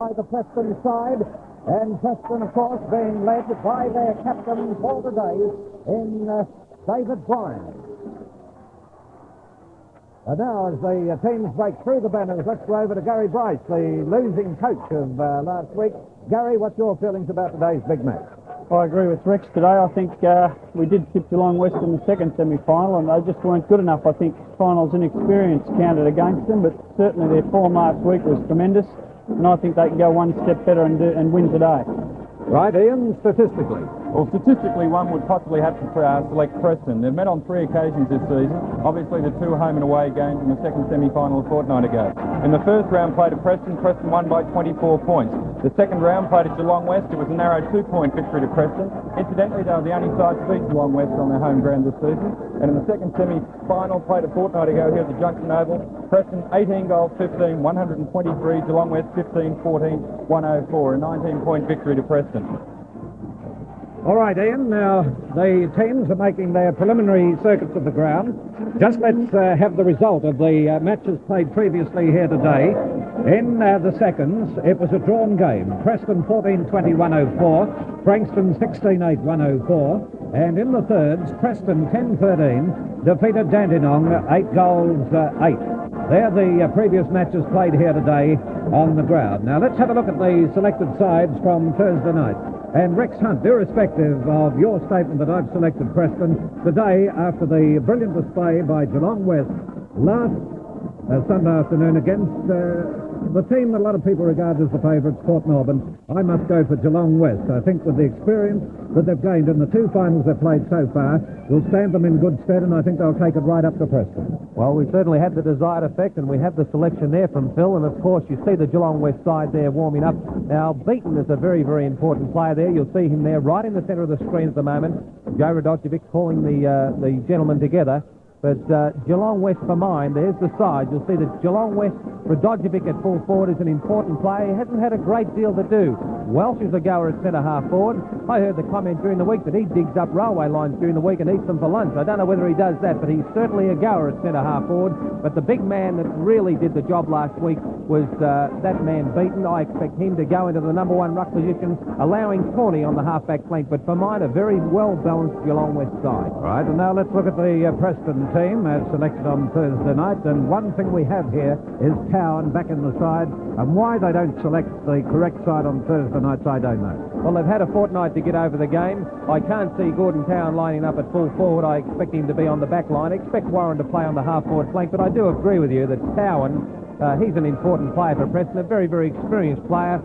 by the Preston side, and Preston, of course, being led by their captain for today in David Bryan. And now, as the teams break through the banners, let's go over to Gary Brice, the losing coach of last week. Gary, what's your feelings about today's big match? I agree with Rex today. I think we did tip Geelong West in the second semi-final, and they just weren't good enough. I think finals inexperience counted against them, but certainly their form last week was tremendous, and I think they can go one step better and win today. Right, Ian, statistically? Well, statistically, one would possibly have to select Preston. They've met on 3 occasions this season. Obviously, the 2 home and away games in the second semi-final a fortnight ago. In the first round played at Preston, Preston won by 24 points. The second round played at Geelong West. It was a narrow 2-point victory to Preston. Incidentally, they were the only side to beat Geelong West on their home ground this season. And in the second semi-final played a fortnight ago here at the Junction Oval, Preston 18 goals, 15, 123. Geelong West 15, 14, 104. A 19-point victory to Preston. All right, Ian, now the teams are making their preliminary circuits of the ground. Just let's have the result of the matches played previously here today. In the seconds, it was a drawn game. Preston 14-20-104, Frankston 16-8-104, and in the thirds, Preston 10-13 defeated Dandenong 8 goals 8. They're the previous matches played here today on the ground. Now let's have a look at the selected sides from Thursday night. And Rex Hunt, irrespective of your statement that I've selected Preston, today, after the brilliant display by Geelong West last Sunday afternoon against the team that a lot of people regard as the favourites, Port Melbourne, I must go for Geelong West. I think with the experience that they've gained in the 2 finals they've played so far will stand them in good stead, and I think they'll take it right up to Preston. Well, we certainly had the desired effect, and we have the selection there from Phil, and of course you see the Geelong West side there warming up. Now, Beaton is a very, very important player there. You'll see him there right in the centre of the screen at the moment. Joe Radojevic calling the gentlemen together. But Geelong West for mine, there's the side. You'll see that Geelong West, Radojevic at full forward is an important player. He hasn't had a great deal to do. Welsh is a goer at centre-half forward. I heard the comment during the week that he digs up railway lines during the week and eats them for lunch. I don't know whether he does that, but he's certainly a goer at centre-half forward. But the big man that really did the job last week was that man Beaton. I expect him to go into the number 1 ruck position, allowing Corney on the half-back flank. But for mine, a very well-balanced Geelong West side. All right, and now let's look at the Preston team as selected on Thursday night. And one thing we have here is Cowan back in the side. And why they don't select the correct side on Thursday nights, I don't know. Well, they've had a fortnight to get over the game. I can't see Gordon Cowan lining up at full forward. I expect him to be on the back line. I expect Warren to play on the half-forward flank, but I do agree with you that Cowan, he's an important player for Preston, a very, very experienced player.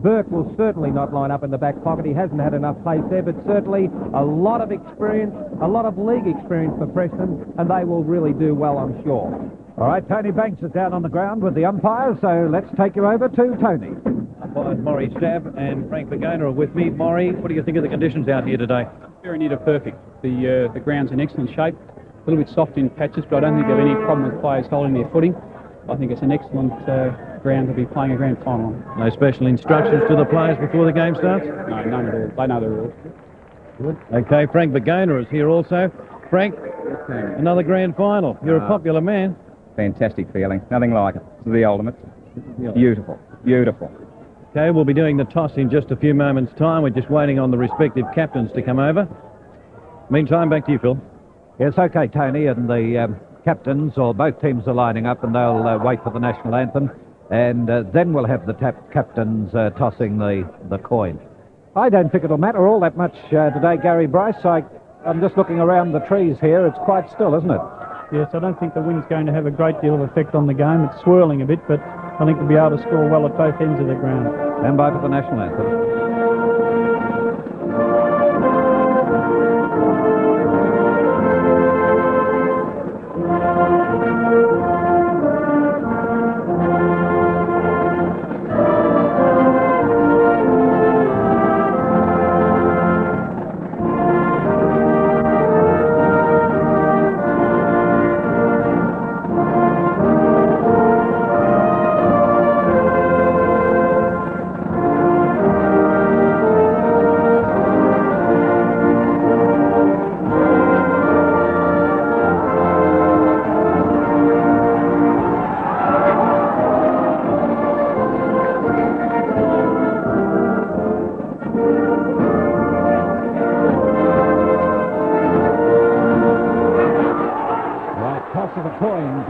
Burke will certainly not line up in the back pocket. He hasn't had enough pace there, but certainly a lot of experience, a lot of league experience for Preston, and they will really do well, I'm sure. All right, Tony Banks is down on the ground with the umpires, so let's take you over to Tony. Umpires Maury Stab and Frank Bergona are with me. Maury, what do you think of the conditions out here today? Very near to perfect. The ground's in excellent shape. A little bit soft in patches, but I don't think they have any problem with players holding their footing. I think it's an excellent ground to be playing a grand final on. No special instructions to the players before the game starts? No, none at all. They know the rules. Good. Okay, Frank Bergona is here also. Frank, another grand final. You're a popular man. Fantastic feeling. Nothing like it. This is the ultimate. Beautiful. Beautiful. Okay, we'll be doing the toss in just a few moments' time. We're just waiting on the respective captains to come over. Meantime, back to you, Phil. Yes, okay, Tony, and the captains, or both teams are lining up, and they'll wait for the national anthem, and then we'll have the captains tossing the coin. I don't think it'll matter all that much today, Gary Brice. I'm just looking around the trees here. It's quite still, isn't it? Yes, I don't think the wind's going to have a great deal of effect on the game. It's swirling a bit, but I think we'll be able to score well at both ends of the ground. Stand by for the national anthem.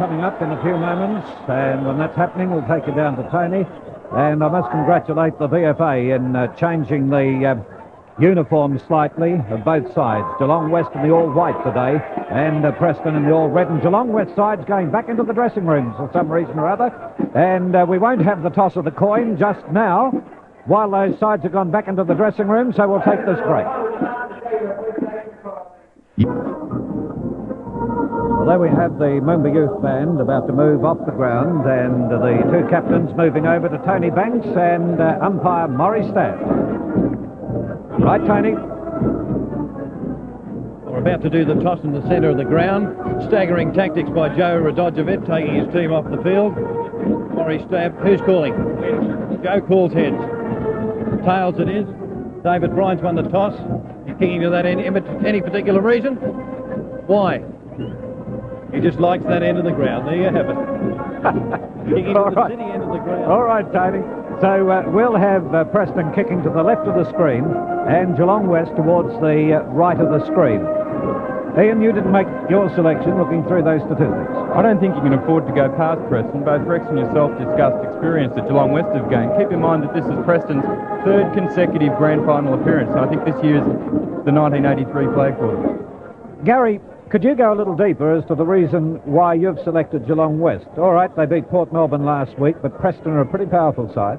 coming up in a few moments, and when that's happening, we'll take you down to Tony. And I must congratulate the VFA in changing the uniforms slightly of both sides. Geelong West in the all-white today, and Preston in the all-red. And Geelong West side's going back into the dressing rooms for some reason or other. And we won't have the toss of the coin just now, while those sides have gone back into the dressing room, so we'll take this break. Well, there we have the Moomba Youth Band about to move off the ground, and the two captains moving over to Tony Banks and umpire Maury Staff. Right, Tony? We're about to do the toss in the centre of the ground. Staggering tactics by Joe Radojevic, taking his team off the field. Maury Staff, who's calling? Joe calls heads. Tails it is. David Bryant's won the toss. He's kicking to that end. Any particular reason? Why? He just likes that end of the ground. There you have it. Kicking to the city end of the ground. All right, Tony. So we'll have Preston kicking to the left of the screen and Geelong West towards the right of the screen. Ian, you didn't make your selection looking through those statistics. I don't think you can afford to go past Preston. Both Rex and yourself discussed experience that Geelong West have gained. Keep in mind that this is Preston's third consecutive grand final appearance. I think this year's the 1983 flag quarter. Gary, could you go a little deeper as to the reason why you've selected Geelong West? All right, they beat Port Melbourne last week, but Preston are a pretty powerful side.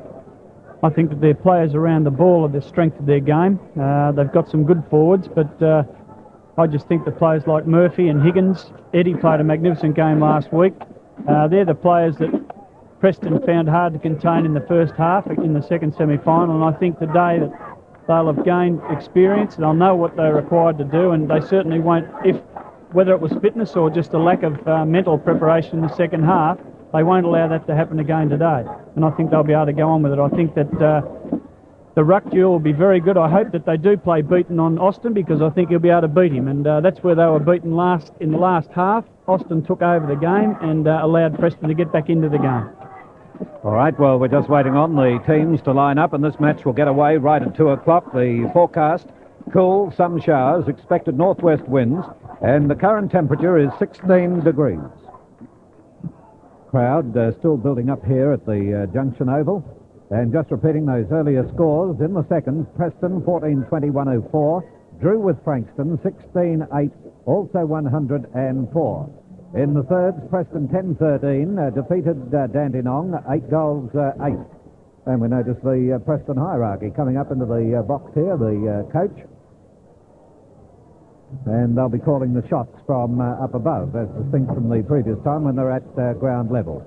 I think that their players around the ball are the strength of their game. They've got some good forwards, but I just think the players like Murphy and Higgins, Eddie played a magnificent game last week. They're the players that Preston found hard to contain in the first half in the second semi-final, and I think today that they'll have gained experience and they'll know what they're required to do, and they certainly won't, whether it was fitness or just a lack of mental preparation in the second half, they won't allow that to happen again today. And I think they'll be able to go on with it. I think that the ruck duel will be very good. I hope that they do play Beaton on Austin, because I think he'll be able to beat him. And that's where they were beaten in the last half. Austin took over the game and allowed Preston to get back into the game. All right, well, we're just waiting on the teams to line up, and this match will get away right at 2 o'clock. The forecast, cool, some showers, expected northwest winds, and the current temperature is 16 degrees. Crowd still building up here at the Junction Oval. And just repeating those earlier scores, in the second, Preston 14-20-104, drew with Frankston 16-8, also 104. In the third, Preston 10-13, defeated Dandenong 8-8. And we notice the Preston hierarchy coming up into the box here, the coach. And they'll be calling the shots from up above, as distinct from the previous time when they're at ground level.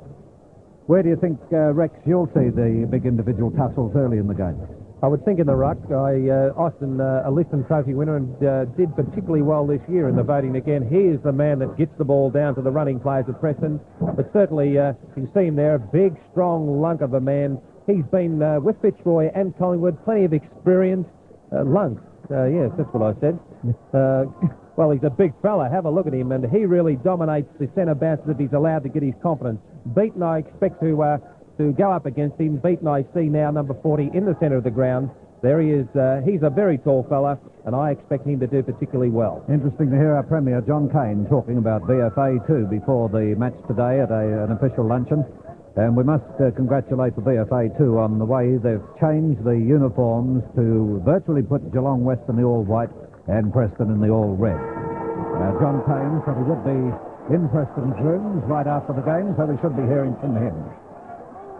Where do you think, Rex, you'll see the big individual tussles early in the game? I would think in the ruck. Austin, a Liston Trophy winner, and did particularly well this year in the voting again. He is the man that gets the ball down to the running players at Preston. But certainly, you can see him there, a big, strong lunk of a man. He's been with Fitzroy and Collingwood, plenty of experience. Lunk, yes, that's what I said. Well, he's a big fella. Have a look at him, and he really dominates the centre bounce if he's allowed to get his confidence. Beaton, I expect to go up against him. Beaton, I see now, number 40 in the centre of the ground. There he is. He's a very tall fella, and I expect him to do particularly well. Interesting to hear our Premier, John Cain, talking about VFA too before the match today at an official luncheon. And we must congratulate the VFA too on the way they've changed the uniforms to virtually put Geelong West in the all-white and Preston in the all-red. John Cain said he would be in Preston's rooms right after the game, so we should be hearing from him.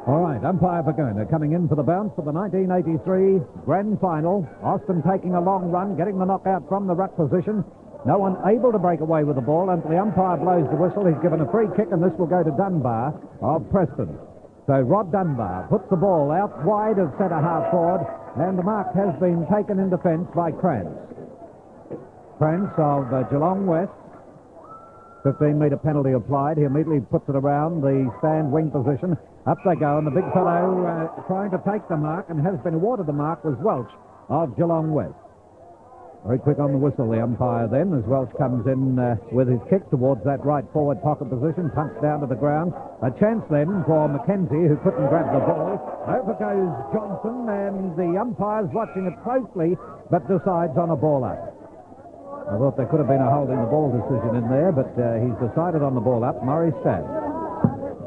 All right, umpire Pagona coming in for the bounce for the 1983 grand final. Austin taking a long run, getting the knockout from the ruck position. No one able to break away with the ball until the umpire blows the whistle. He's given a free kick, and this will go to Dunbar of Preston. So Rod Dunbar puts the ball out wide of centre half forward, and the mark has been taken in defence by Krantz. Krantz of Geelong West. 15-metre penalty applied. He immediately puts it around the stand wing position. Up they go, and the big fellow trying to take the mark and has been awarded the mark was Welch of Geelong West. Very quick on the whistle, the umpire then, as Welch comes in with his kick towards that right forward pocket position, punched down to the ground. A chance then for Mackenzie, who couldn't grab the ball. Over goes Johnson, and the umpire's watching it closely, but decides on a ball up. I thought there could have been a holding the ball decision in there, but he's decided on the ball up. Maury Staff.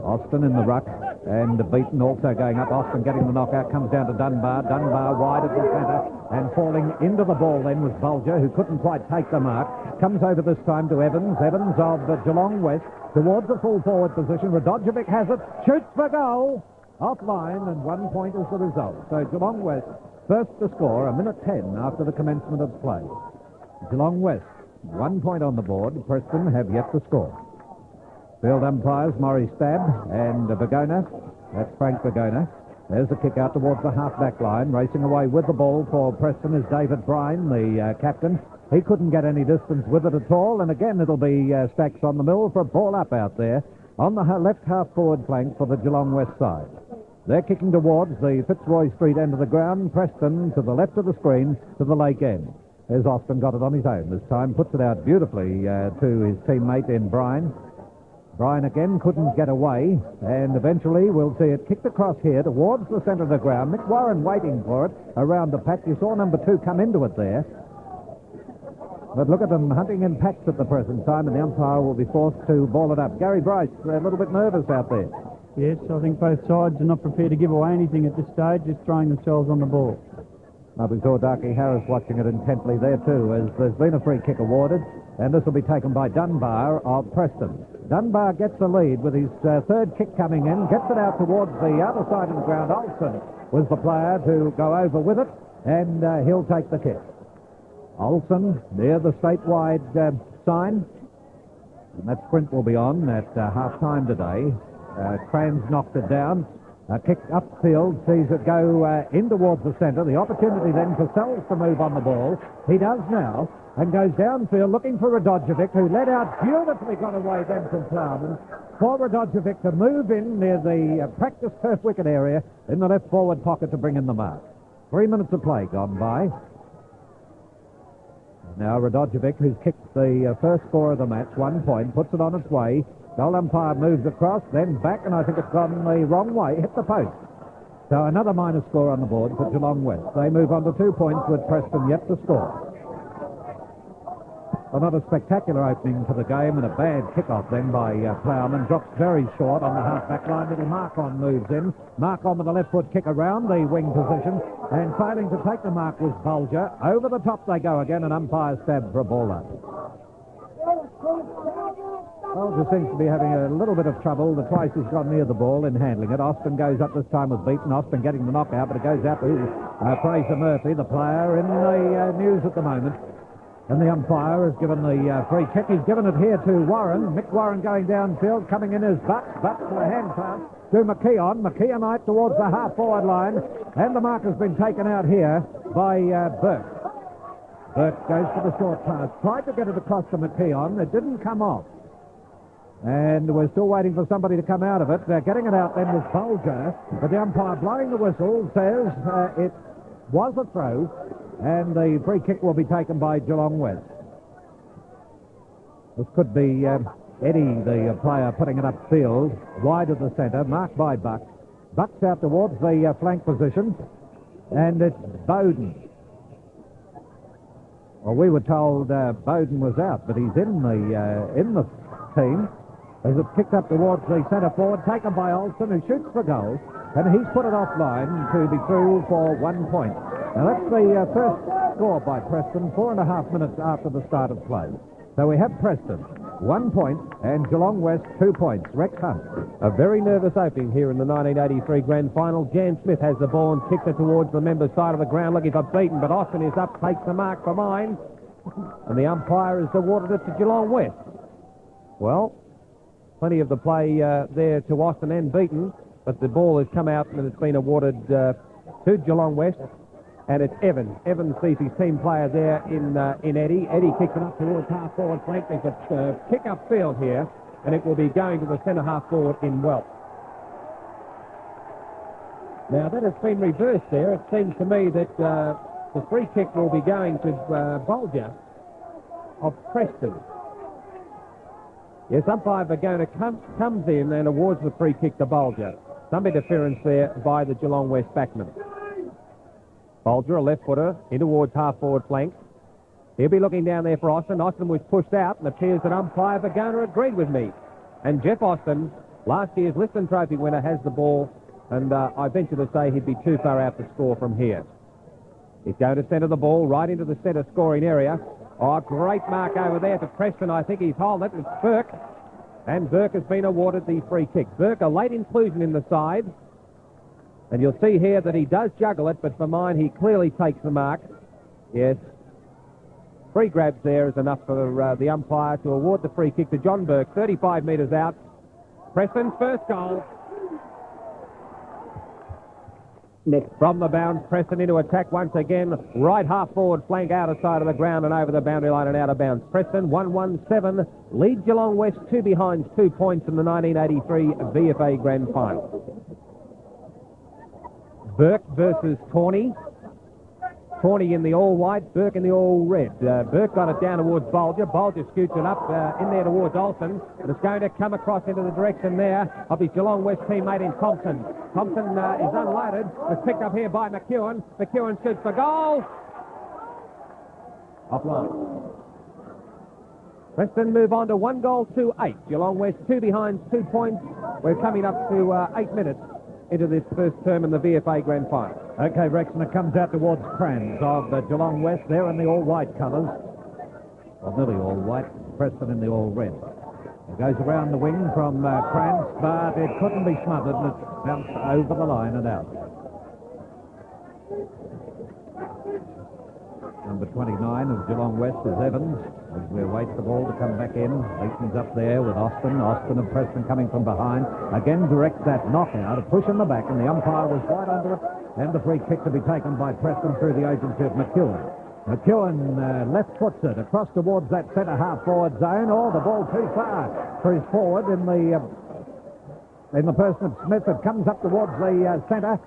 Austin in the ruck, and Beaton also going up. Austin getting the knockout, comes down to Dunbar. Dunbar wide at the centre, and falling into the ball then was Bulger, who couldn't quite take the mark. Comes over this time to Evans. Evans of Geelong West towards the full forward position. Radojevic has it, shoots for goal, offline, and 1 point is the result. So Geelong West first to score, a minute 10 after the commencement of play. Geelong West, 1 point on the board. Preston have yet to score. Field umpires, Maury Stab and Bergona. That's Frank Bergona. There's a kick out towards the half-back line. Racing away with the ball for Preston is David Brine, the captain. He couldn't get any distance with it at all, and again it'll be Stacks on the mill for a ball up out there on the left half-forward flank for the Geelong West side. They're kicking towards the Fitzroy Street end of the ground. Preston to the left of the screen to the lake end. There's Austin got it on his own this time. Puts it out beautifully to his teammate in Brine. Brine again couldn't get away, and eventually we'll see it kicked across here towards the centre of the ground. Mick Warren waiting for it around the patch. You saw number 2 come into it there. But look at them hunting in packs at the present time, and the umpire will be forced to ball it up. Gary Brice, a little bit nervous out there. Yes, I think both sides are not prepared to give away anything at this stage, just throwing themselves on the ball. We saw Darky Harris watching it intently there too, as there's been a free kick awarded, and this will be taken by Dunbar of Preston. Dunbar gets the lead with his third kick coming in, gets it out towards the other side of the ground. Olsen was the player to go over with it, and he'll take the kick. Olsen near the statewide sign, and that sprint will be on at half-time today. Crans knocked it down. Kick upfield, sees it go in towards the centre. The opportunity then for Sells to move on the ball. He does now, and goes downfield looking for Radojevic, who led out beautifully, got away then from Plowman. For Radojevic to move in near the practice turf wicket area in the left forward pocket to bring in the mark. 3 minutes of play gone by. Now Radojevic, who's kicked the first score of the match, 1 point, puts it on its way. Goal umpire moves across, then back, and I think it's gone the wrong way, hit the post. So another minus score on the board for Geelong West. They move on to 2 points with Preston yet to score. Another spectacular opening to the game, and a bad kick-off then by Plowman. Drops very short on the half-back line. Little Mark-on moves in. Mark-on with the left foot kick around the wing position, and failing to take the mark was Bulger. Over the top they go again, and umpire stab for a ball up. Bulger seems to be having a little bit of trouble. The twice he's gone near the ball in handling it. Austin goes up this time with Beaton. Austin getting the knockout, but it goes out to Fraser Murphy, the player in the news at the moment. And the umpire has given the free kick. He's given it here to Warren. Mick Warren going downfield. Coming in is Butt. Butt for a hand pass to McKeon. McKeon out towards the half-forward line. And the mark has been taken out here by Burke. Burke goes for the short pass. Tried to get it across to McKeon. It didn't come off. And we're still waiting for somebody to come out of it. Getting it out then was Bulger. But the umpire blowing the whistle says it was a throw. And the free kick will be taken by Geelong West. This could be Eddie, the player, putting it upfield, wide of the centre, marked by Buck. Buck's out towards the flank position, and it's Bowden. Well, we were told Bowden was out, but he's in the team. As it's kicked up towards the centre forward, taken by Olsen, who shoots for goal, and he's put it offline to be through for 1 point. Now that's the first score by Preston, 4.5 minutes after the start of play. So we have Preston, 1 point, and Geelong West, 2 points. Rex Hunt. A very nervous opening here in the 1983 grand final. Jan Smith has the ball and kicks it towards the members' side of the ground, looking for Beaton, but Austin is up, takes the mark for mine, and the umpire has awarded it to Geelong West. Well, plenty of the play there to Austin and Beaton, but the ball has come out and it's been awarded to Geelong West. And it's Evans. Evans sees his team player there in Eddie. Eddie kicks it up towards half-forward flank. There's a kick upfield here, and it will be going to the centre half-forward in Welp. Now, that has been reversed there. It seems to me that the free kick will be going to Bulger of Preston. Yes, umpire Bergona comes in and awards the free kick to Bulger. Some interference there by the Geelong West backman. Bulger, a left-footer, in towards half-forward flank. He'll be looking down there for Austin. Austin was pushed out, and it appears that umpire Bergona agreed with me. And Jeff Austin Last year's Liston Trophy winner has the ball, and I venture to say he'd be too far out to score from here. He's going to centre the ball right into the centre scoring area. Oh, great mark over there to Preston. I think he's hauled it. It's Burke. And Burke has been awarded the free kick. Burke, a late inclusion in the side. And you'll see here that he does juggle it, but for mine, he clearly takes the mark. Yes. 3 grabs there is enough for the umpire to award the free kick to John Burke, 35 metres out. Preston's first goal. Next from the bounce, Preston into attack once again. Right half forward flank outer side of the ground and over the boundary line and out of bounds. Preston 1-1-7 lead Geelong West 2 behind 2 points in the 1983 VFA Grand Final. Burke versus Tawney. Tawney in the all-white, Burke in the all-red. Burke got it down towards Bolger. Bolger scoots it up in there towards Olsen. And it's going to come across into the direction there of his Geelong West teammate in Thompson. Thompson is unloaded. It's picked up here by McEwen. McEwen shoots for goal. Offline. Preston move on to 1-8. Geelong West 2 behind 2 points. We're coming up to 8 minutes into this first term in the VFA Grand Final. Okay, Rexon, it comes out towards Crans of Geelong West. They're in the all-white colours. Well, nearly all-white. Preston in the all-red. It goes around the wing from Crans, but it couldn't be smothered, and it's bounced over the line and out. Number 29 of Geelong West is Evans, as we await the ball to come back in. Leeton's up there with Austin. Austin of Preston coming from behind. Again directs that knockout, a push in the back, and the umpire was right under it. And the free kick to be taken by Preston through the agency of McEwen. McEwen left foots it across towards that centre half forward zone. Oh, the ball too far for his forward in the person of Smith. It comes up towards the centre.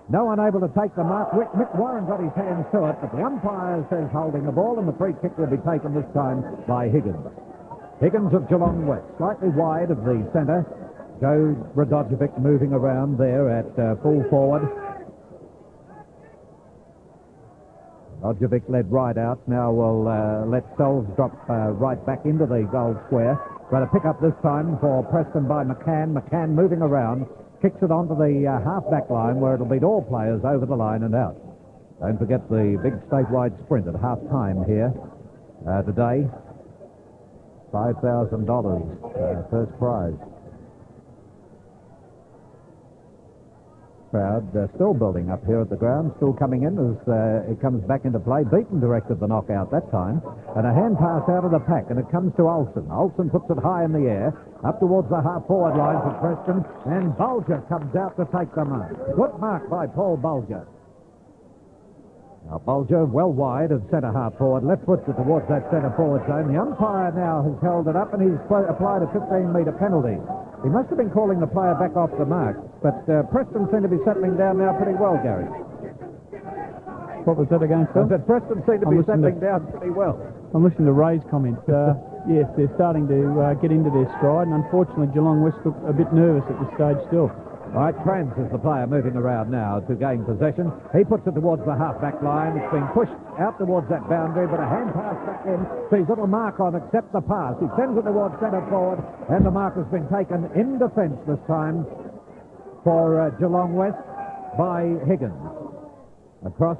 No one able to take the mark. Mick Warren got his hands to it, but the umpire says holding the ball, and the free kick will be taken this time by Higgins. Higgins of Geelong West, slightly wide of the centre. Joe Radojevic moving around there at full forward. Radojevic led right out. Now we'll let Sells drop right back into the goal square. But a pick up this time for Preston by McCann. McCann moving around. Kicks it onto the half-back line where it'll beat all players over the line and out. Don't forget the big statewide sprint at half-time here today. $5,000 first prize. Crowd still building up here at the ground, still coming in as it comes back into play. Beaton directed the knockout that time, and a hand pass out of the pack, and it comes to Olsen. Olsen puts it high in the air, up towards the half-forward line for Preston, and Bulger comes out to take the mark. Good mark by Paul Bulger. Now Bulger well wide of centre half-forward, left puts it towards that centre-forward zone. The umpire now has held it up, and he's applied a 15-metre penalty. He must have been calling the player back off the mark, but Preston seem to be settling down now pretty well, Gary. What was that again, Phil? But Preston seem to be settling down pretty well. I'm listening to Ray's comments. Yes, they're starting to get into their stride, and unfortunately Geelong West look a bit nervous at this stage still. All right, Crans is the player moving around now to gain possession. He puts it towards the half-back line. It's been pushed out towards that boundary, but a hand pass back in. Sees little mark on, accepts the pass. He sends it towards centre forward, and the mark has been taken in defence this time for Geelong West by Higgins. Across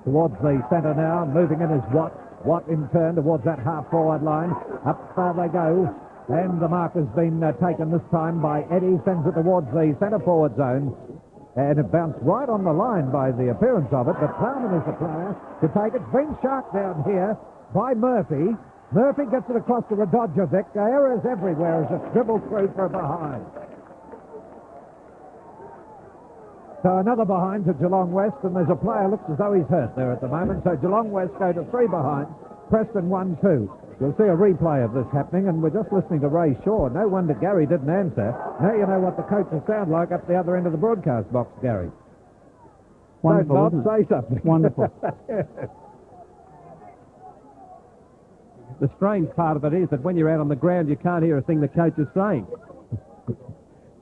towards the centre now, moving in is Watt. Watt in turn towards that half-forward line. Up they go. And the mark has been taken this time by Eddie, sends it towards the centre-forward zone. And it bounced right on the line by the appearance of it, but Plowman is the player to take it. Been sharked down here by Murphy. Murphy gets it across to Radojevic. Errors everywhere as it's dribbled through from behind. So another behind to Geelong West, and there's a player looks as though he's hurt there at the moment. So Geelong West go to 3 behind, Preston 1-2. You'll see a replay of this happening, and we're just listening to Ray Shaw. No wonder Gary didn't answer. Now you know what the coaches sound like up the other end of the broadcast box, Gary. Wonderful, Don't say something. Wonderful. The strange part of it is that when you're out on the ground, you can't hear a thing the coach is saying.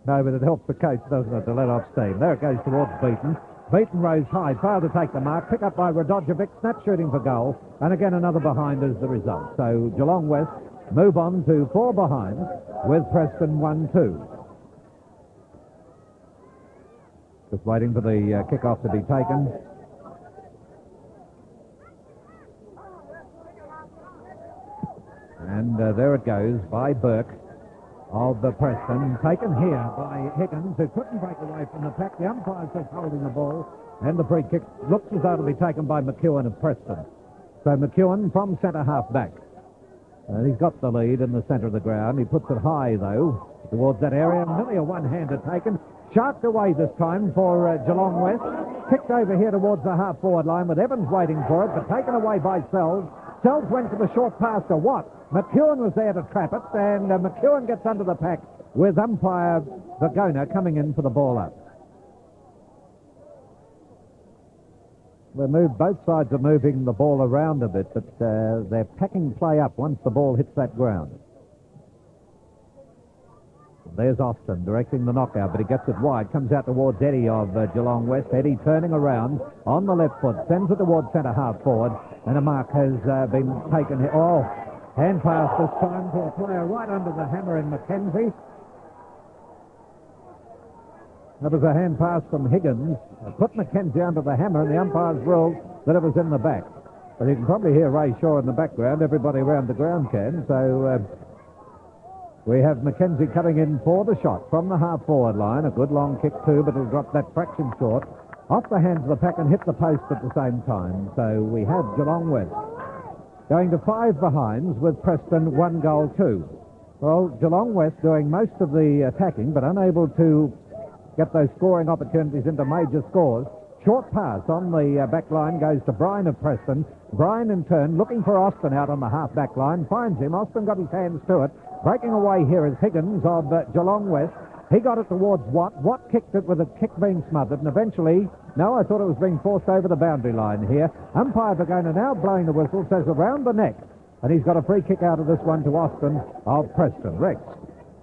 No, but it helps the coach, doesn't it, to let off steam. There it goes towards Beaton. Beaton rose high, failed to take the mark, pick up by Radojevic, snap shooting for goal, and again another behind is the result. So Geelong West move on to 4 behind with Preston 1-2. Just waiting for the kick-off to be taken. And there it goes by Burke of the Preston. Taken here by Higgins, who couldn't break away from the pack. The umpire's just holding the ball. And the free kick looks as though it'll be taken by McEwen of Preston. So McEwen from centre half back. And he's got the lead in the centre of the ground. He puts it high, though, towards that area. Nearly a one-hander taken. Sharked away this time for Geelong West. Kicked over here towards the half-forward line with Evans waiting for it, but taken away by Sells. Sells went for the short pass to Watt. McEwen was there to trap it, and McEwen gets under the pack with umpire Vagona coming in for the ball up. Both sides are moving the ball around a bit, but they're packing play up once the ball hits that ground. There's Austin directing the knockout, but he gets it wide. Comes out towards Eddie of Geelong West. Eddie turning around on the left foot, sends it towards centre half forward, and a mark has been taken here. Oh, hand pass this time to a player right under the hammer in Mackenzie. That was a hand pass from Higgins. Put Mackenzie under the hammer, and the umpires ruled that it was in the back. But you can probably hear Ray Shaw in the background. Everybody around the ground can. So we have Mackenzie coming in for the shot from the half-forward line. A good long kick too, but it'll drop that fraction short. Off the hands of the pack and hit the post at the same time. So we have Geelong West going to 5 behinds with Preston 1 goal 2. Well, Geelong West doing most of the attacking, but unable to get those scoring opportunities into major scores. Short pass on the back line goes to Brian of Preston. Brian, in turn, looking for Austin out on the half-back line. Finds him. Austin got his hands to it. Breaking away here is Higgins of Geelong West. He got it towards Watt. Watt kicked it with a kick being smothered, and eventually, no, I thought it was being forced over the boundary line here. Umpire Vagona now blowing the whistle, says around the neck. And he's got a free kick out of this one to Austin of Preston. Rex.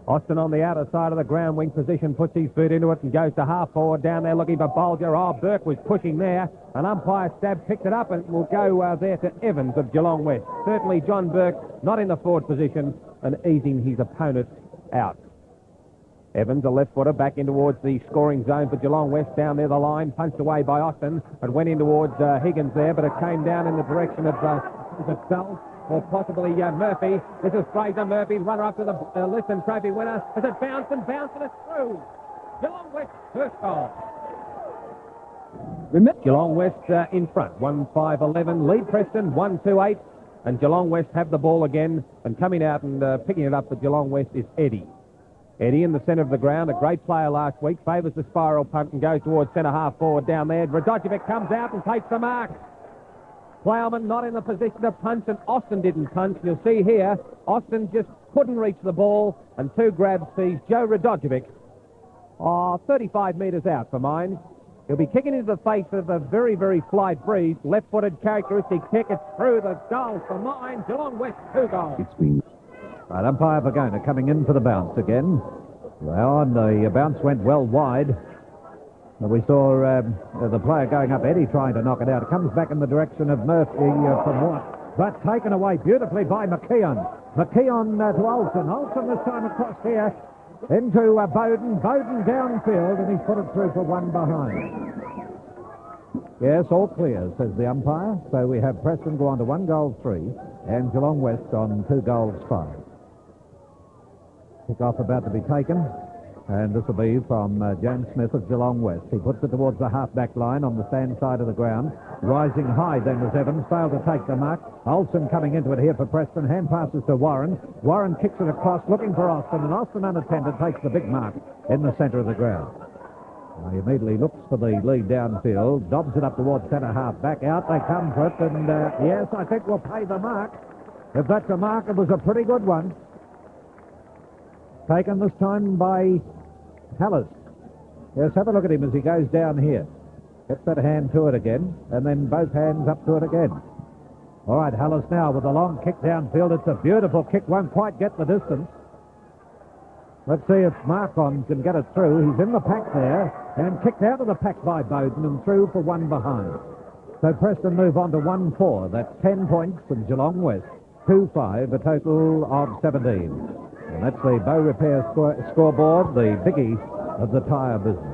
Austin on the outer side of the ground wing position, puts his foot into it and goes to half forward down there looking for Bolger. Oh, Burke was pushing there. An umpire stab picked it up and will go there to Evans of Geelong West. Certainly John Burke not in the forward position and easing his opponent out. Evans, a left footer, back in towards the scoring zone for Geelong West. Down there the line, punched away by Austin and went in towards Higgins there, but it came down in the direction of Sells. Or possibly Murphy. This is Fraser Murphy's runner-up to the Liston Trophy winner. As it bounced and it's through. Geelong West first goal. Remember, Geelong West in front, 1-5-11. Lead Preston 1-2-8. And Geelong West have the ball again. And coming out and picking it up for Geelong West is Eddie. Eddie in the centre of the ground, a great player last week. Favours the spiral punt and goes towards centre half forward down there. Radojevic comes out and takes the mark. Plowman not in the position to punch, and Austin didn't punch. You'll see here, Austin just couldn't reach the ball, and 2 grabs sees Joe Radojevic. 35 metres out for mine. He'll be kicking into the face of a very, very slight breeze. Left-footed characteristic kick. It's through the goal for mine. Geelong West 2 goals. Right, umpire Vagona coming in for the bounce again. Well, and the bounce went well wide. We saw the player going up, Eddie trying to knock it out. It comes back in the direction of Murphy from Watt, but taken away beautifully by McKeon. McKeon to Olsen. Olsen this time across here into Bowden. Bowden downfield, and he's put it through for 1 behind. Yes, all clear, says the umpire. So we have Preston go on to 1 goal 3, and Geelong West on 2 goals 5. Kick-off about to be taken. And this will be from James Smith of Geelong West. He puts it towards the half-back line on the stand side of the ground. Rising high then was Evans. Failed to take the mark. Olsen coming into it here for Preston. Hand passes to Warren. Warren kicks it across looking for Austin. And Austin unattended takes the big mark in the centre of the ground. He immediately looks for the lead downfield. Dobs it up towards centre half-back. Out they come for it. And yes, I think we'll pay the mark. If that's a mark, it was a pretty good one. Taken this time by Hallis. Yes, have a look at him as he goes down here. Gets that hand to it again, and then both hands up to it again. All right, Hallis now with a long kick downfield. It's a beautiful kick, won't quite get the distance. Let's see if Marcon can get it through. He's in the pack there, and kicked out of the pack by Bowden and through for 1 behind. So Preston move on to 1-4. That's 10 points from Geelong West. 2-5, a total of 17. And that's the Bow Repair scoreboard, the biggie of the tyre business.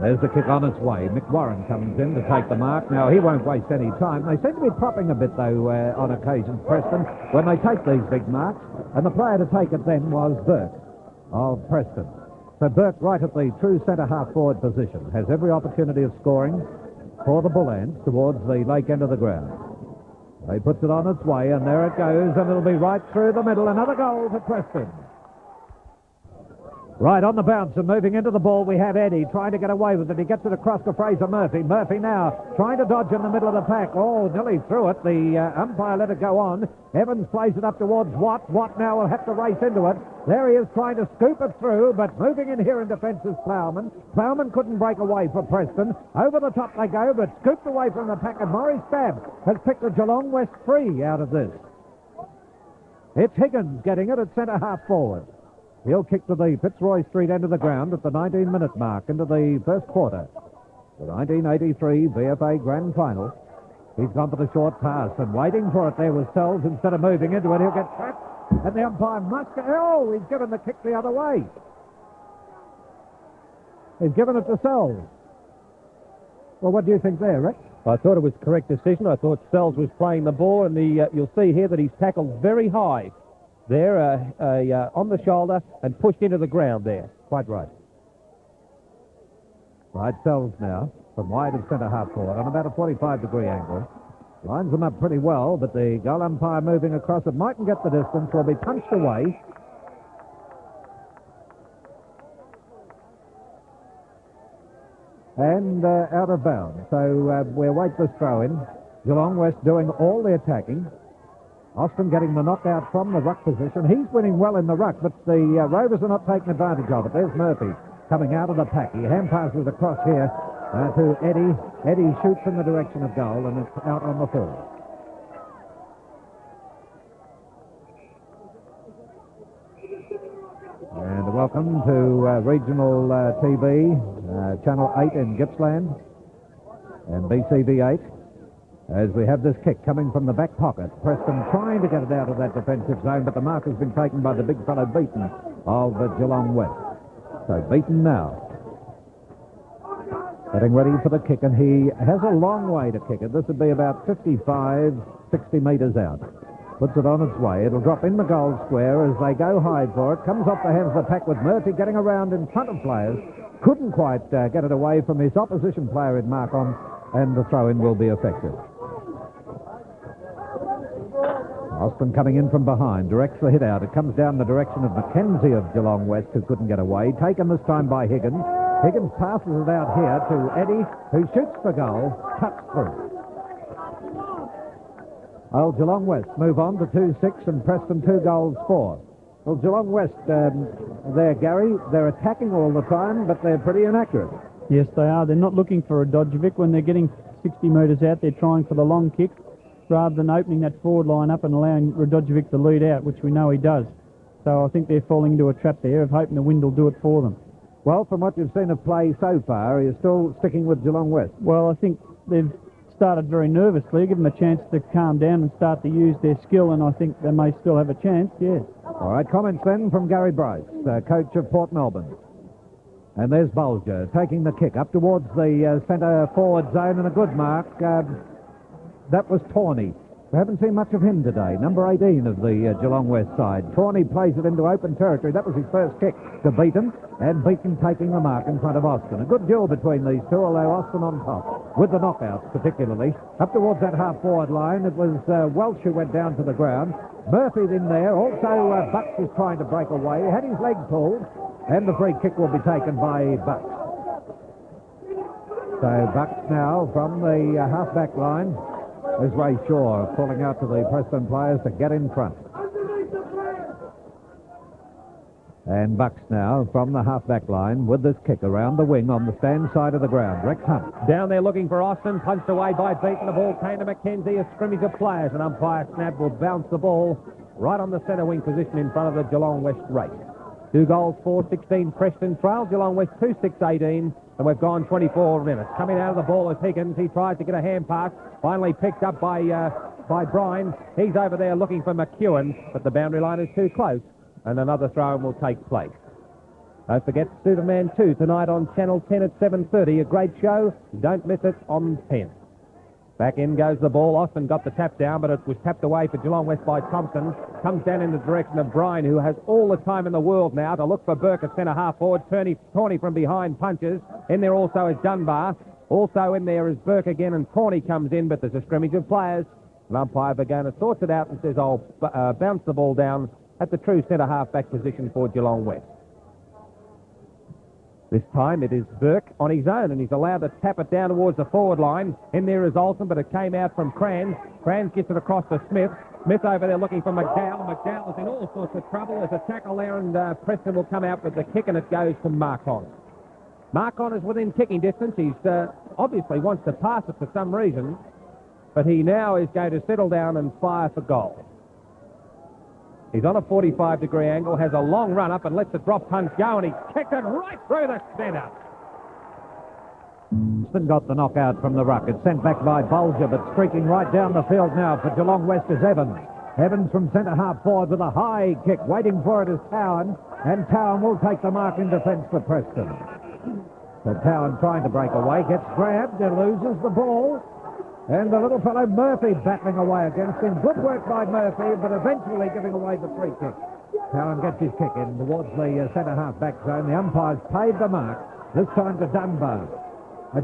There's the kick on its way. McWarren comes in to take the mark. Now, he won't waste any time. They seem to be propping a bit, though, on occasion, Preston, when they take these big marks. And the player to take it then was Burke of Preston. So Burke, right at the true centre-half forward position, has every opportunity of scoring for the Bull Ants towards the lake end of the ground. He puts it on its way, and there it goes, and it'll be right through the middle. Another goal for Preston. Right on the bounce and moving into the ball, we have Eddie trying to get away with it. He gets it across to Fraser Murphy. Murphy now trying to dodge in the middle of the pack. Oh, nearly threw it. The umpire let it go on. Evans plays it up towards Watt. Watt now will have to race into it. There he is trying to scoop it through, but moving in here in defence is Plowman. Plowman couldn't break away for Preston. Over the top they go, but scooped away from the pack, and Maurice Babb has picked the Geelong West free out of this. It's Higgins getting it at centre-half forward. He'll kick to the Fitzroy Street end of the ground at the 19-minute mark into the first quarter. The 1983 VFA Grand Final. He's gone for the short pass, and waiting for it there was Sells. Instead of moving into it, he'll get trapped. And the umpire must... Oh, he's given the kick the other way. He's given it to Sells. Well, what do you think there, Rick? I thought it was a correct decision. I thought Sells was playing the ball, and you'll see here that he's tackled very high there on the shoulder and pushed into the ground there. Quite right. Right, Sells now from wide of centre-half forward on about a 45-degree angle. Lines them up pretty well, but the goal umpire moving across it mightn't get the distance, will be punched away. And out of bounds. So we'll wait this throw in. Geelong West doing all the attacking. Austin getting the knockout from the ruck position. He's winning well in the ruck, but the Rovers are not taking advantage of it. There's Murphy coming out of the pack. He hand passes across here to Eddie. Eddie shoots in the direction of goal, and it's out on the full. And welcome to regional TV, Channel 8 in Gippsland, and BCB 8. As we have this kick coming from the back pocket. Preston trying to get it out of that defensive zone, but the mark has been taken by the big fellow Beaton of Geelong West. So Beaton now getting ready for the kick, and he has a long way to kick it. This would be about 55, 60 metres out. Puts it on its way. It'll drop in the goal square as they go high for it. Comes off the hands of the pack with Murphy getting around in front of players. Couldn't quite get it away from his opposition player in mark on, and the throw-in will be effective. Austin coming in from behind, directs the hit out. It comes down the direction of Mackenzie of Geelong West, who couldn't get away. Taken this time by Higgins. Higgins passes it out here to Eddie, who shoots for goal, cuts through. Old Geelong West move on to 2-6 and Preston 2 goals 4. Well, Geelong West, there, Gary, they're attacking all the time, but they're pretty inaccurate. Yes, they are. They're not looking for a dodge, Vic. When they're getting 60 metres out, they're trying for the long kick, rather than opening that forward line up and allowing Radojevic to lead out, which we know he does. So I think they're falling into a trap there of hoping the wind will do it for them. Well, from what you've seen of play so far, you're still sticking with Geelong West. Well, I think they've started very nervously. Give them a chance to calm down and start to use their skill, and I think they may still have a chance, yes. All right, comments then from Gary Brice, coach of Port Melbourne. And there's Bolger taking the kick up towards the centre forward zone, and a good mark. That was Tawney. We haven't seen much of him today. Number 18 of the Geelong West side. Tawney plays it into open territory. That was his first kick to Beaton, and Beaton taking the mark in front of Austin. A good duel between these two, although Austin on top, with the knockouts particularly. Up towards that half-forward line, it was Welsh who went down to the ground. Murphy's in there. Also, Bucks is trying to break away. He had his leg pulled, and the free kick will be taken by Bucks. So Bucks now from the half-back line. There's Ray Shaw calling out to the Preston players to get in front. And Bucks now from the half-back line with this kick around the wing on the stand side of the ground. Rex Hunt. Down there looking for Austin, punched away by Beaton. The ball came to Mackenzie, a scrimmage of players. An umpire snap will bounce the ball right on the centre wing position in front of the Geelong West race. 2 goals, 4-16 Preston trail. Geelong West 2-6-18, and we've gone 24 minutes. Coming out of the ball is Higgins. He tries to get a hand pass. Finally picked up by Brine. He's over there looking for McEwen, but the boundary line is too close, and another throw will take place. Don't forget Superman 2 tonight on Channel 10 at 7:30. A great show. Don't miss it on 10. Back in goes the ball. Austin got the tap down, but it was tapped away for Geelong West by Thompson. Comes down in the direction of Brice, who has all the time in the world now to look for Burke at centre half forward. Tawney from behind punches. In there also is Dunbar. Also in there is Burke again, and Tawney comes in, but there's a scrimmage of players. An umpire Bergona sorts it out and says, I'll bounce the ball down at the true centre half back position for Geelong West. This time it is Burke on his own, and he's allowed to tap it down towards the forward line. In there is Olsen, but it came out from Crans. Crans gets it across to Smith. Smith over there looking for McDowell. McDowell is in all sorts of trouble. There's a tackle there, and Preston will come out with the kick, and it goes to Marcon. Marcon is within kicking distance. He's obviously wants to pass it for some reason, but he now is going to settle down and fire for goal. He's on a 45-degree angle, has a long run up and lets the drop punch go, and he kicked it right through the centre. Preston got the knockout from the ruck. It's sent back by Bulger, but streaking right down the field now for Geelong West is Evans. Evans from centre half forward with a high kick. Waiting for it is Towan, and Towan will take the mark in defence for Preston. So Towan trying to break away, gets grabbed and loses the ball. And the little fellow Murphy battling away against him. Good work by Murphy, but eventually giving away the free kick. Towan gets his kick in towards the centre-half back zone. The umpires paid the mark, this time to Dunbar.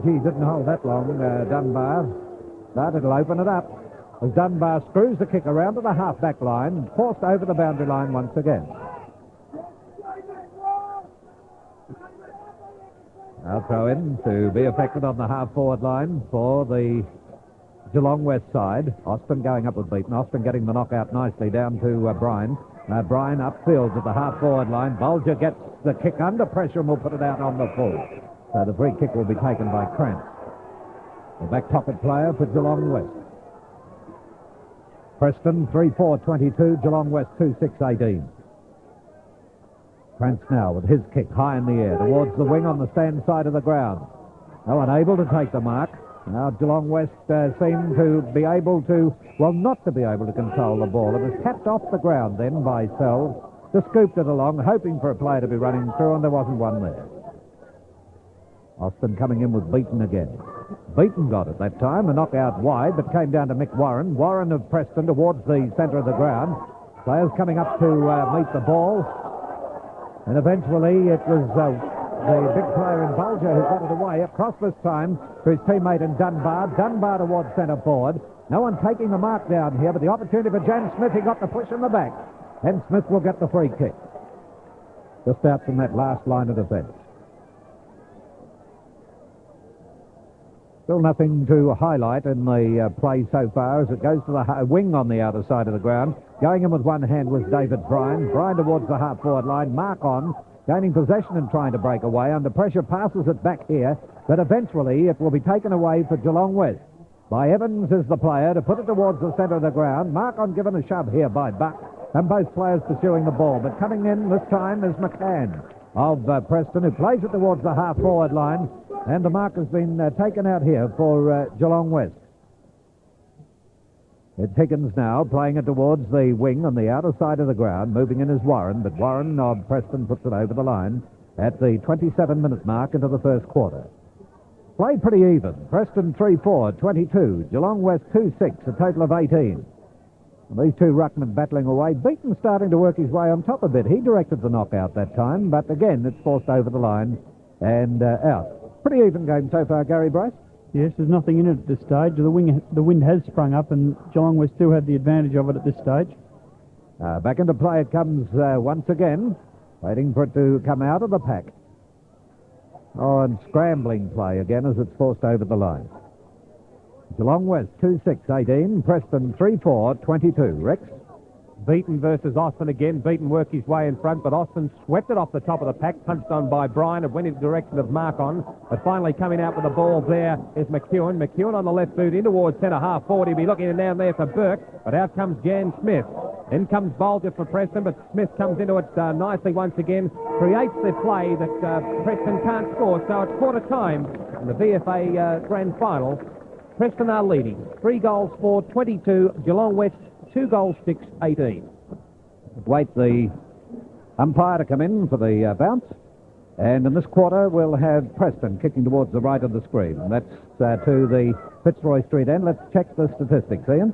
Gee, didn't hold that long, Dunbar. But it'll open it up as Dunbar screws the kick around to the half-back line, forced over the boundary line once again. Now throw in to be affected on the half-forward line for the Geelong West side. Austin going up with Beaton. Austin getting the knockout nicely down to Bryan. Bryan upfield at the half-forward line. Bulger gets the kick under pressure and will put it out on the full. So the free kick will be taken by Krantz, the back pocket player for Geelong West. Preston 3-4-22, Geelong West 2-6-18. Krantz now with his kick high in the air towards the wing on the stand side of the ground. No one able to take the mark. Now Geelong West seem to be able to, well, not to be able to control the ball. It was tapped off the ground then by Sells, just scooped it along, hoping for a player to be running through, and there wasn't one there. Austin coming in with Beaton again. Beaton got it that time, a knockout wide, but came down to Mick Warren. Warren of Preston towards the centre of the ground. Players coming up to meet the ball. And eventually it was the big player in Bulger who got it away. Across this time to his teammate in Dunbar. Dunbar towards centre forward. No one taking the mark down here, but the opportunity for Jan Smith. He got the push in the back. And Smith will get the free kick. Just out from that last line of defence. Still nothing to highlight in the play so far as it goes to the wing on the outer side of the ground. Going in with one hand was David Bryan. Bryan towards the half-forward line. Mark on, gaining possession and trying to break away. Under pressure, passes it back here, but eventually it will be taken away for Geelong West. By Evans is the player to put it towards the centre of the ground. Mark on given a shove here by Buck, and both players pursuing the ball. But coming in this time is McCann of Preston, who plays it towards the half-forward line. And the mark has been taken out here for Geelong West. It's Higgins now playing it towards the wing on the outer side of the ground. Moving in is Warren, but Warren of Preston puts it over the line at the 27-minute mark into the first quarter. Play pretty even. Preston 3-4-22. Geelong West 2-6, a total of 18. And these two ruckmen battling away. Beaton starting to work his way on top a bit. He directed the knockout that time, but again it's forced over the line and out. Pretty even game so far, Gary Brice. Yes, there's nothing in it at this stage. The wind has sprung up, and Geelong West still had the advantage of it at this stage. Back into play it comes once again, waiting for it to come out of the pack. Oh, and scrambling play again as it's forced over the line. Geelong West 2-6-18, Preston 3-4-22. Rex? Beaton versus Austin again. Beaton worked his way in front, but Austin swept it off the top of the pack, punched on by Bryan. It went in the direction of Marcon, but finally coming out with the ball there is McEwen. McEwen on the left boot in towards centre half forward. He'll be looking down there for Burke, but out comes Jan Smith. In comes Bulger for Preston, but Smith comes into it nicely once again, creates the play that Preston can't score, so it's quarter time in the VFA Grand Final. Preston are leading. 3 goals for 22. Geelong West 2 goals 6-18. Wait the umpire to come in for the bounce. And in this quarter, we'll have Preston kicking towards the right of the screen. That's to the Fitzroy Street end. Let's check the statistics, Ian.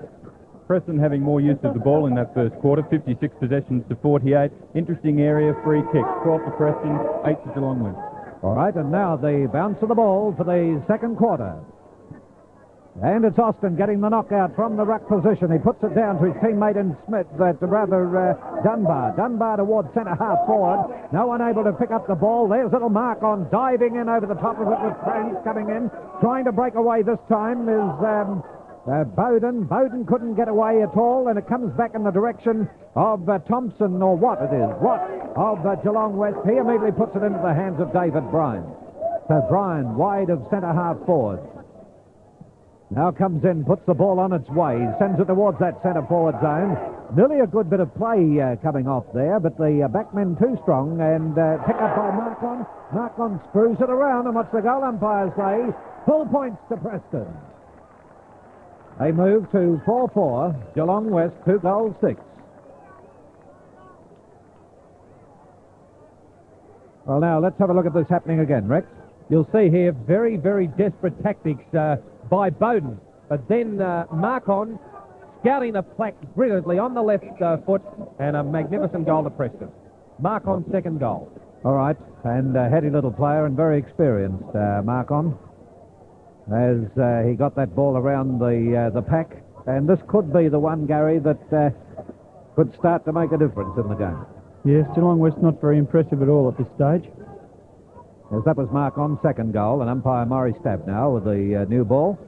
Preston having more use of the ball in that first quarter, 56 possessions to 48. Interesting area, free kick. 12 to Preston, 8 to Geelong West. All right, and now the bounce of the ball for the second quarter. And it's Austin getting the knockout from the ruck position. He puts it down to his teammate in Smith, Dunbar. Dunbar towards centre half forward. No one able to pick up the ball. There's little Mark on diving in over the top of it with Franz coming in. Trying to break away this time is Bowden. Bowden couldn't get away at all, and it comes back in the direction of Thompson, or Watt it is. Watt of Geelong West. He immediately puts it into the hands of David Bryan. So Bryan wide of centre half forward. Now comes in, puts the ball on its way, sends it towards that centre forward zone. Nearly a good bit of play coming off there, but the backmen too strong, and pick up by Markon. Markon screws it around, and what's the goal umpire say? Full points to Preston. They move to 4-4, Geelong West 2 goals 6. Well, now let's have a look at this happening again, Rex. You'll see here very, very desperate tactics by Bowden. But then Markon scouting the flank brilliantly on the left foot, and a magnificent goal to Preston. Markon's second goal. All right, and heady little player and very experienced, Markon, as he got that ball around the pack. And this could be the one, Gary, that could start to make a difference in the game. Yes, Geelong West not very impressive at all at this stage. As that was Markon's second goal, and umpire Murray Stab now with the new ball.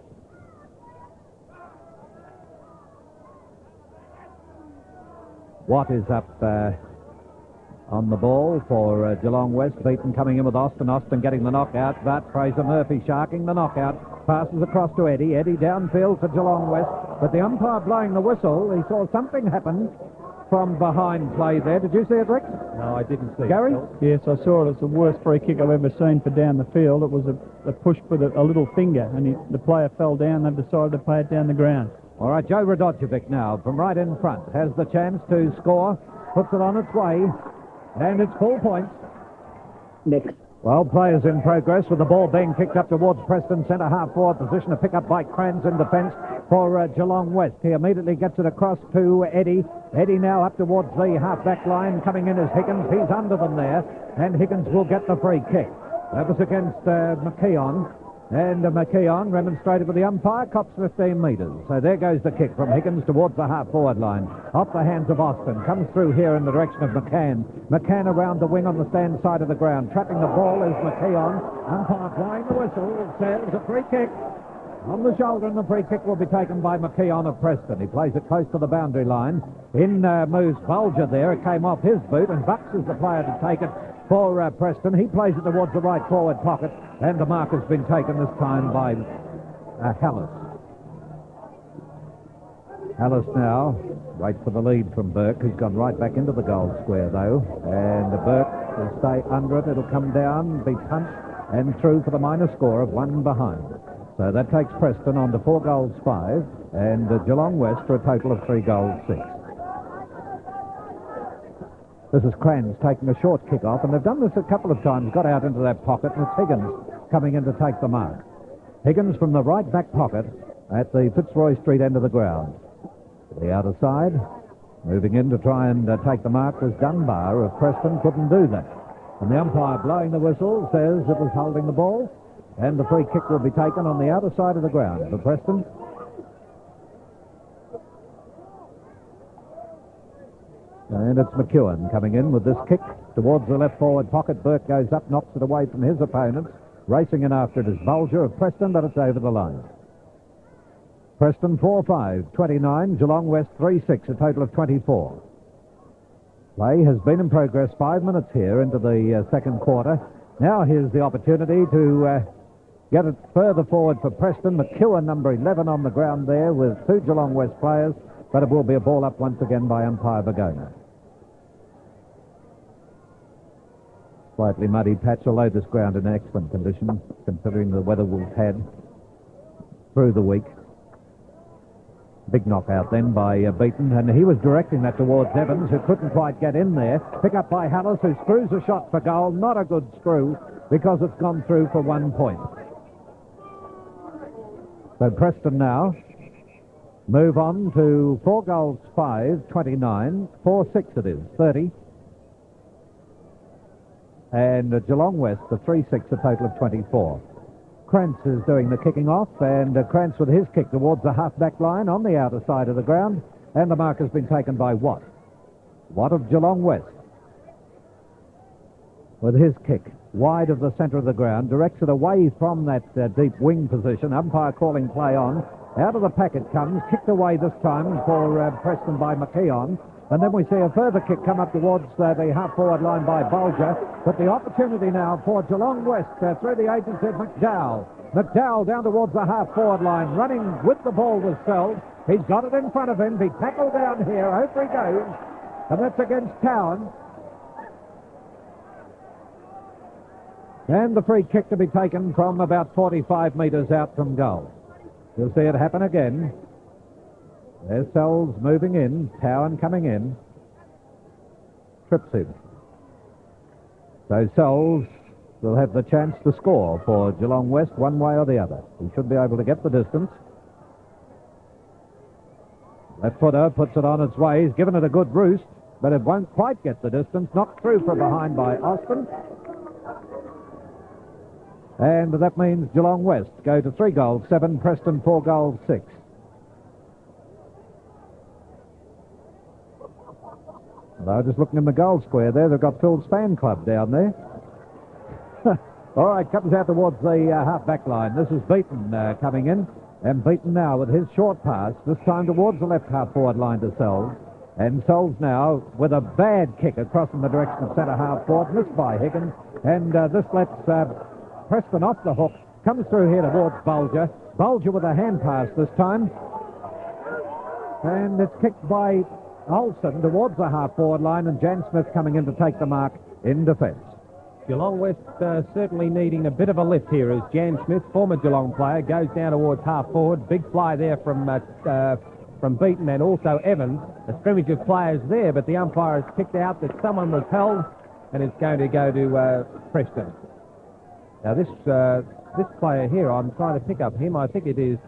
Watt is up on the ball for Geelong West. Beaton coming in with Austin. Austin getting the knockout, but Fraser Murphy sharking the knockout. Passes across to Eddie. Eddie downfield for Geelong West. But the umpire blowing the whistle, he saw something happen from behind play there. Did you see it, Rick? No, I didn't see Gary? it. Yes, I saw it. It's the worst free kick I've ever seen for down the field. It was a push with a little finger, and the player fell down. They've decided to play it down the ground. All right, Joe Radojevic now from right in front has the chance to score. Puts it on its way, and it's full points. Next. Well, players in progress with the ball being kicked up towards Preston centre half forward position. A pick up by Kranz in defence for Geelong West. He immediately gets it across to Eddie. Eddie now up towards the half back line. Coming in is Higgins. He's under them there, and Higgins will get the free kick. That was against McKeon. And McKeon remonstrated with the umpire, cops 15 metres. So there goes the kick from Higgins towards the half-forward line. Off the hands of Austin. Comes through here in the direction of McCann. McCann around the wing on the stand side of the ground. Trapping the ball is McKeon. Umpire blowing the whistle. Says a free kick on the shoulder, and the free kick will be taken by McKeon of Preston. He plays it close to the boundary line. In moves Bulger there. It came off his boot, and Bucks is the player to take it for Preston. He plays it towards the right forward pocket, and the mark has been taken this time by Hallis. Hallis now waits for the lead from Burke, who's gone right back into the goal square though, and Burke will stay under it. It'll come down, be punched, and through for the minor score of 1 behind. So that takes Preston on to 4 goals 5, and Geelong West for a total of 3 goals 6. This is Kranz taking a short kick off, and they've done this a couple of times, got out into that pocket, and it's Higgins coming in to take the mark. Higgins from the right back pocket at the Fitzroy Street end of the ground. The outer side, moving in to try and take the mark was Dunbar of Preston, couldn't do that. And the umpire blowing the whistle says it was holding the ball, and the free kick will be taken on the outer side of the ground for Preston. And it's McEwen coming in with this kick towards the left forward pocket. Burke goes up, knocks it away from his opponents. Racing in after it is Bulger of Preston, but it's over the line. Preston 4-5, 29. Geelong West 3-6, a total of 24. Play has been in progress 5 minutes here into the second quarter. Now here's the opportunity to get it further forward for Preston. McEwen, number 11, on the ground there with 2 Geelong West players, but it will be a ball up once again by umpire Bergona. Slightly muddy patch, although this ground in excellent condition, considering the weather we've had through the week. Big knockout then by Beaton, and he was directing that towards Evans, who couldn't quite get in there. Pick up by Hallis, who screws a shot for goal. Not a good screw because it's gone through for 1 point. So Preston now move on to 4 goals 5, 29, 4-6 it is, 30. And Geelong West, the 3-6, a total of 24. Krantz is doing the kicking off, and Krantz with his kick towards the half-back line on the outer side of the ground, and the mark has been taken by Watt. Watt of Geelong West with his kick wide of the centre of the ground, directs it away from that deep wing position. Umpire calling play on. Out of the pack it comes, kicked away this time for Preston by McKeon. And then we see a further kick come up towards the half-forward line by Bulger. But the opportunity now for Geelong West through the agency of McDowell. McDowell down towards the half-forward line, running with the ball with Sells. He's got it in front of him. He tackled down here. Over he goes. And that's against Cowan. And the free kick to be taken from about 45 metres out from goal. You'll see it happen again. There's Sells moving in, Cowan coming in. Trips him. So Sells will have the chance to score for Geelong West one way or the other. He should be able to get the distance. Left footer puts it on its way. He's given it a good roost, but it won't quite get the distance. Knocked through from behind by Austin. And that means Geelong West go to 3 goals 7, Preston 4 goals 6. Well, just looking in the goal square there, they've got Phil's fan club down there. All right, comes out towards the half-back line. This is Beaton coming in. And Beaton now with his short pass, this time towards the left half-forward line to Sells. And Sells now with a bad kick across in the direction of centre half-forward, missed by Higgins. And this lets Preston off the hook, comes through here towards Bulger. Bulger with a hand pass this time. And it's kicked by Olsen towards the half-forward line, and Jan Smith coming in to take the mark in defence. Geelong West certainly needing a bit of a lift here as Jan Smith, former Geelong player, goes down towards half-forward. Big fly there from Beaton and also Evans. A scrimmage of players there, but the umpire has kicked out that someone was held, and it's going to go to Preston. Now this player here, I'm trying to pick up him. I think it is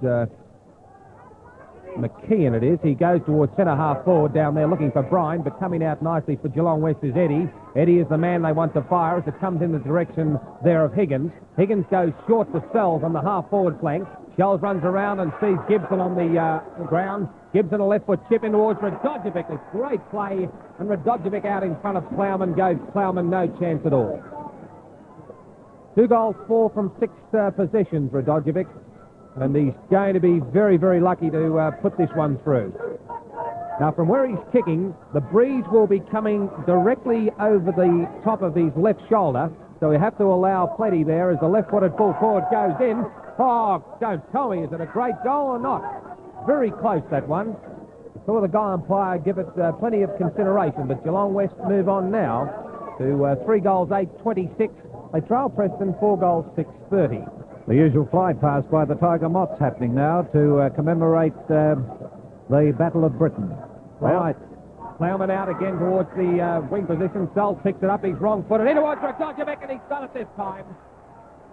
McKeon it is. He goes towards centre half forward down there looking for Brian, but coming out nicely for Geelong West is Eddie. Eddie is the man they want to fire as it comes in the direction there of Higgins. Higgins goes short to Sells on the half forward flank. Shells runs around and sees Gibson on the ground. Gibson a left foot chip in towards Radojevic. A great play, and Radojevic out in front of Plowman goes Plowman no chance at all. 2 goals 4 from 6 possessions, Radojevic. And he's going to be very, very lucky to put this one through. Now, from where he's kicking, the breeze will be coming directly over the top of his left shoulder, so we have to allow plenty there as the left-footed full forward goes in. Oh, don't tell me, is it a great goal or not? Very close, that one. Saw the guy umpire give it plenty of consideration, but Geelong West move on now to 3 goals 8, 26. They trail Preston 4 goals 6, 30. The usual fly pass by the Tiger Moths happening now to commemorate the Battle of Britain. All right. Plowman out again towards the wing position. Sells picks it up. He's wrong-footed. In towards Radojevic, and he's done it this time.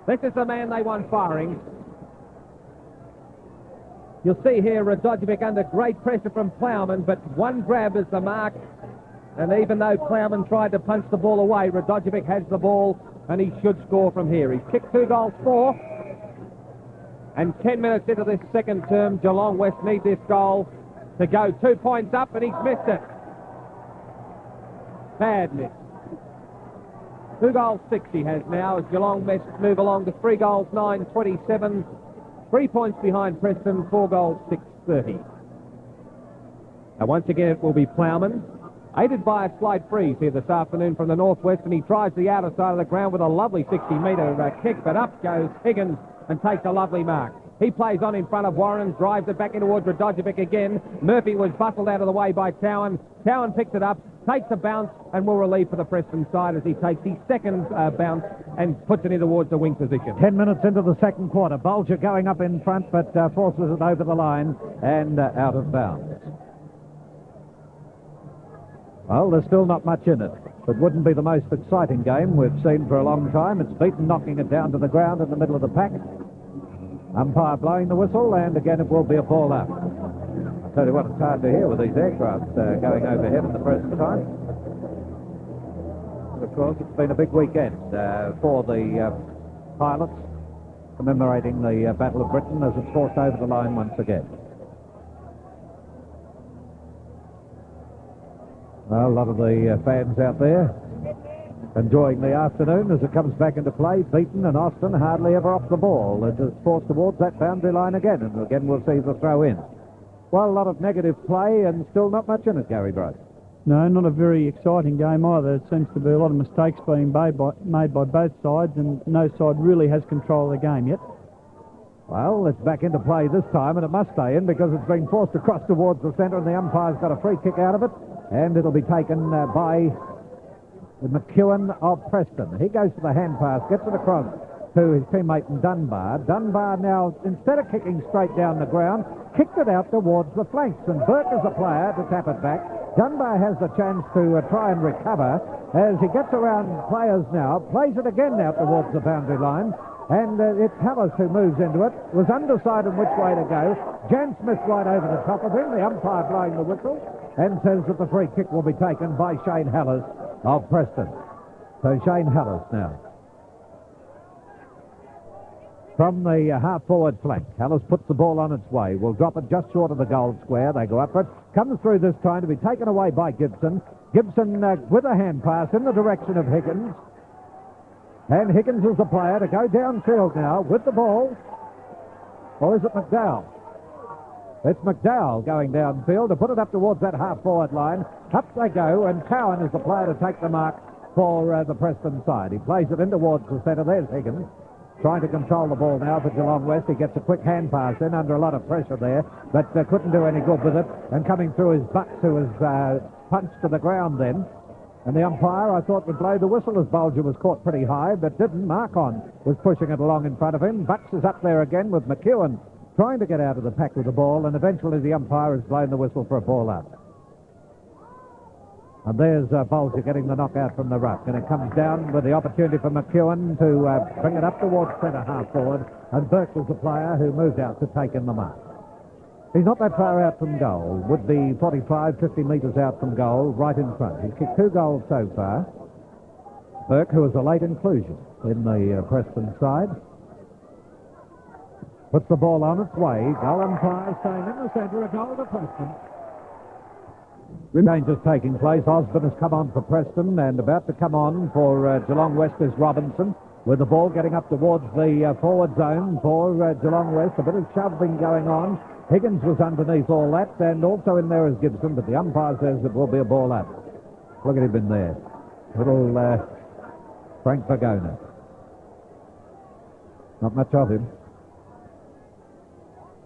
This is the man they want firing. You'll see here Radojevic under great pressure from Plowman, but one grab is the mark. And even though Plowman tried to punch the ball away, Radojevic has the ball, and he should score from here. He's kicked 2 goals 4. And 10 minutes into this second term, Geelong West need this goal to go 2 points up, and he's missed it. Bad miss. 2 goals 6 he has now as Geelong West move along to 3 goals 9, 27. 3 points behind Preston, 4 goals 6, 30. Now once again it will be Plowman, aided by a slight breeze here this afternoon from the northwest, and he tries the outer side of the ground with a lovely 60-metre kick, but up goes Higgins and takes a lovely mark. He plays on in front of Warren, drives it back in towards Radojevic again. Murphy was bustled out of the way by Cowan. Cowan picks it up, takes a bounce and will relieve for the Preston side as he takes his second bounce and puts it in towards the wing position. 10 minutes into the second quarter. Bulger going up in front, but forces it over the line and out of bounds. Well, there's still not much in it. It wouldn't be the most exciting game we've seen for a long time. It's Beaton knocking it down to the ground in the middle of the pack. Umpire blowing the whistle, and again it will be a ball out. I'll tell you what, it's hard to hear with these aircraft going overhead at the present time. But of course, it's been a big weekend for the pilots, commemorating the Battle of Britain as it's forced over the line once again. Well, a lot of the fans out there enjoying the afternoon as it comes back into play. Beaton and Austin hardly ever off the ball. It is forced towards that boundary line again, and again we'll see the throw in. Well, a lot of negative play and still not much in it, Gary Brice. No, not a very exciting game either. It seems to be a lot of mistakes being made by both sides, and no side really has control of the game yet. Well, it's back into play this time, and it must stay in because it's been forced across towards the centre, and the umpire's got a free kick out of it, and it'll be taken by McEwen of Preston. He goes for the hand pass, gets it across to his teammate in Dunbar. Dunbar now, instead of kicking straight down the ground, kicked it out towards the flanks, and Burke is a player to tap it back. Dunbar has the chance to try and recover as he gets around players now, plays it again out towards the boundary line, and it's Hallis who moves into it, was undecided which way to go. Jan Smith right over the top of him, the umpire blowing the whistle, and says that the free kick will be taken by Shane Hallis of Preston. So Shane Hallis now. From the half-forward flank, Hallis puts the ball on its way. Will drop it just short of the goal square. They go up for it. Comes through this time to be taken away by Gibson. Gibson with a hand pass in the direction of Higgins. And Higgins is the player to go downfield now with the ball. Or is it McDowell? It's McDowell going downfield to put it up towards that half-forward line. Up they go, and Cowan is the player to take the mark for the Preston side. He plays it in towards the centre. There's Higgins, trying to control the ball now for Geelong West. He gets a quick hand pass in under a lot of pressure there, but couldn't do any good with it. And coming through is Bucks, who was punched to the ground then. And the umpire, I thought, would blow the whistle as Bulger was caught pretty high, but didn't. Marcon was pushing it along in front of him. Bucks is up there again with McEwen trying to get out of the pack with the ball, and eventually the umpire has blown the whistle for a ball out. And there's Bulger getting the knockout from the ruck, and it comes down with the opportunity for McEwen to bring it up towards centre half forward, and Burke was the player who moved out to take in the mark. He's not that far out from goal, would be 45, 50 metres out from goal, right in front. He's kicked 2 goals so far. Burke, who was a late inclusion in the Preston side, puts the ball on its way. Goal umpire saying in the centre, a goal to Preston. Changes taking place. Osborne has come on for Preston, and about to come on for Geelong West is Robinson, with the ball getting up towards the forward zone for Geelong West. A bit of shoving going on. Higgins was underneath all that, and also in there is Gibson, but the umpire says it will be a ball out. Look at him in there. Little Frank Vagona. Not much of him.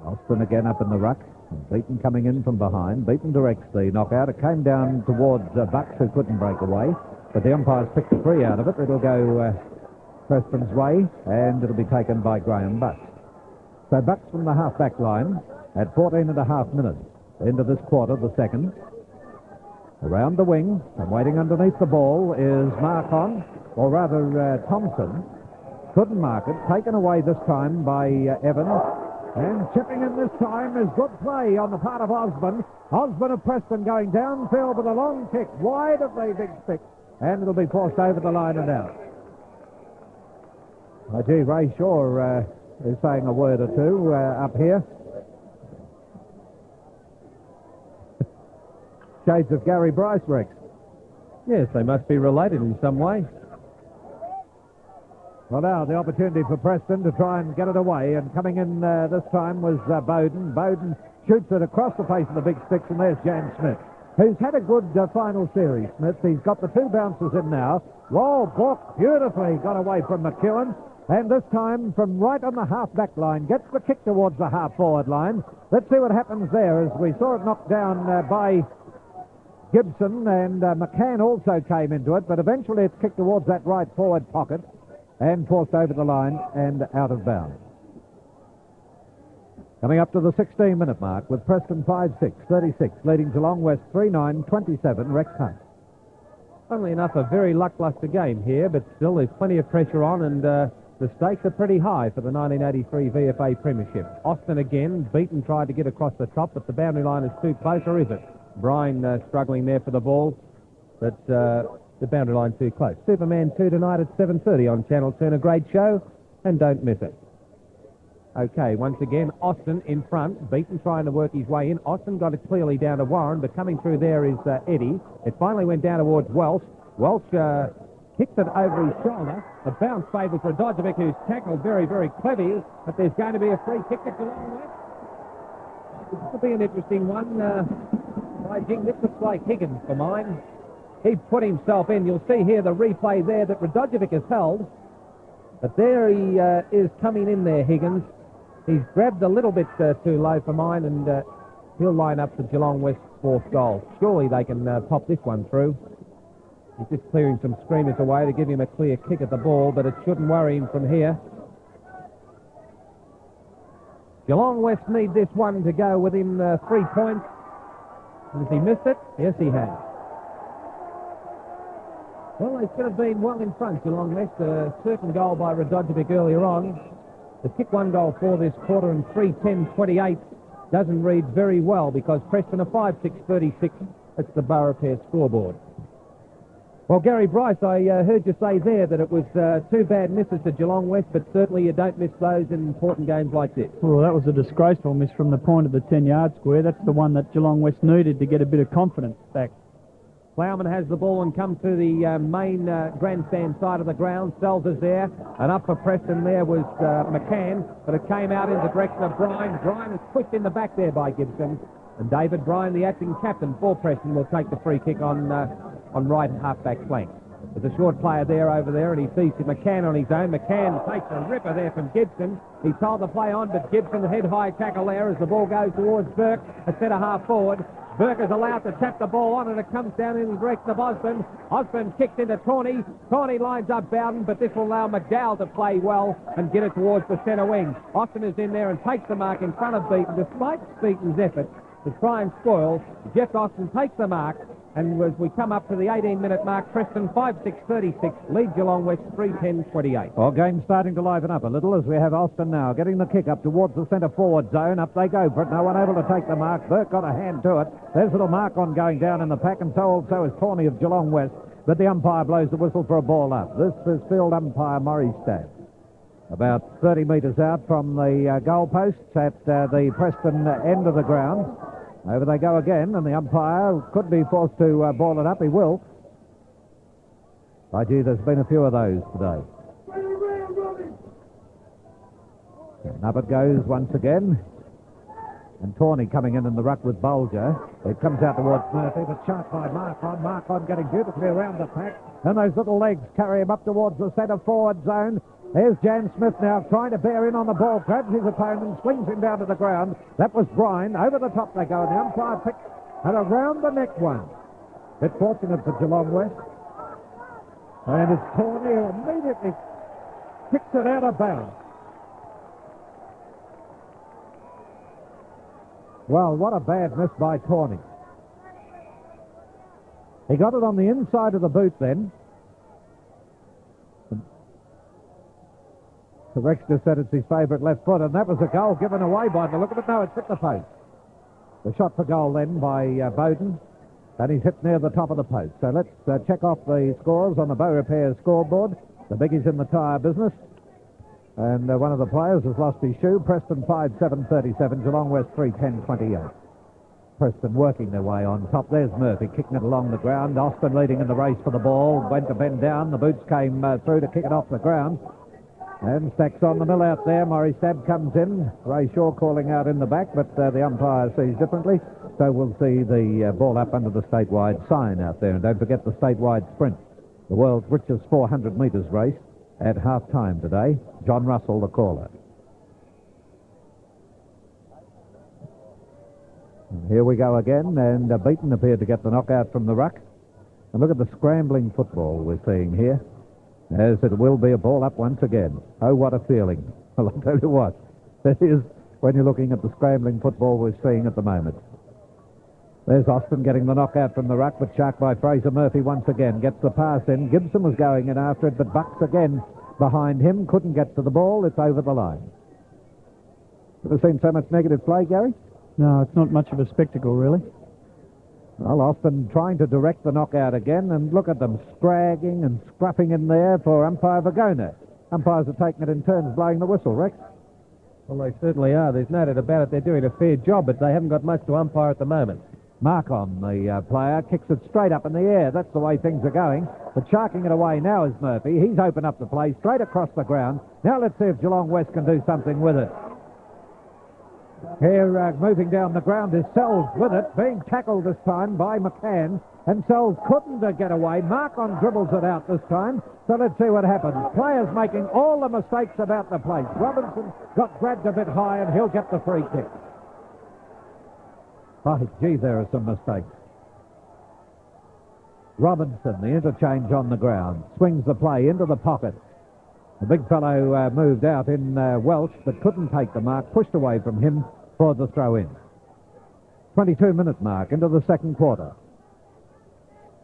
Austin again up in the ruck. And Beaton coming in from behind. Beaton directs the knockout. It came down towards Bucks, who couldn't break away, but the umpire's picked a free out of it. It'll go Preston's way, and it'll be taken by Graham Bucks. So Bucks from the half-back line at 14 and a half minutes into this quarter, the second. Around the wing and waiting underneath the ball is Marcon, or rather Thompson. Couldn't mark it. Taken away this time by Evans. And chipping in this time is good play on the part of Osborne. Osborne of Preston going downfield with a long kick wide of the big stick, and it'll be forced over the line and out. Oh, gee, Ray Shaw is saying a word or two up here. Shades of Gary Brice, Rex. Yes, they must be related in some way. Well, now the opportunity for Preston to try and get it away, and coming in this time was Bowden. Bowden shoots it across the face of the big sticks, and there's Jan Smith, who's had a good final series, Smith. He's got the 2 bounces in now. Whoa, Book beautifully got away from McEwen, and this time from right on the half-back line, gets the kick towards the half-forward line. Let's see what happens there, as we saw it knocked down by Gibson and McCann also came into it, but eventually it's kicked towards that right forward pocket and forced over the line and out of bounds. Coming up to the 16-minute mark with Preston 5-6, 36, leading Geelong West 3-9, 27, Rex Hunt. Funnily enough, a very lacklustre game here, but still there's plenty of pressure on, and the stakes are pretty high for the 1983 VFA Premiership. Austin again, Beaton tried to get across the top, but the boundary line is too close, or is it? Brian struggling there for the ball, but the boundary line too close. Superman 2 tonight at 7:30 on Channel 10. A great show, and don't miss it. Okay, once again, Austin in front. Beaton trying to work his way in. Austin got it clearly down to Warren, but coming through there is Eddie. It finally went down towards Welsh. Welsh kicked it over his shoulder. The bounce favours Radojevic, who's tackled very, very cleverly, but there's going to be a free kick at Geelong West. This will be an interesting one. I think this looks like Higgins for mine. He put himself in. You'll see here the replay there that Radojevic has held. But there he is coming in there, Higgins. He's grabbed a little bit too low for mine, and he'll line up for Geelong West's fourth goal. Surely they can pop this one through. He's just clearing some screamers away to give him a clear kick at the ball, but it shouldn't worry him from here. Geelong West need this one to go within 3 points. Has he missed it? Yes, he has. Well, they should have been well in front, Geelong West. A certain goal by Radojevic earlier on. The kick one goal for this quarter and 3-10-28 doesn't read very well because Preston are 5-6-36. It's the Borough Pair scoreboard. Well, Gary Brice, I heard you say there that it was two bad misses to Geelong West, but certainly you don't miss those in important games like this. Well, that was a disgraceful miss from the point of the 10-yard square. That's the one that Geelong West needed to get a bit of confidence back. Plowman has the ball and comes to the main grandstand side of the ground. Sells is there, and up for Preston there was McCann, but it came out in the direction of Brian. Brian is pushed in the back there by Gibson, and David Bryan, the acting captain for Preston, will take the free kick on right half-back flank. There's a short player there over there, and he sees McCann on his own. McCann takes a ripper there from Gibson. He told the play on, but Gibson head-high tackle there as the ball goes towards Burke, a centre-half forward. Burke is allowed to tap the ball on, and it comes down in the direction of Osborne. Osborne kicks into Tawney. Tawney lines up Bowden, but this will allow McDowell to play well and get it towards the centre wing. Austin is in there and takes the mark in front of Beaton. Despite Beaton's effort to try and spoil, Jeff Austin takes the mark, and as we come up to the 18-minute mark, Preston 5-6-36, lead Geelong West 3-10-28. Well, game's starting to liven up a little as we have Austin now getting the kick up towards the centre-forward zone. Up they go for it. No one able to take the mark. Burke got a hand to it. There's a little mark on going down in the pack, and so also is Tawney of Geelong West. But the umpire blows the whistle for a ball up. This is field umpire Murray Stab. About 30 metres out from the goal posts at the Preston end of the ground. Over they go again, and the umpire could be forced to ball it up. He will. By gee, there's been a few of those today. And up it goes once again. And Tawney coming in the ruck with Bulger. It comes out towards Murphy, but shot by Markon. Markon getting beautifully around the pack. And those little legs carry him up towards the centre-forward zone. There's Jan Smith now trying to bear in on the ball, grabs his opponent, swings him down to the ground. That was Brian. Over the top they go, and the umpire picks and around the neck one. Bit fortunate for Geelong West. And it's Tawney who immediately kicks it out of bounds. Well, what a bad miss by Tawney. He got it on the inside of the boot then. The Rex just said it's his favourite left foot, and that was a goal given away by the look of it. No, it's hit the post. The shot for goal then by Bowden, and he's hit near the top of the post. So let's check off the scores on the Bow Repair scoreboard. The biggies in the tyre business. And one of the players has lost his shoe. Preston 5-7-37, Geelong West 3-10-28. Preston working their way on top. There's Murphy kicking it along the ground. Austin leading in the race for the ball. Went to bend down. The boots came through to kick it off the ground. And Stacks on the mill out there. Murray Stab comes in. Ray Shaw calling out in the back, but the umpire sees differently. So we'll see the ball up under the statewide sign out there. And don't forget the statewide sprint, the world's richest 400 metres race at half-time today. John Russell, the caller. Here we go again, and Beaton appeared to get the knockout from the ruck. And look at the scrambling football we're seeing here, as it will be a ball up once again. Oh, what a feeling. Well, I'll tell you what, that is when you're looking at the scrambling football we're seeing at the moment. There's Austin getting the knockout from the ruck, but sharked by Fraser Murphy once again. Gets the pass in. Gibson was going in after it, but Bucks again behind him. Couldn't get to the ball. It's over the line. Ever seen so much negative play, Gary? No, it's not much of a spectacle, really. Well, Austin trying to direct the knockout again, and look at them scragging and scruffing in there for umpire Vagona. Umpires are taking it in turns blowing the whistle, Rex. Well, they certainly are. There's no doubt about it. They're doing a fair job, but they haven't got much to umpire at the moment. Mark on the player, kicks it straight up in the air. That's the way things are going. But sharking it away now is Murphy. He's opened up the play straight across the ground. Now let's see if Geelong West can do something with it. Here, moving down the ground is Sells with it, being tackled this time by McCann, and Sells couldn't get away. Mark on dribbles it out this time, so let's see what happens. Players making all the mistakes about the place. Robinson got grabbed a bit high, and he'll get the free kick. Oh, gee, there are some mistakes. Robinson, the interchange on the ground, swings the play into the pocket. The big fellow moved out in Welsh, but couldn't take the mark, pushed away from him for the throw-in. 22-minute mark into the second quarter.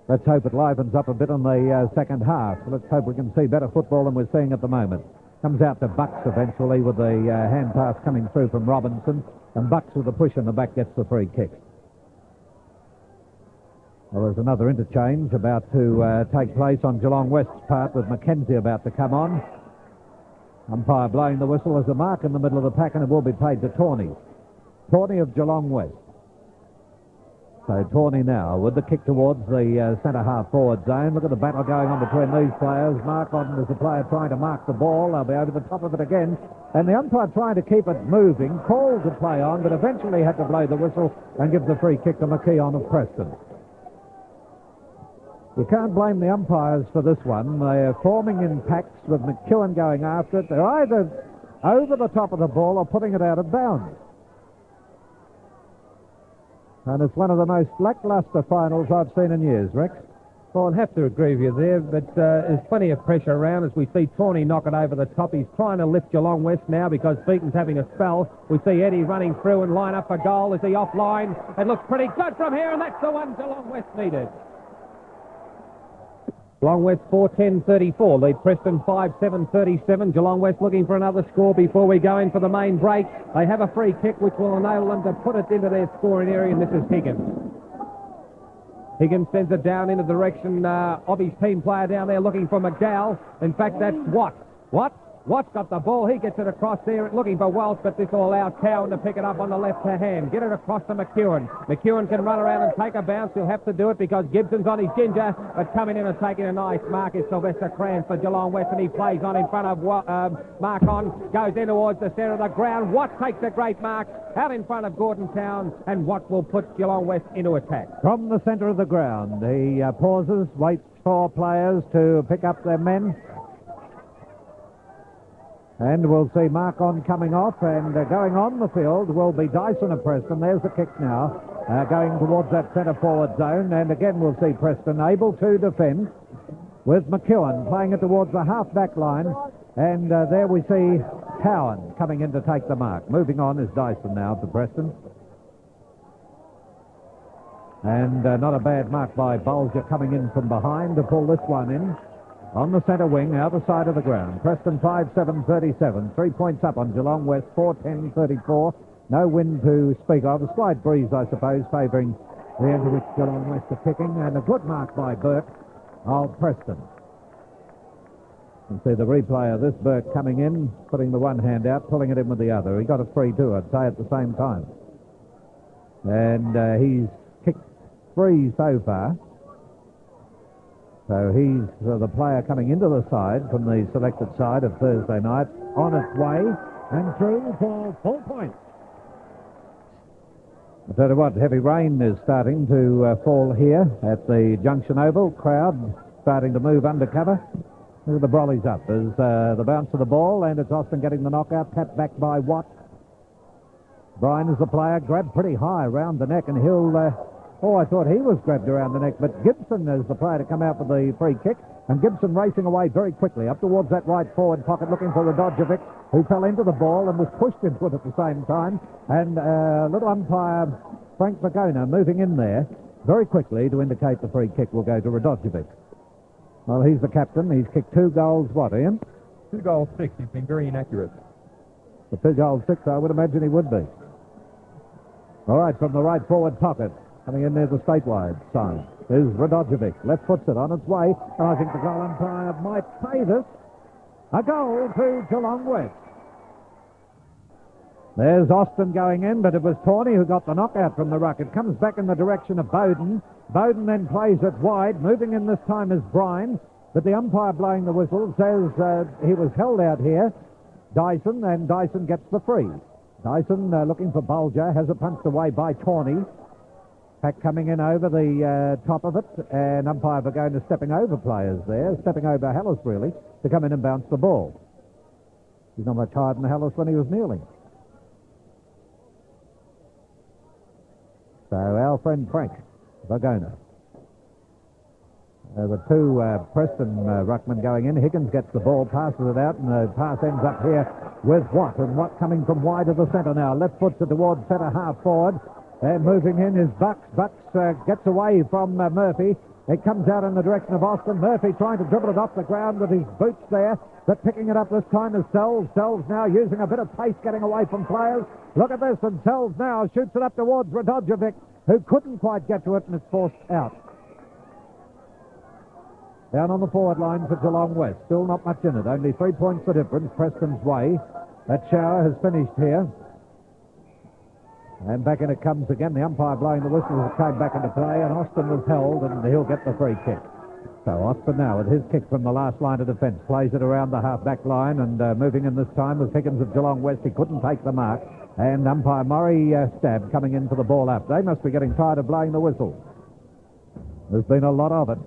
Let's hope it livens up a bit in the second half. Let's hope we can see better football than we're seeing at the moment. Comes out to Bucks eventually with the hand pass coming through from Robinson, and Bucks with a push in the back gets the free kick. Well, there's another interchange about to take place on Geelong West's part, with Mackenzie about to come on. Umpire blowing the whistle as a mark in the middle of the pack, and it will be paid to Tawney. Tawney of Geelong West. So Tawney now with the kick towards the centre-half forward zone. Look at the battle going on between these players. Mark on as the player trying to mark the ball. They'll be over the top of it again. And the umpire trying to keep it moving, called to play on, but eventually had to blow the whistle and give the free kick to McKeon of Preston. You can't blame the umpires for this one. They're forming in packs with McEwen going after it. They're either over the top of the ball or putting it out of bounds. And it's one of the most lacklustre finals I've seen in years, Rex. Well, I'd have to agree with you there, but there's plenty of pressure around as we see Tawney knock it over the top. He's trying to lift Geelong West now because Beaton's having a spell. We see Eddie running through and line up for goal. Is he offline? It looks pretty good from here, and that's the one Geelong West needed. Geelong West 4-10-34, lead Preston 5-7-37. Geelong West looking for another score before we go in for the main break. They have a free kick which will enable them to put it into their scoring area, and this is Higgins. Higgins sends it down in the direction of his team player down there looking for McDowell. In fact, that's Watt. Watt's got the ball. He gets it across there looking for Welsh, but this will allow Cowan to pick it up on the left hand. Get it across to McEwen. McEwen can run around and take a bounce. He'll have to do it because Gibson's on his ginger, but coming in and taking a nice mark is Sylvester Cran for Geelong West, and he plays on in front of Mark on, goes in towards the centre of the ground. Watt takes a great mark out in front of Gordon Town, and Watt will put Geelong West into attack. From the centre of the ground, he pauses, waits for players to pick up their men. And we'll see Mark on coming off, and going on the field will be Dyson of Preston. There's the kick now, going towards that centre forward zone, and again we'll see Preston able to defend with McEwen playing it towards the half-back line, and there we see Cowan coming in to take the mark. Moving on is Dyson now for Preston. And not a bad mark by Bulger coming in from behind to pull this one in. On the centre wing, outer side of the ground. Preston 5-7-37. 3 points up on Geelong West, 4-10-34. No wind to speak of. A slight breeze, I suppose, favouring the end of which Geelong West are kicking. And a good mark by Burke of Preston. You can see the replay of this. Burke coming in, putting the one hand out, pulling it in with the other. He got a free too, I'd say, at the same time. And he's kicked 3 so far. So he's the player coming into the side from the selected side of Thursday night, on its way and through for 4 points. I tell you what, heavy rain is starting to fall here at the Junction Oval. Crowd starting to move undercover. Look at the brollies up. There's the bounce of the ball, and it's Austin getting the knockout, tapped back by Watt. Brian is the player, grabbed pretty high around the neck, and he'll... I thought he was grabbed around the neck, but Gibson is the player to come out with the free kick, and Gibson racing away very quickly up towards that right forward pocket, looking for Radojevic, who fell into the ball and was pushed into it at the same time, and little umpire Frank Magona moving in there very quickly to indicate the free kick will go to Radojevic. Well, he's the captain. He's kicked 2 goals, what, Ian? 2 goals, 6. He's been very inaccurate. For 2 goals, 6, I would imagine he would be. All right, from the right forward pocket, coming in there the Statewide side, is Radojevic. Left foots it on its way, and I think the goal umpire might pay this. A goal to Geelong West. There's Austin going in, but it was Tawney who got the knockout from the ruck. It comes back in the direction of Bowden. Bowden then plays it wide. Moving in this time is Brice, but the umpire blowing the whistle says he was held out here. Dyson, and Dyson gets the free. Dyson looking for Bulger, has it punched away by Tawney. Pack coming in over the top of it, and umpire Vagona stepping over players there, stepping over Hallis really, to come in and bounce the ball. He's not much higher than Hallis when he was kneeling. So our friend Frank Vagona. The 2 Preston ruckmen going in. Higgins gets the ball, passes it out, and the pass ends up here with Watt. And Watt coming from wide of the centre now. Left foots it towards centre half forward. And moving in is Bucks. Bucks gets away from Murphy. It comes out in the direction of Austin. Murphy trying to dribble it off the ground with his boots there, but picking it up this time is Sells. Sells now using a bit of pace, getting away from players. Look at this, and Sells now shoots it up towards Radojevic, who couldn't quite get to it, and it's forced out. Down on the forward line for Geelong West. Still not much in it. Only 3 points the difference Preston's way. That shower has finished here. And back in it comes again. The umpire blowing the whistle came back into play, and Austin was held, and he'll get the free kick. So Austin now with his kick from the last line of defence plays it around the half-back line, and moving in this time was Higgins of Geelong West. He couldn't take the mark, and umpire Murray Stab coming in for the ball up. They must be getting tired of blowing the whistle. There's been a lot of it.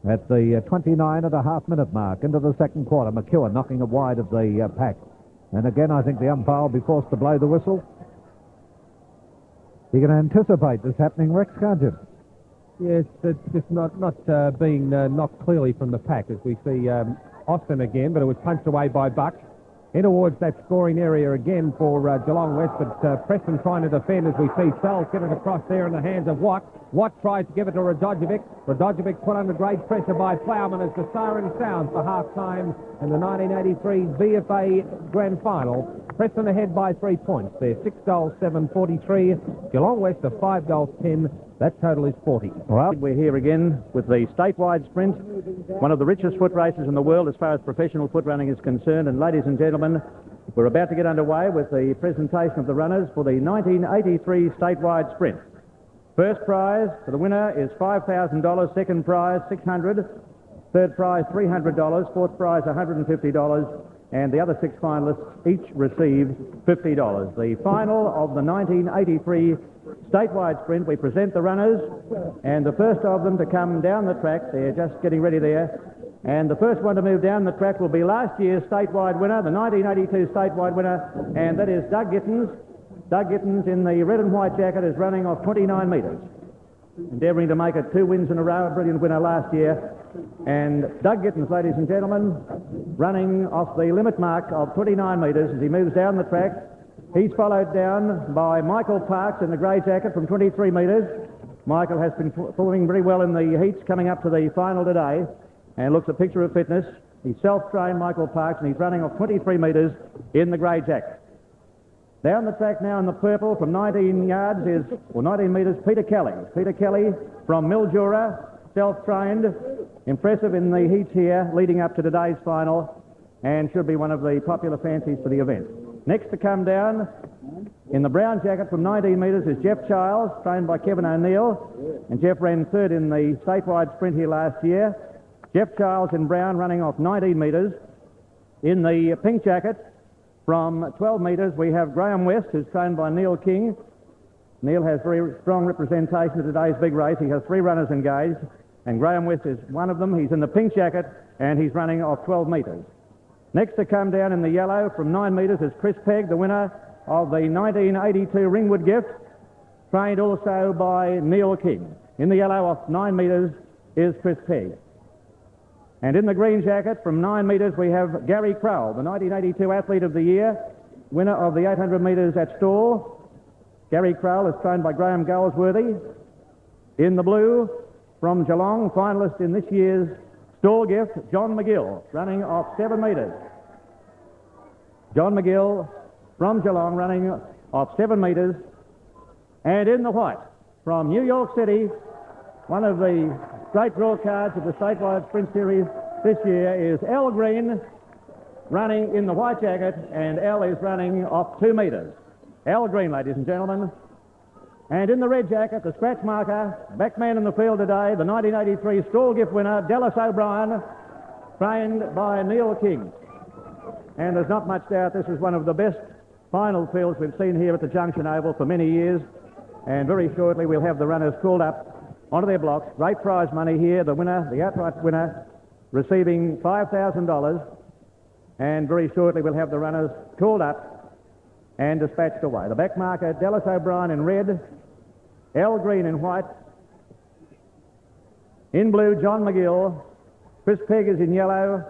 At the 29.5-minute mark into the second quarter, McEwen knocking it wide of the pack. And again, I think the umpire will be forced to blow the whistle. You can anticipate this happening, Rex, can't you? Yes, it's just not being knocked clearly from the pack as we see Austin again, but it was punched away by Buck. In towards that scoring area again for Geelong West, but Preston trying to defend as we see Sells get it across there in the hands of Watt. Watt tries to give it to Radojevic. Radojevic put under great pressure by Plowman as the siren sounds for half-time in the 1983 VFA Grand Final. Preston ahead by 3 points. They're 6 goals, 7, 43. Geelong West are 5 goals, 10. That total is 40. Well, we're here again with the statewide sprint, one of the richest foot races in the world as far as professional foot running is concerned. And ladies and gentlemen, we're about to get underway with the presentation of the runners for the 1983 statewide sprint. First prize for the winner is $5,000, second prize $600, third prize $300, fourth prize $150, and the other 6 finalists each receive $50. The final of the 1983 statewide sprint, we present the runners, and the first of them to come down the track, they're just getting ready there, and the first one to move down the track will be last year's statewide winner, the 1982 statewide winner, and that is Doug Gittins. Doug Gittins in the red and white jacket is running off 29 metres, endeavouring to make it 2 wins in a row, a brilliant winner last year. And Doug Gittins, ladies and gentlemen, running off the limit mark of 29 metres as he moves down the track. He's followed down by Michael Parks in the grey jacket from 23 metres. Michael has been performing very well in the heats coming up to the final today and looks a picture of fitness. He's self-trained, Michael Parks, and he's running off 23 metres in the grey jacket. Down the track now in the purple from 19 metres, Peter Kelly. Peter Kelly from Mildura, self-trained, impressive in the heats here leading up to today's final, and should be one of the popular fancies for the event. Next to come down in the brown jacket from 19 metres is Jeff Childs, trained by Kevin O'Neill, and Jeff ran third in the statewide sprint here last year. Jeff Childs in brown running off 19 metres. In the pink jacket from 12 metres we have Graham West, who's trained by Neil King. Neil has very strong representation of today's big race. He has 3 runners engaged, and Graham West is one of them. He's in the pink jacket, and he's running off 12 metres. Next to come down in the yellow from 9 metres is Chris Pegg, the winner, of the 1982 Ringwood Gift, trained also by Neil King. In the yellow off 9 metres is Chris Pegg. And in the green jacket from 9 metres we have Gary Crowell, the 1982 Athlete of the Year, winner of the 800 metres at Stawell. Gary Crowell is trained by Graham Goldsworthy. In the blue from Geelong, finalist in this year's Stawell Gift, John McGill, running off 7 metres. John McGill from Geelong running off 7 metres. And in the white from New York City, one of the straight draw cards of the Statewide Sprint Series this year is Al Green, running in the white jacket, and Al is running off 2 metres. Al Green, ladies and gentlemen. And in the red jacket, the scratch marker, back man in the field today, the 1983 Stawell Gift winner, Dallas O'Brien, trained by Neil King. And there's not much doubt this is one of the best final fields we've seen here at the Junction Oval for many years. And very shortly we'll have the runners called up onto their blocks. Great prize money here. The winner, the outright winner, receiving $5,000. And very shortly we'll have the runners called up and dispatched away. The back marker, Dallas O'Brien in red, Al Green in white. In blue, John McGill. Chris Pegg is in yellow.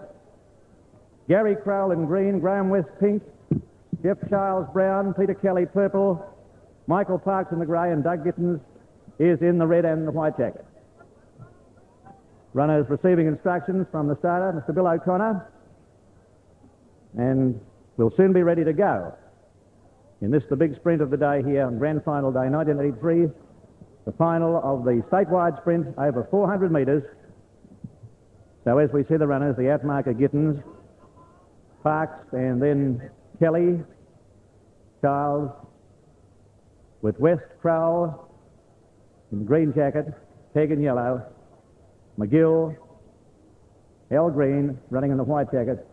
Gary Crowell in green, Graham West pink, Jeff Charles brown, Peter Kelly purple, Michael Parks in the grey, and Doug Gittins is in the red and the white jacket. Runners receiving instructions from the starter, Mr. Bill O'Connor, and we'll soon be ready to go. In this, the big sprint of the day here on Grand Final Day 1983, the final of the statewide sprint over 400 metres. So as we see the runners, the outmarker Gittins, Parks, and then Kelly, Charles, with West, Crowell in the green jacket, Pegg in yellow, McGill, Al Green running in the white jacket,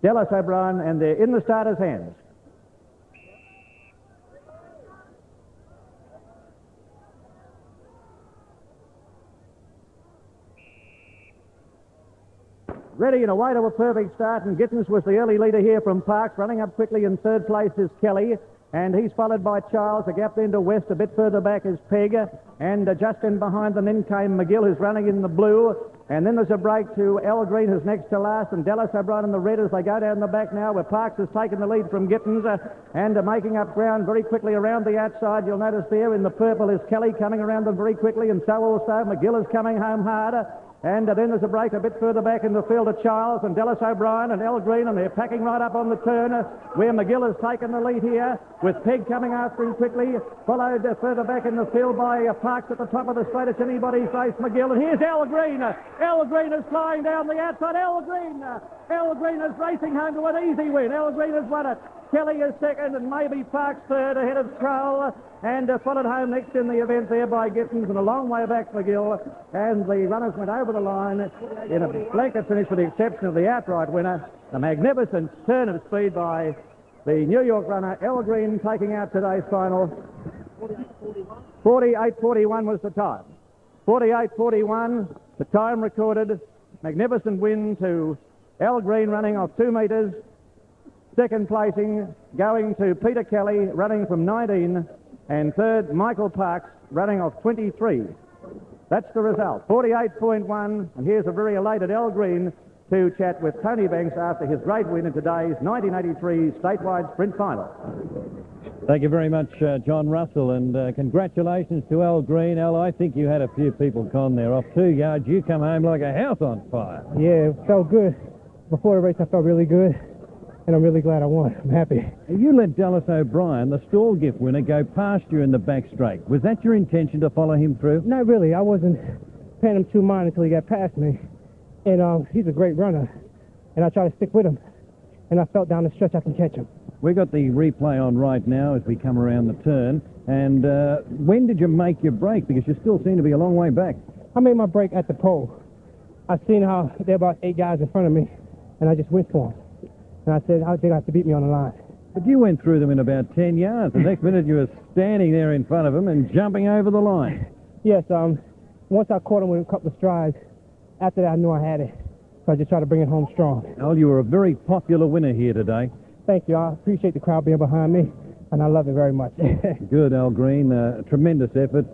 Dallas O'Brien, and they're in the starter's hands. Ready and away to a perfect start, and Gittins was the early leader here from Parks. Running up quickly in third place is Kelly, and he's followed by Charles. A gap then to West, a bit further back is Pegg, and just in behind them then came McGill, who's running in the blue, and then there's a break to Al Green, who's next to last, and Dallas O'Brien in the red as they go down the back now, where Parks has taken the lead from Gittins, and making up ground very quickly around the outside. You'll notice there in the purple is Kelly coming around them very quickly, and so also McGill is coming home hard. And then there's a break a bit further back in the field of Charles and Dallas O'Brien and Al Green, and they're packing right up on the turn where McGill has taken the lead here, with Pegg coming after him quickly, followed further back in the field by Parks at the top of the straight. It's anybody's race, McGill, and here's Al Green. Al Green is flying down the outside. Al Green is racing home to an easy win. Al Green has won it. Kelly is second, and maybe Parks third, ahead of Crowell, and followed home next in the event there by Gittins, and a long way back McGill, and the runners went over the line in a blanket finish with the exception of the outright winner. A magnificent turn of speed by the New York runner, Al Green, taking out today's final. 48.41 was the time. 48.41, the time recorded. Magnificent win to Al Green running off 2 metres. Second placing going to Peter Kelly running from 19, and third Michael Parks running off 23. That's the result, 48.1, and here's a very elated Al Green to chat with Tony Banks after his great win in today's 1983 statewide sprint final. Thank you very much, John Russell, and congratulations to Al Green. Al, I think you had a few people con there. Off 2 yards, you come home like a house on fire. Yeah, it felt good. Before the race, I felt really good. And I'm really glad I won. I'm happy. You let Dallas O'Brien, the Stawell Gift winner, go past you in the back straight. Was that your intention to follow him through? Not really. I wasn't paying him too mind until he got past me. And he's a great runner. And I try to stick with him. And I felt down the stretch I can catch him. We've got the replay on right now as we come around the turn. And when did you make your break? Because you still seem to be a long way back. I made my break at the pole. I seen how there were about 8 guys in front of me. And I just went for them. And I said, they're going to have to beat me on the line. But you went through them in about 10 yards. The next minute you were standing there in front of them and jumping over the line. Yes, once I caught him with a couple of strides, after that I knew I had it. So I just tried to bring it home strong. Well, you were a very popular winner here today. Thank you. I appreciate the crowd being behind me. and I love it very much. Good, Al Green. Tremendous effort.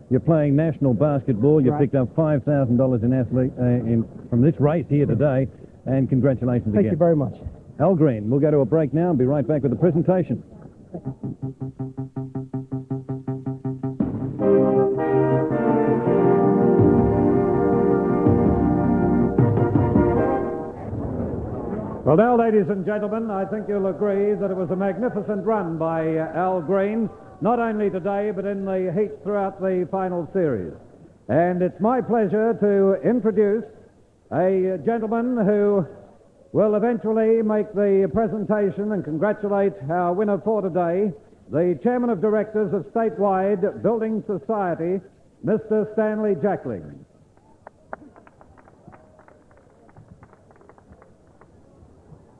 You're playing national basketball. You Right. picked up $5,000 in athlete from this race here today, and congratulations Thank again. you very much. Al Green, we'll go to a break now and be right back with the presentation. Well, now, ladies and gentlemen, I think you'll agree that it was a magnificent run by Al Green, not only today, but in the heats throughout the final series. And it's my pleasure to introduce a gentleman who will eventually make the presentation and congratulate our winner for today, the Chairman of Directors of Statewide Building Society, Mr. Stanley Jackling.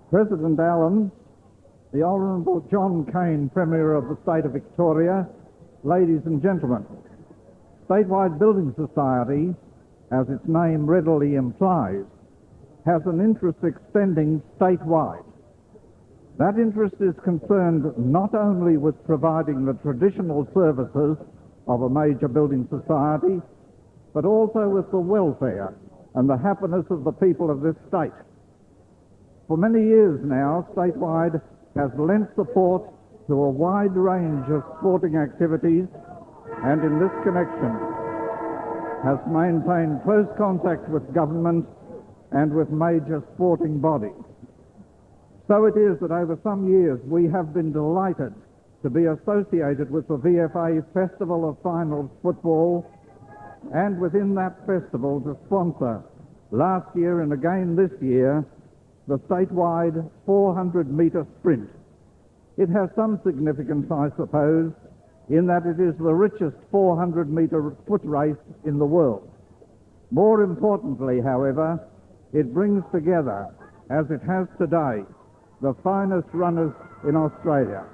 President Allen, the Honourable John Cain, Premier of the State of Victoria, ladies and gentlemen, Statewide Building Society, as its name readily implies, has an interest extending statewide. That interest is concerned not only with providing the traditional services of a major building society, but also with the welfare and the happiness of the people of this state. For many years now, Statewide has lent support to a wide range of sporting activities, and in this connection has maintained close contact with government and with major sporting bodies. So it is that over some years we have been delighted to be associated with the VFA Festival of Finals Football, and within that festival to sponsor last year and again this year the statewide 400-metre sprint. It has some significance, I suppose, in that it is the richest 400-metre foot race in the world. More importantly, however, it brings together, as it has today, the finest runners in Australia.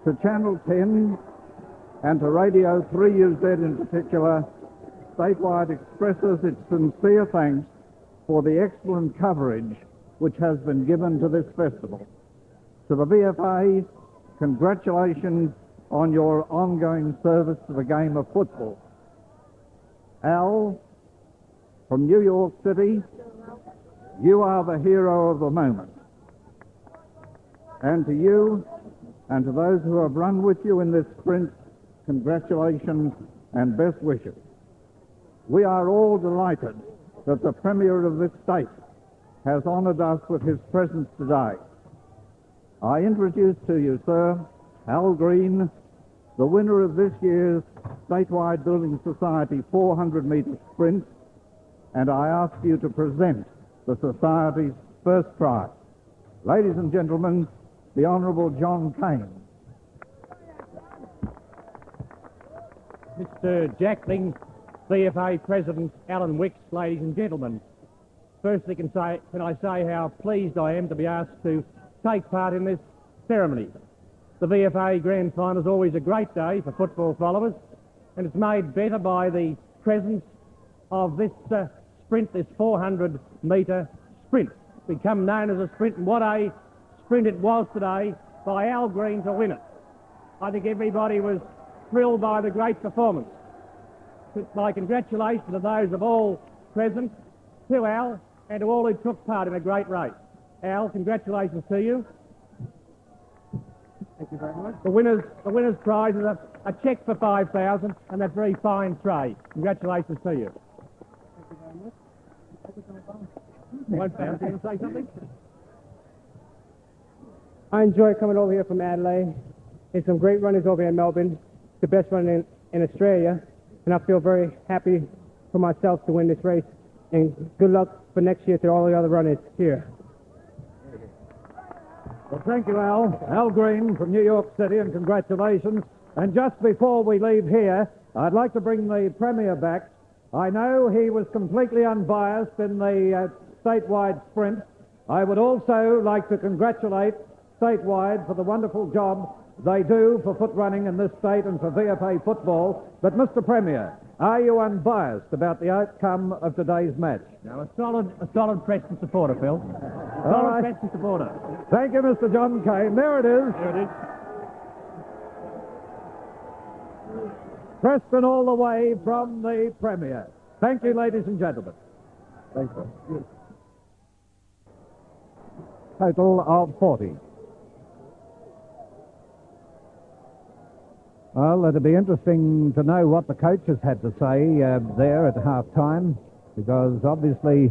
To Channel 10 and to Radio 3UZ in particular, Statewide expresses its sincere thanks for the excellent coverage which has been given to this festival. To the VFA, congratulations on your ongoing service to the game of football. Al, from New York City, you are the hero of the moment. And to you, and to those who have run with you in this sprint, congratulations and best wishes. We are all delighted that the Premier of this state has honoured us with his presence today. I introduce to you, sir, Al Green, the winner of this year's Statewide Building Society 400-metre sprint, and I ask you to present the Society's first prize. Ladies and gentlemen, the Honourable John Cain. Mr. Jackling, VFA President Alan Wicks, ladies and gentlemen. Firstly, can I say how pleased I am to be asked to take part in this ceremony. The VFA Grand Final is always a great day for football followers, and it's made better by the presence of this sprint, this 400-metre sprint. Become known as a sprint, and what a sprint it was today by Al Green to win it. I think everybody was thrilled by the great performance. My congratulations to those of all present, to Al, and to all who took part in a great race. Al, congratulations to you. Thank you very much. The winner's prize is a cheque for $5,000 and that very fine tray. Congratulations to you. Thank you very much. $1,000. You want to say something? I enjoy coming over here from Adelaide. There's some great runners over here in Melbourne, the best runner in Australia, and I feel very happy for myself to win this race. And good luck for next year to all the other runners here. Well, thank you, Al. Al Green from New York City, and congratulations. And just before we leave here, I'd like to bring the Premier back. I know he was completely unbiased in the statewide sprint. I would also like to congratulate Statewide for the wonderful job they do for foot running in this state and for VFA football. But, Mr. Premier, Are you unbiased about the outcome of today's match? Now, a solid Preston supporter, Phil. All right. Preston supporter. Thank you, Mr. John Kane. There it is. There it is. Preston all the way from the Premier. Thank you, ladies and gentlemen. Thank you. Total of 40. Well, it'd be interesting to know what the coaches had to say there at half-time, because obviously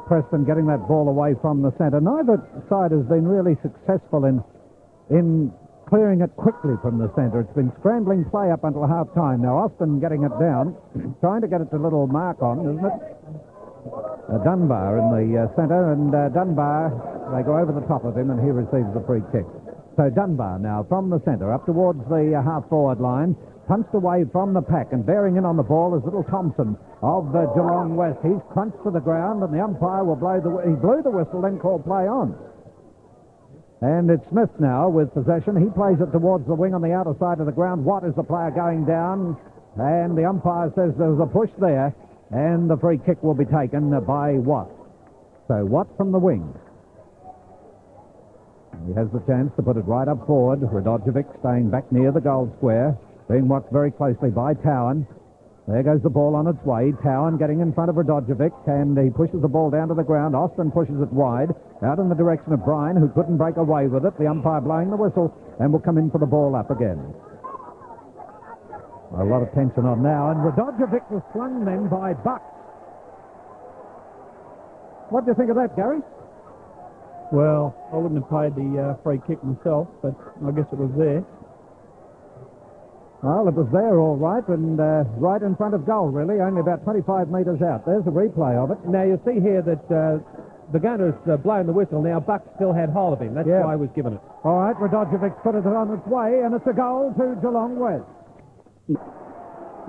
Preston getting that ball away from the centre. Neither side has been really successful in clearing it quickly from the centre. It's been scrambling play up until half-time. Now Austin getting it down, trying to get it to little Mark on, isn't it? Dunbar in the centre, and Dunbar, they go over the top of him, and he receives the free kick. So Dunbar now from the centre up towards the half-forward line, punched away from the pack, and bearing in on the ball is little Thompson of Geelong West. He's crunched to the ground, and the umpire will he blew the whistle, then called play on. And it's Smith now with possession. He plays it towards the wing on the outer side of the ground. Watt is the player going down, and the umpire says there was a push there, and the free kick will be taken by Watt. So Watt from the wing. He has the chance to put it right up forward. Radojevic staying back near the goal square, being watched very closely by Towan. There goes the ball on its way. Towan getting in front of Radojevic, and he pushes the ball down to the ground. Austin pushes it wide, out in the direction of Bryan, who couldn't break away with it. The umpire blowing the whistle, and will come in for the ball up again. A lot of tension on now, and Radojevic was flung then by Buck. What do you think of that, Gary? Well, I wouldn't have paid the free kick myself, but I guess it was there. Well, it was there all right, and right in front of goal, really, only about 25 metres out. There's a replay of it. Now, you see here that the gunner's blown the whistle. Now, Buck still had hold of him. That's why he was given it. All right, Radojevic put it on its way, and it's a goal to Geelong West.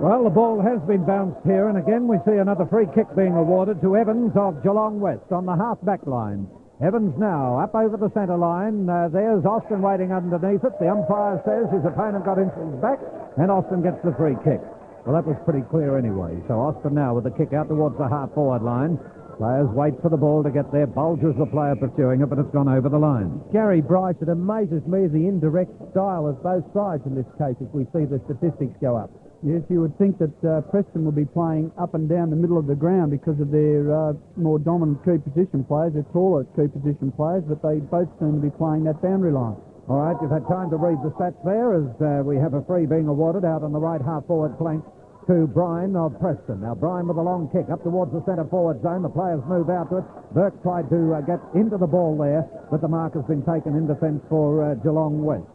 Well, the ball has been bounced here, and again we see another free kick being awarded to Evans of Geelong West on the half-back line. Evans now up over the centre line. There's Austin waiting underneath it. The umpire says his opponent got into his back, and Austin gets the free kick. Well, that was pretty clear anyway. So Austin now with the kick out towards the half-forward line. Players wait for the ball to get there. Bulger's the player pursuing it, but it's gone over the line. Gary Brice, it amazes me the indirect style of both sides in this case as we see the statistics go up. Yes, you would think that Preston would be playing up and down the middle of the ground because of their more dominant key position players. They're taller key position players, but they both seem to be playing that boundary line. All right, you've had time to read the stats there as we have a free being awarded out on the right half-forward flank to Bryan of Preston. Now, Bryan with a long kick up towards the centre-forward zone. The players move out to it. Burke tried to get into the ball there, but the mark has been taken in defence for Geelong West.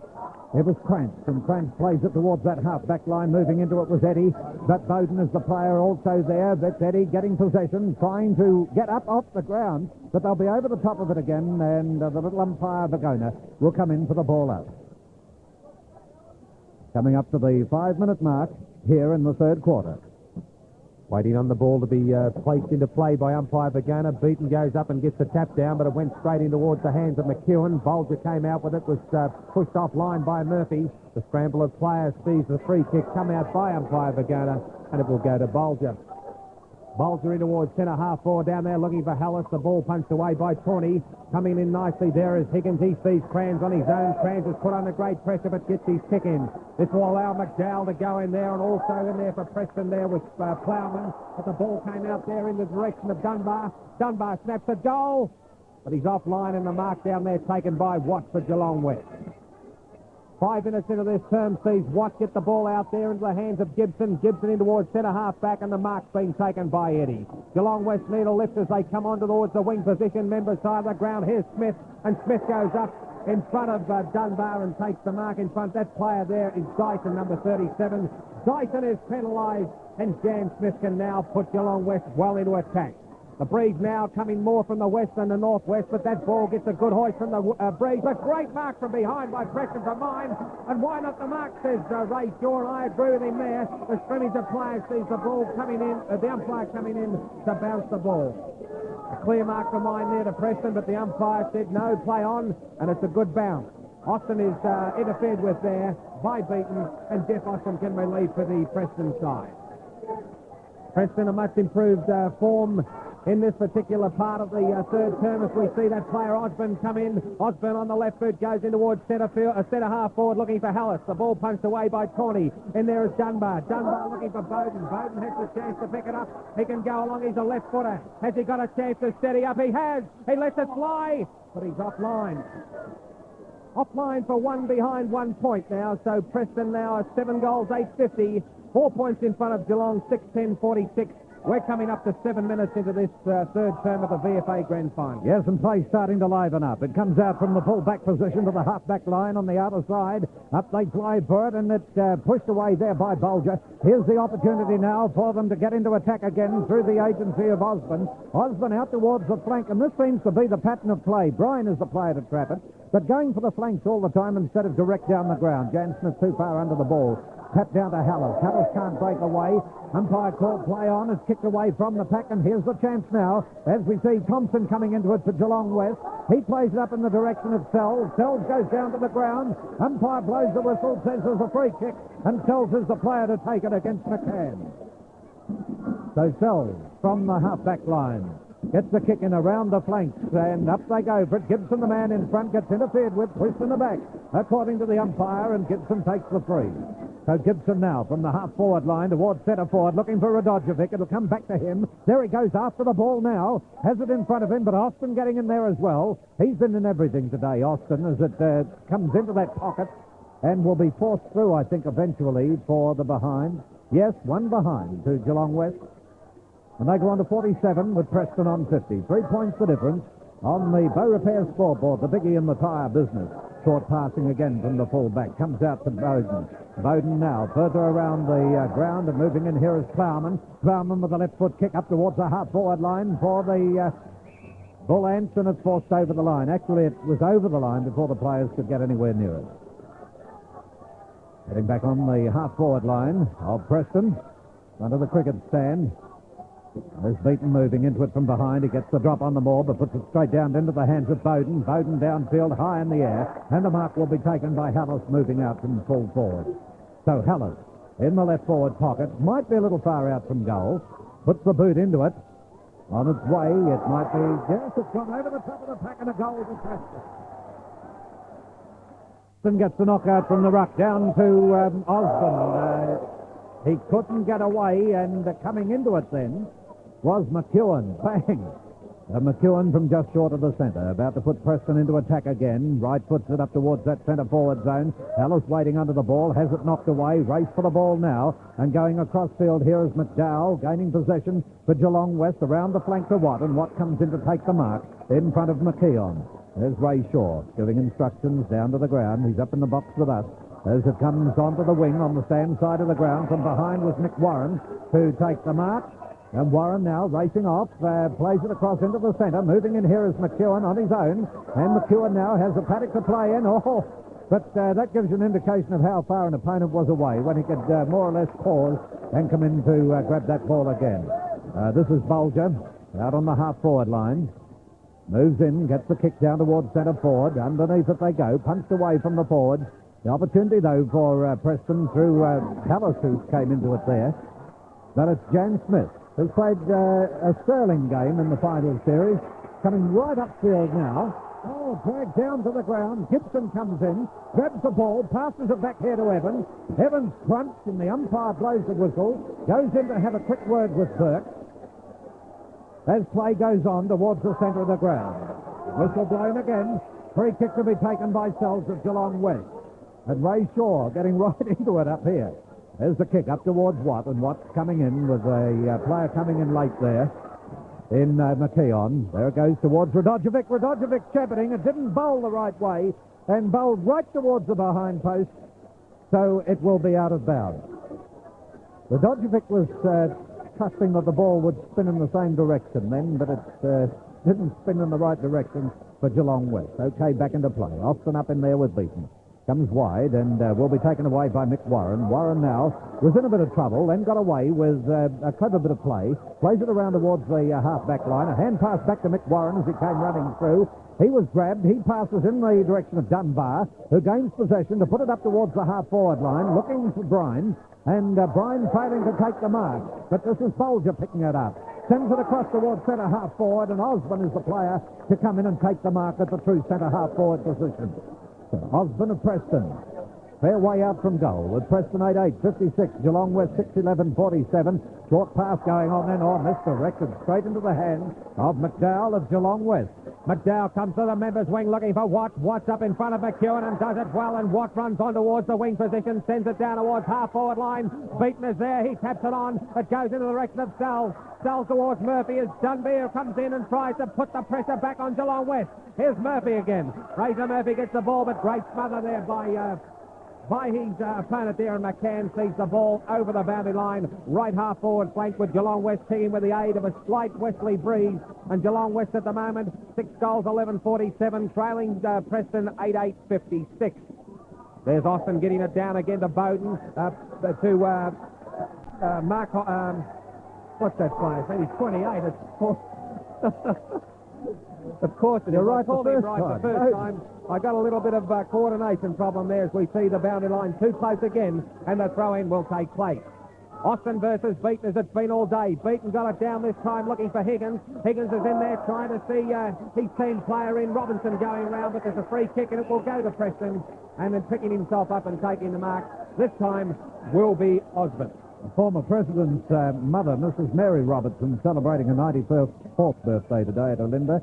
It was Krantz, and Krantz plays it towards that half-back line. Moving into it was Eddie, but Bowden is the player also there. That's Eddie getting possession, trying to get up off the ground, but they'll be over the top of it again, and the little umpire, Vagona, will come in for the ball out. Coming up to the 5-minute mark here in the third quarter. Waiting on the ball to be placed into play by umpire Vagona. Beaton goes up and gets the tap down, but it went straight in towards the hands of McEwen. Bulger came out with it, was pushed offline by Murphy. The scramble of players sees the free kick come out by umpire Vagona, and it will go to Bulger. Bulger in towards centre half forward down there looking for Hallis. The ball punched away by Tawney. Coming in nicely there is Higgins. He sees Crans on his own. Crans is put under great pressure but gets his kick in. This will allow McDowell to go in there, and also in there for Preston there with Plowman. But the ball came out there in the direction of Dunbar. Dunbar snaps a goal, but he's offline, and the mark down there taken by Watt for Geelong West. 5 minutes into this term sees Watt get the ball out there into the hands of Gibson. Gibson in towards centre half back, and the mark's being taken by Eddie. Geelong West need a lift as they come on towards the wing position, member side of the ground. Here's Smith, and Smith goes up in front of Dunbar and takes the mark in front. That player there is Dyson, number 37. Dyson is penalised, and Jan Smith can now put Geelong West well into attack. The Breeze now coming more from the west than the northwest, but that ball gets a good hoist from the Breeze. A great mark from behind by Preston from mine. And why not the mark, says Ray Shaw, and I agree with him there. The scrimmage of players sees the ball coming in, the umpire coming in to bounce the ball. A clear mark from mine there to Preston, but the umpire said no, play on, and it's a good bounce. Austin is interfered with there by Beaton, and Jeff Austin can relieve for the Preston side. Preston a much improved form in this particular part of the third term as we see that player Osborne come in. Osborne on the left foot goes in towards centre half forward looking for Hallis. The ball punched away by Tawney. In there is Dunbar. Dunbar looking for Bowden. Bowden has the chance to pick it up. He can go along. He's a left footer. Has he got a chance to steady up? He has. He lets it fly, but he's offline. Offline for one behind 1 point now. So Preston now are 7 goals, 850. 4 points in front of Geelong, 6-10-46. We're coming up to 7 minutes into this third term of the VFA Grand Final. Yes, and play starting to liven up. It comes out from the full-back position to the half-back line on the outer side. Up they fly for it, and it pushed away there by Bulger. Here's the opportunity now for them to get into attack again through the agency of Osborne. Osborne out towards the flank, and this seems to be the pattern of play. Bryan is the player to trap it, but going for the flanks all the time instead of direct down the ground. Jan Smith too far under the ball. Tap down to Hallis. Hallis can't break away. Umpire called play on. It's kicked away from the pack, and here's the chance now as we see Thompson coming into it for Geelong West. He plays it up in the direction of Sells. Sells goes down to the ground. Umpire blows the whistle, says there's a free kick, and Sells is the player to take it against McCann. So Sells from the half-back line gets the kick in around the flanks, and up they go. But Gibson, the man in front, gets interfered with, pushed in the back, according to the umpire, and Gibson takes the free. So Gibson now from the half-forward line towards centre forward, looking for Radojevic. It'll come back to him. There he goes after the ball now. Has it in front of him, but Austin getting in there as well. He's been in everything today, Austin, as it comes into that pocket and will be forced through, I think, eventually for the behind. Yes, one behind to Geelong West. And they go on to 47 with Preston on 50. 3 points the difference on the Bow Repair scoreboard, the biggie in the tyre business. Short passing again from the full-back. Comes out to Bowden. Bowden now further around the ground, and moving in here is Plowman. Plowman with a left foot kick up towards the half-forward line for the Bull Ants, and it's forced over the line. Actually, it was over the line before the players could get anywhere near it. Getting back on the half-forward line of Preston, under the cricket stand. There's Beaton moving into it from behind. He gets the drop on the ball, but puts it straight down into the hands of Bowden. Bowden downfield, high in the air, and the mark will be taken by Hallis moving out from full forward. So Hallis in the left forward pocket, might be a little far out from goal, puts the boot into it. On its way, it might be, yes, it's gone over the top of the pack, and a goal to Preston. Preston gets the knockout from the ruck down to Osborne. He couldn't get away, and coming into it then was McEwen. Bang! McEwen from just short of the centre, about to put Preston into attack again. Right puts it up towards that centre forward zone. Hallis waiting under the ball, has it knocked away. Race for the ball now, and going across field here is McDowell, gaining possession for Geelong West around the flank to Watt, and Watt comes in to take the mark in front of McKeon. There's Ray Shaw giving instructions down to the ground. He's up in the box with us. As it comes onto the wing on the stand side of the ground, from behind was Mick Warren to take the mark. And Warren now racing off, plays it across into the centre. Moving in here is McEwen on his own. And McEwen now has a paddock to play in. But that gives you an indication of how far an opponent was away when he could more or less pause and come in to grab that ball again. This is Bulger out on the half-forward line. Moves in, gets the kick down towards centre forward. Underneath it they go, punched away from the forward. The opportunity, though, for Preston through Hallis, who came into it there. But it's Jan Smith, who's played a sterling game in the final series, coming right upfield now. Dragged down to the ground. Gibson comes in, grabs the ball, passes it back here to Evans. Evans fronts, and the umpire blows the whistle. Goes in to have a quick word with Burke as play goes on towards the centre of the ground. Whistle blown again. Free kick to be taken by Sells of Geelong West. And Ray Shaw getting right into it up here. There's the kick up towards Watt, and Watt's coming in with a player coming in late there in McKeon. There it goes towards Radojevic. Radojevic shepherding. It didn't bowl the right way and bowled right towards the behind post, so it will be out of bounds. Radojevic was trusting that the ball would spin in the same direction then, but it didn't spin in the right direction for Geelong West. Okay, back into play. Austin up in there with Beaton. Comes wide and will be taken away by Mick Warren. Warren now was in a bit of trouble, then got away with a clever bit of play. Plays it around towards the half-back line. A hand pass back to Mick Warren as he came running through. He was grabbed. He passes in the direction of Dunbar, who gains possession to put it up towards the half-forward line, looking for Brine, and Brine failing to take the mark. But this is Bolger picking it up. Sends it across towards centre half-forward, and Osborne is the player to come in and take the mark at the true centre half-forward position. So Osborne of Preston. Fair way out from goal with Preston 8-8, 56, Geelong West 6-11, 47. Short pass going on then, misdirected straight into the hands of McDowell of Geelong West. McDowell comes to the members' wing looking for Watt. Watt's up in front of McEwen and does it well, and Watt runs on towards the wing position, sends it down towards half-forward line. Beaton is there, he taps it on. It goes into the direction of Sells. Sells towards Murphy as Dunbar comes in and tries to put the pressure back on Geelong West. Here's Murphy again. Razor Murphy gets the ball, but great smother there by his opponent there, and McCann sees the ball over the boundary line, right half-forward flank with Geelong West team with the aid of a slight westerly breeze, and Geelong West at the moment, 6 goals, 11-47, trailing Preston 8-8, 56. There's Austin getting it down again to Bowden, to Mark, what's that player? He's 28, Of course, you're right the first time. I got a little bit of coordination problem there as we see the boundary line too close again, and the throw-in will take place. Austin versus Beaton as it's been all day. Beaton got it down this time looking for Higgins. Higgins is in there trying to see his team player in Robinson going around, but there's a free kick and it will go to Preston, and then picking himself up and taking the mark this time will be Osborne. The former president's mother, Mrs. Mary Robertson, celebrating her 94th birthday today at Olinda.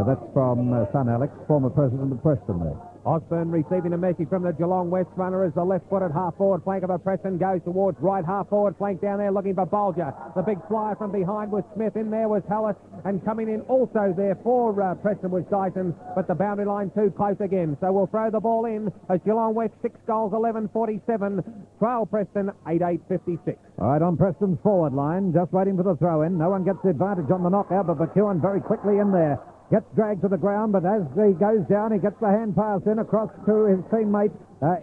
That's from son Alex, former president of Preston there. Osborne receiving a message from the Geelong West runner as the left-footed half-forward flank of a Preston goes towards right half-forward flank down there looking for Bolger. The big flyer from behind was Smith. In there was Hallis, and coming in also there for Preston was Dyson, but the boundary line too close again. So we'll throw the ball in as Geelong West 6 goals, 11-47, trail Preston 8-8, 56. All right, on Preston's forward line, just waiting for the throw-in. No one gets the advantage on the knockout, but McEwen very quickly in there. Gets dragged to the ground, but as he goes down, he gets the hand pass in across to his teammate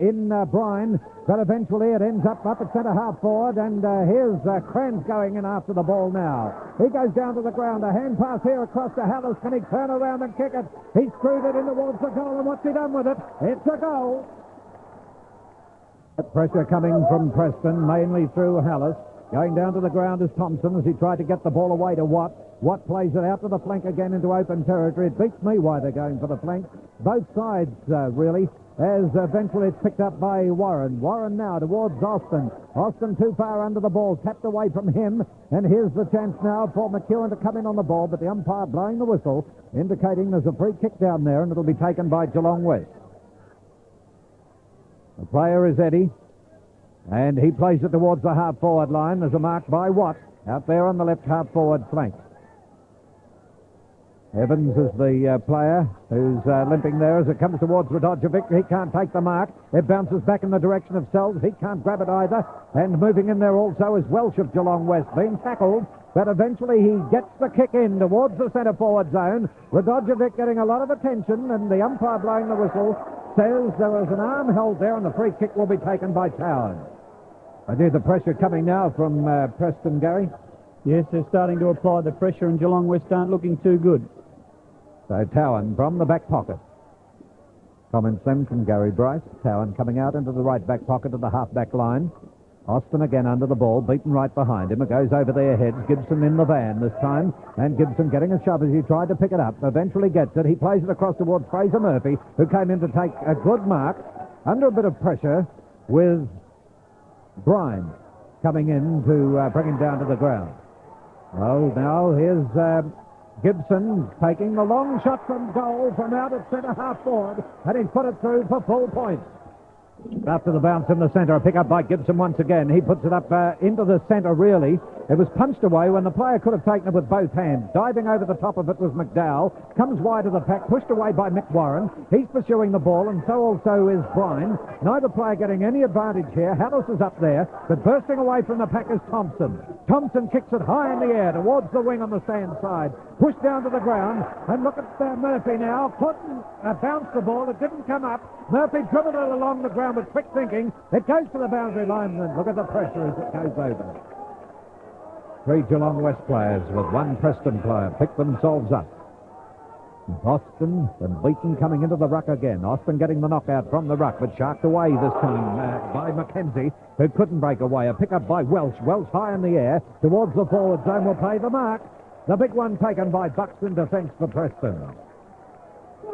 in Brine. But eventually it ends up at centre half forward, and here's Kranz going in after the ball now. He goes down to the ground. A hand pass here across to Hallis. Can he turn around and kick it? He screwed it in towards the goal, and what's he done with it? It's a goal. Pressure coming from Preston, mainly through Hallis. Going down to the ground is Thompson as he tried to get the ball away to Watt. Watt plays it out to the flank again into open territory. It beats me why they're going for the flank. Both sides, really, as eventually it's picked up by Warren. Warren now towards Austin. Austin too far under the ball, tapped away from him. And here's the chance now for McEwen to come in on the ball, but the umpire blowing the whistle, indicating there's a free kick down there, and it'll be taken by Geelong West. The player is Eddie, and he plays it towards the half-forward line. There's a mark by Watt out there on the left half-forward flank. Evans is the player who's limping there as it comes towards Radojevic. He can't take the mark. It bounces back in the direction of Sells. He can't grab it either. And moving in there also is Welsh of Geelong West, being tackled. But eventually he gets the kick in towards the centre-forward zone. Radojevic getting a lot of attention, and the umpire blowing the whistle says there was an arm held there, and the free kick will be taken by Towers. I do the pressure coming now from Preston, Gary. Yes, they're starting to apply the pressure, and Geelong West aren't looking too good. So Towan from the back pocket. Comments then from Gary Brice. Towan coming out into the right back pocket of the half-back line. Austin again under the ball, beaten right behind him. It goes over their heads. Gibson in the van this time, and Gibson getting a shove as he tried to pick it up. Eventually gets it. He plays it across towards Fraser Murphy, who came in to take a good mark under a bit of pressure with Brine coming in to bring him down to the ground. Well, now here's Gibson taking the long shot from goal from out at centre half forward, and he put it through for full points. After the bounce in the centre, a pick up by Gibson once again. He puts it up into the centre, really. It was punched away when the player could have taken it with both hands. Diving over the top of it was McDowell. Comes wide of the pack, pushed away by Mick Warren. He's pursuing the ball, and so also is Brine. Neither player getting any advantage here. Hallis is up there, but bursting away from the pack is Thompson. Thompson kicks it high in the air towards the wing on the stand side. Pushed down to the ground, and look at Murphy now. Couldn't bounce the ball. It didn't come up. Murphy dribbled it along the ground with quick thinking. It goes to the boundary line, and look at the pressure as it goes over. 3 Geelong West players with 1 Preston player pick themselves up. Austin and Beaton coming into the ruck again. Austin getting the knockout from the ruck, but sharked away this time by Mackenzie, who couldn't break away. A pick-up by Welsh. Welsh high in the air towards the forward zone will pay the mark. The big one taken by Buxton, defence for Preston.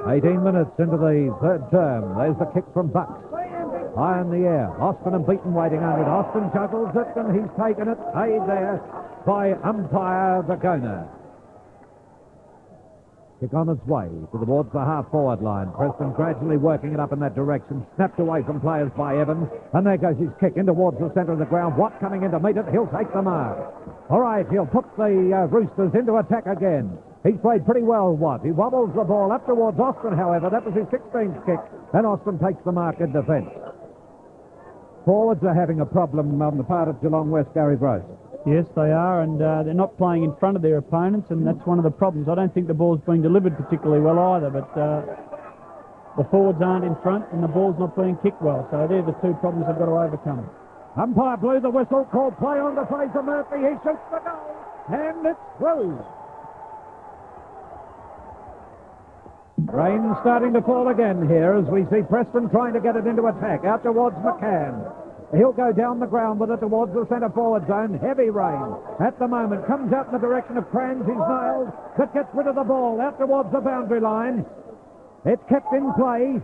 18 minutes into the third term. There's the kick from Bucks. High in the air. Austin and Beaton waiting under it. Austin juggles it and he's taken it. Paid there by umpire Vagona. Kick on its way towards the half-forward line. Preston gradually working it up in that direction. Snapped away from players by Evans. And there goes his kick in towards the centre of the ground. Watt coming in to meet it. He'll take the mark. All right, he'll put the Roosters into attack again. He's played pretty well, Watt. He wobbles the ball up towards Austin, however. That was his 16th kick. And Austin takes the mark in defence. Forwards are having a problem on the part of Geelong West, Gary Brice. Yes, they are, and they're not playing in front of their opponents, and that's one of the problems. I don't think the ball's being delivered particularly well either, but the forwards aren't in front, and the ball's not being kicked well. So they're the two problems they've got to overcome. Umpire blew the whistle, called play on to Fraser Murphy. He shoots the goal, and it's through. Rain starting to fall again here as we see Preston trying to get it into attack. Out towards McCann. He'll go down the ground with it towards the centre forward zone. Heavy rain at the moment. Comes out in the direction of Crans. He's nailed. But gets rid of the ball out towards the boundary line. It's kept in play.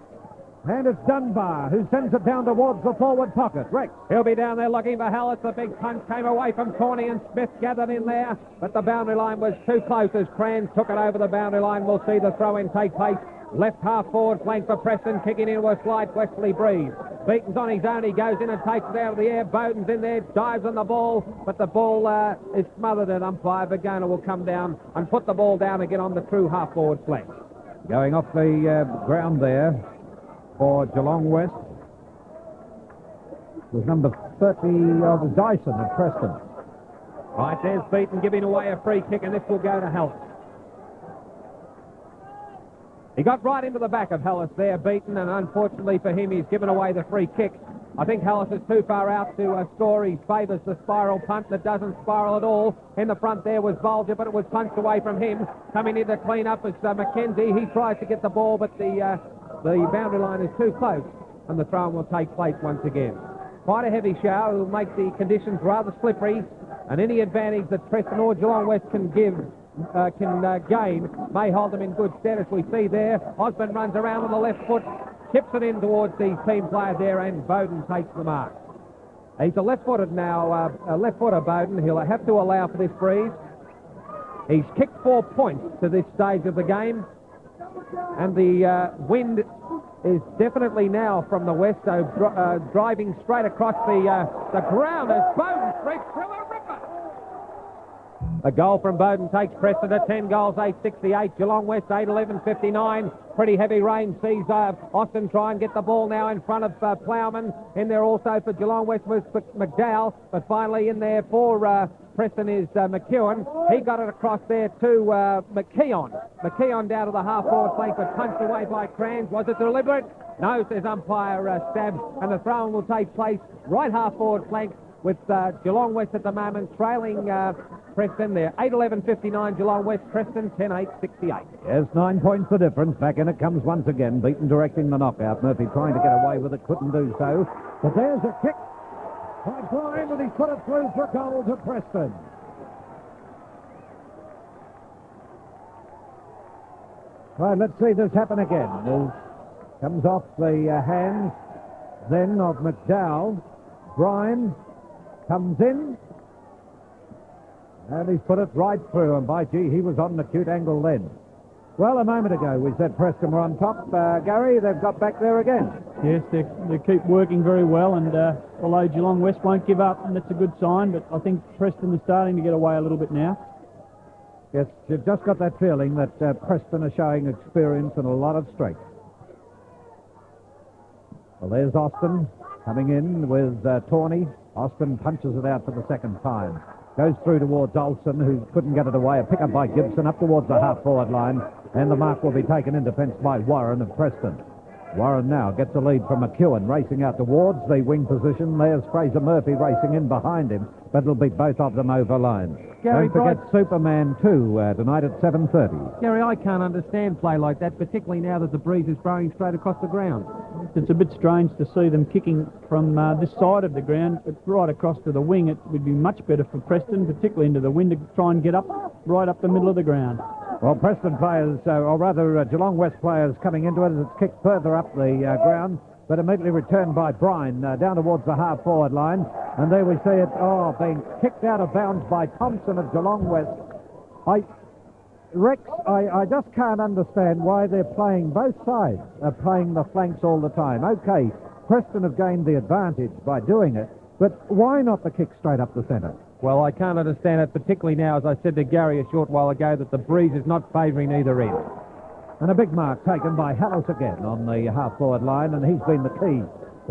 And it's Dunbar who sends it down towards the forward pocket. Rex. He'll be down there looking for Hallis. The big punch came away from Corney and Smith gathered in there. But the boundary line was too close as Crans took it over the boundary line. We'll see the throw-in take place. Left half forward flank for Preston, kicking into a slide, Wesley Breeze. Beaton's on his own, he goes in and takes it out of the air. Bowden's in there, dives on the ball, but the ball is smothered and umpire Vagona will come down and put the ball down again on the true half forward flank. Going off the ground there for Geelong West was number 30 of Dyson at Preston. Right, there's Beaton giving away a free kick, and this will go to Hallis. He got right into the back of Hallis there, Beaton, and unfortunately for him, he's given away the free kick. I think Hallis is too far out to score. He favours the spiral punt that doesn't spiral at all. In the front there was Bulger, but it was punched away from him. Coming in to clean up is Mackenzie. He tries to get the ball, but the boundary line is too close, and the throw-in will take place once again. Quite a heavy shower will make the conditions rather slippery, and any advantage that Preston or Geelong West can gain may hold them in good stead, as we see there. Osborne runs around on the left foot, chips it in towards the team player there, and Bowden takes the mark. He's a left-footed now, left-footer Bowden. He'll have to allow for this Breeze. He's kicked 4 points to this stage of the game, and the wind is definitely now from the west, so driving straight across the ground as Bowden breaks through a ripper. A goal from Bowden takes Preston to 10 goals, 8-68. Geelong West, 8-11-59. Pretty heavy rain sees Austin try and get the ball now in front of Plowman. In there also for Geelong West was McDowell, but finally in there for Preston is McEwen. He got it across there to McKeon. McKeon down to the half-forward flank, but punched away by Crans. Was it deliberate? No, says umpire Stabs, and the throw-in will take place right half-forward flank with Geelong West at the moment trailing Preston there. 8-11-59 Geelong West, Preston 10-8-68. Yes, 9 points the difference. Back in it comes once again. Beaton directing the knockout. Murphy trying to get away with it, couldn't do so. But there's a kick by Brice, and he's put it through for goal to Preston. Right, let's see this happen again. It comes off the hands then of McDowell. Brian comes in, and he's put it right through, and by gee, he was on an acute angle then. Well, a moment ago we said Preston were on top. Gary, they've got back there again. Yes, they keep working very well, and although Geelong West won't give up, and that's a good sign, but I think Preston is starting to get away a little bit now. Yes, you've just got that feeling that Preston are showing experience and a lot of strength. Well, there's Austin coming in with Tawney. Austin punches it out for the second time. Goes through towards Olsen, who couldn't get it away. A pick-up by Gibson up towards the half-forward line. And the mark will be taken in defence by Warren of Preston. Warren now gets a lead from McEwen, racing out towards the wing position. There's Fraser Murphy racing in behind him, but it'll be both of them over line. Gary, Don't forget Superman 2 tonight at 7:30. Gary, I can't understand play like that, particularly now that the breeze is blowing straight across the ground. It's a bit strange to see them kicking from this side of the ground, but right across to the wing. It would be much better for Preston, particularly into the wind, to try and get up right up the middle of the ground. Well, Preston players, or rather Geelong West players coming into it, as it's kicked further up the ground, but immediately returned by Brice down towards the half-forward line. And there we see it, being kicked out of bounds by Thompson of Geelong West. Rex, I just can't understand why they're playing both sides, playing the flanks all the time. Okay, Preston have gained the advantage by doing it, but why not the kick straight up the centre? Well, I can't understand it, particularly now, as I said to Gary a short while ago, that the breeze is not favouring either end. And a big mark taken by Hallis again on the half-forward line, and he's been the key,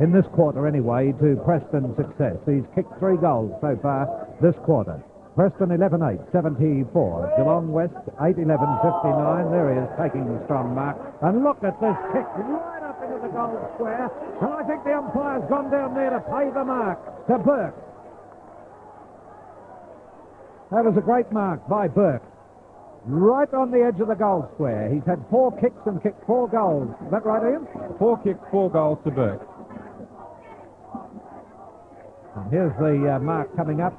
in this quarter anyway, to Preston's success. He's kicked 3 goals so far this quarter. Preston 11-8, 74. Geelong West 8-11, 59. There he is, taking the strong mark. And look at this kick right up into the goal square. And I think the umpire's gone down there to pay the mark to Burke. That was a great mark by Burke. Right on the edge of the goal square. He's had 4 kicks and kicked 4 goals. Is that right, Ian? 4 kicks, 4 goals to Burke. And here's the mark coming up.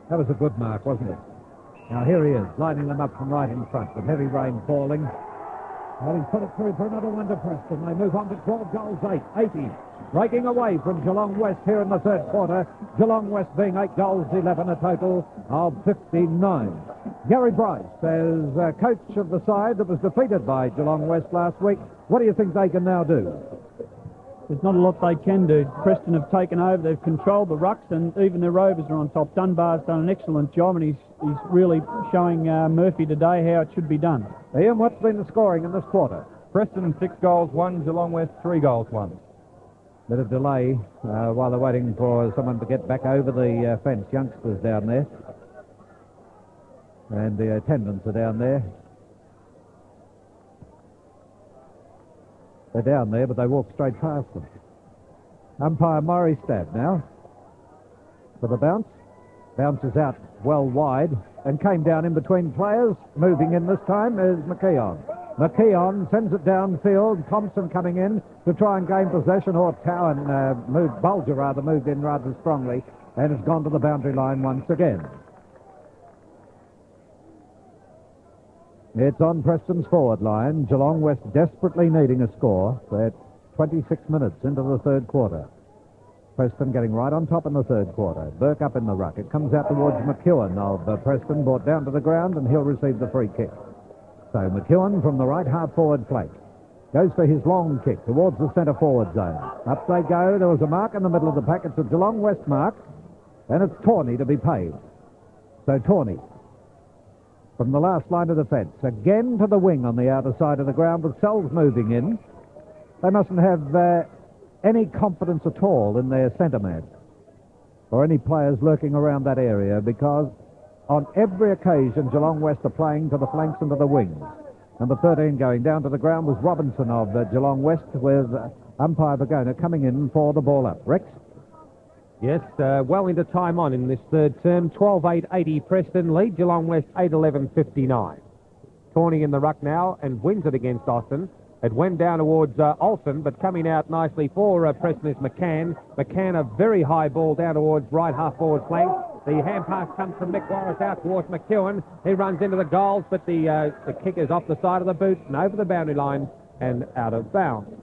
That was a good mark, wasn't it? Now here he is, lining them up from right in front with heavy rain falling. Well, he's put it through for another one to Preston. They move on to 12 goals, 80. Breaking away from Geelong West here in the third quarter. Geelong West being 8 goals, 11, a total of 59. Gary Brice, as coach of the side that was defeated by Geelong West last week, what do you think they can now do? There's not a lot they can do. Preston have taken over, they've controlled the rucks, and even the Rovers are on top. Dunbar's done an excellent job, and he's really showing Murphy today how it should be done. Ian, what's been the scoring in this quarter? Preston 6 goals, 1. Geelong West 3 goals, 1. Bit of delay while they're waiting for someone to get back over the fence. Youngsters down there. And the attendants are down there. They're down there, but they walk straight past them. Umpire Murray Stab now for the bounce. Bounces out well wide and came down in between players. Moving in this time is McKeon. McKeon sends it downfield. Thompson coming in to try and gain possession. Or Cowan Bulger moved in rather strongly and has gone to the boundary line once again. It's on Preston's forward line. Geelong West desperately needing a score. They're 26 minutes into the third quarter. Preston getting right on top in the third quarter. Burke up in the ruck. It comes out towards McEwen of Preston, brought down to the ground, and he'll receive the free kick. So McEwen from the right half-forward flank goes for his long kick towards the centre-forward zone. Up they go. There was a mark in the middle of the pack. It's a Geelong West mark, and it's Tawney to be paid. So Tawney from the last line of defence, again to the wing on the outer side of the ground with Sells moving in. They mustn't have any confidence at all in their centre man or any players lurking around that area, because on every occasion Geelong West are playing to the flanks and to the wings. Number 13 going down to the ground was Robinson of Geelong West, with umpire Bagona coming in for the ball up. Rex? Yes, well into time on in this third term. 12-8, 80 Preston lead. Geelong West 8-11, 59. Tawney in the ruck now and wins it against Austin. It went down towards Olsen, but coming out nicely for Preston is McCann. McCann, a very high ball down towards right half-forward flank. The hand pass comes from Mick Morris out towards McEwen. He runs into the goals, but the kick is off the side of the boot and over the boundary line and out of bounds.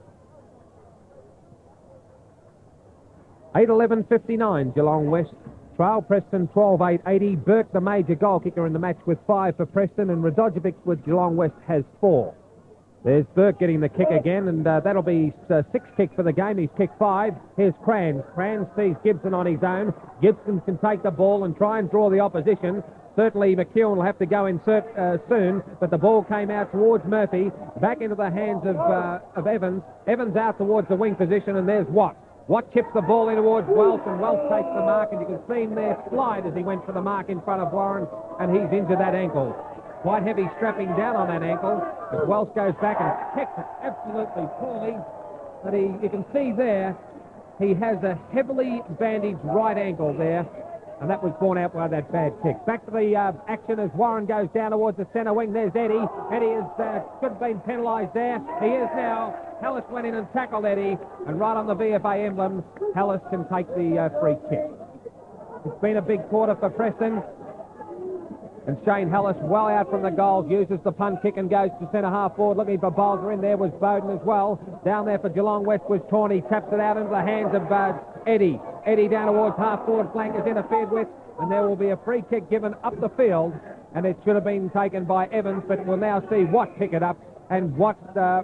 8-11, 59, Geelong West. Trail Preston 12-8, 80. Burke, the major goal kicker in the match, with 5 for Preston, and Radojevic with Geelong West has 4. There's Burke getting the kick again, and that'll be 6 kicks for the game. He's kicked 5. Here's Cran. Cran sees Gibson on his own. Gibson can take the ball and try and draw the opposition. Certainly McEwen will have to go insert soon, but the ball came out towards Murphy, back into the hands of Evans. Evans out towards the wing position, and there's Watt. Watt chips the ball in towards Welch, and Welch takes the mark, and you can see him there slide as he went for the mark in front of Warren, and he's injured that ankle. Quite heavy strapping down on that ankle. But Welsh goes back and kicks it absolutely poorly. But you can see there, he has a heavily bandaged right ankle there. And that was borne out by that bad kick. Back to the action as Warren goes down towards the centre wing. There's Eddie. Eddie should have been penalised there. He is now. Hallis went in and tackled Eddie. And right on the VFA emblem, Hallis can take the free kick. It's been a big quarter for Preston. And Shane Hallis well out from the goals, uses the punt kick and goes to centre half forward. Looking for Bolger. In there was Bowden as well. Down there for Geelong West was Tawney. Taps it out into the hands of Eddie. Eddie down towards half forward flank is interfered with, and there will be a free kick given up the field, and it should have been taken by Evans, but we'll now see what pick it up and what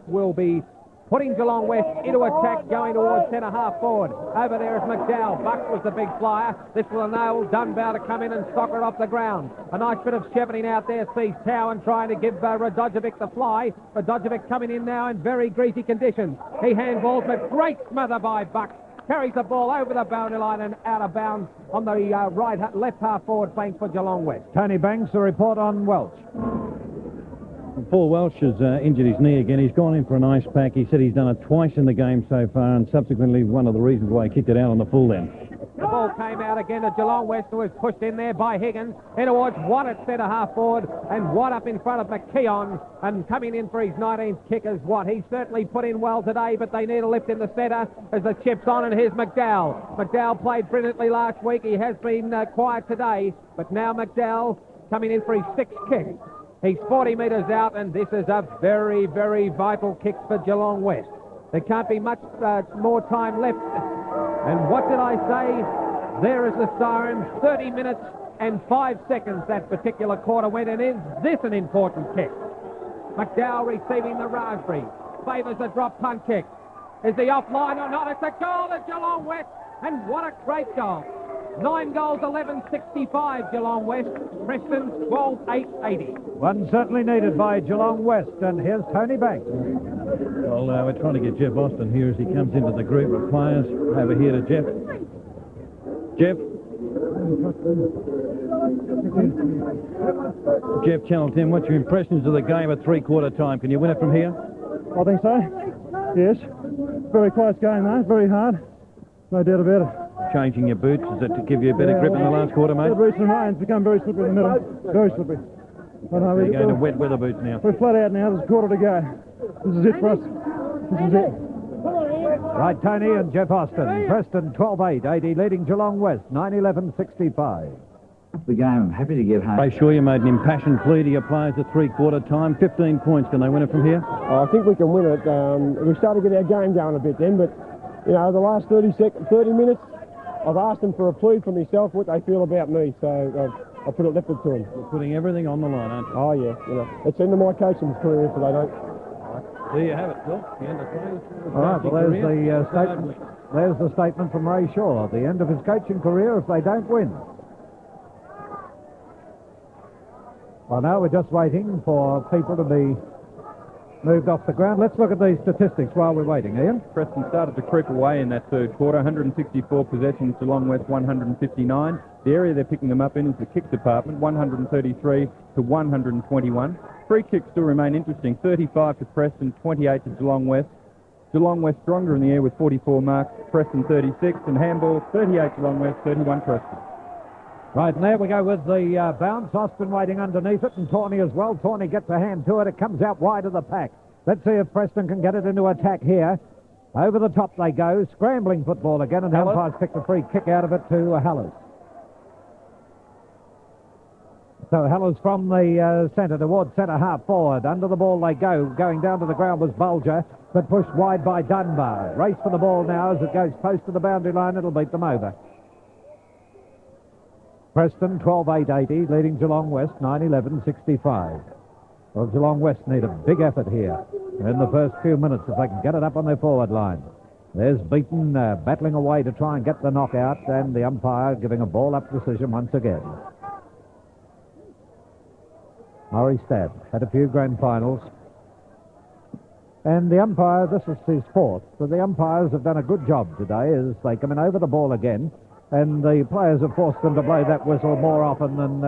will be putting Geelong West into attack, going towards centre half forward. Over there is McDowell. Bucks was the big flyer. This will enable Dunbar to come in and soccer it off the ground. A nice bit of shepherding out there. Sees Towan trying to give Radojevic the fly. Radojevic coming in now in very greasy conditions. He handballs, but great smother by Bucks. Carries the ball over the boundary line and out of bounds on the left half forward flank for Geelong West. Tony Banks, a report on Welch. Paul Welsh has injured his knee again. He's gone in for an ice pack. He said he's done it twice in the game so far, and subsequently one of the reasons why he kicked it out on the full end. The ball came out again to Geelong West, who was pushed in there by Higgins. In towards Watt at centre half forward, and Watt up in front of McKeon, and coming in for his 19th kick is Watt. He's certainly put in well today, but they need a lift in the centre as the chip's on, and here's McDowell. McDowell played brilliantly last week. He has been quiet today, but now McDowell coming in for his 6th kick. He's 40 metres out, and this is a very, very vital kick for Geelong West. There can't be much more time left. And what did I say? There is the siren. 30 minutes and 5 seconds that particular quarter went, and is this an important kick? McDowell receiving the raspberry. Favours a drop punt kick. Is he offline or not? It's a goal to Geelong West, and what a great goal. 9 goals, 11-65 Geelong West. Preston 12-8-80. One certainly needed by Geelong West, and here's Tony Banks. Well, we're trying to get Jeff Austin here as he comes into the group of players. Over here to Jeff. Jeff, Channel 10, what's your impressions of the game at three-quarter time? Can you win it from here? I think so. Yes. Very close game, though. Very hard. No doubt about it. Changing your boots, is it to give you a better grip in the last quarter, mate? The recent rains become very slippery in the middle. Very slippery. So you're going to wet weather boots now. We're flat out now. There's a quarter to go. This is it for us. This is it. Right, Tony and Jeff Austin. Preston 12-8-80, leading Geelong West 9-11-65. The game, I'm happy to get home. Ray Shaw, you made an impassioned plea to your players at three-quarter time. 15 points. Can they win it from here? I think we can win it. We started to get our game going a bit then, but, you know, the last 30 minutes, I've asked them for a plea for myself, what they feel about me, so I'll put it left it to them. You're putting everything on the line, aren't you? Oh, yeah. You know, it's the end of my coaching career if they don't. There you have it, Phil. The end of All right, well, there's the statement. There's the statement from Ray Shaw. The end of his coaching career if they don't win. Well, now we're just waiting for people to be moved off the ground. Let's look at these statistics while we're waiting, Ian. Preston started to creep away in that third quarter. 164 possessions, Geelong West 159. The area they're picking them up in is the kick department, 133 to 121. Free kicks still remain interesting, 35 to Preston, 28 to Geelong West. Geelong West stronger in the air with 44 marks, Preston 36, and handball 38 Geelong West, 31 Preston. Right, and there we go with the bounce. Austin waiting underneath it, and Tawney as well. Tawney gets a hand to it. It comes out wide of the pack. Let's see if Preston can get it into attack here. Over the top they go. Scrambling football again, and the umpires picked a free kick out of it to Hallis. So Hallis from the centre towards centre half forward. Under the ball they go. Going down to the ground was Bulger, but pushed wide by Dunbar. Race for the ball now as it goes close to the boundary line. It'll beat them over. Preston 12-8-80, leading Geelong West 9-11-65. Well, Geelong West need a big effort here in the first few minutes if they can get it up on their forward line. There's Beaton battling away to try and get the knockout, and the umpire giving a ball-up decision once again. Murray Stab had a few grand finals. And the umpire, this is his fourth, so the umpires have done a good job today as they come in over the ball again. and the players have forced them to blow that whistle more often than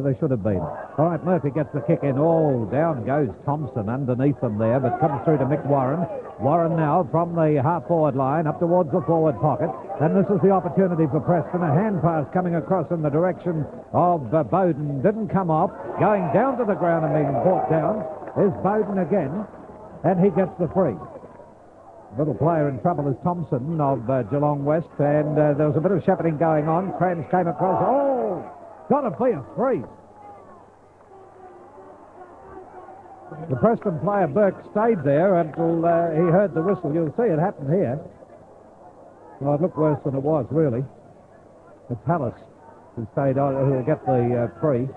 they should have been. All right, Murphy gets the kick in. Oh, down goes Thompson underneath them there, but comes through to Mick Warren. Warren now from the half-forward line up towards the forward pocket, and this is the opportunity for Preston. A hand pass coming across in the direction of Bowden. Didn't come off. Going down to the ground and being brought down is Bowden again, and he gets the free. Little player in trouble is Thompson of Geelong West, and there was a bit of shepherding going on. Crans came across. Oh, got to be a free. The Preston player, Burke, stayed there until he heard the whistle. You'll see it happened here. Well, it looked worse than it was, really. It's Hallis who stayed on, who'll get the free.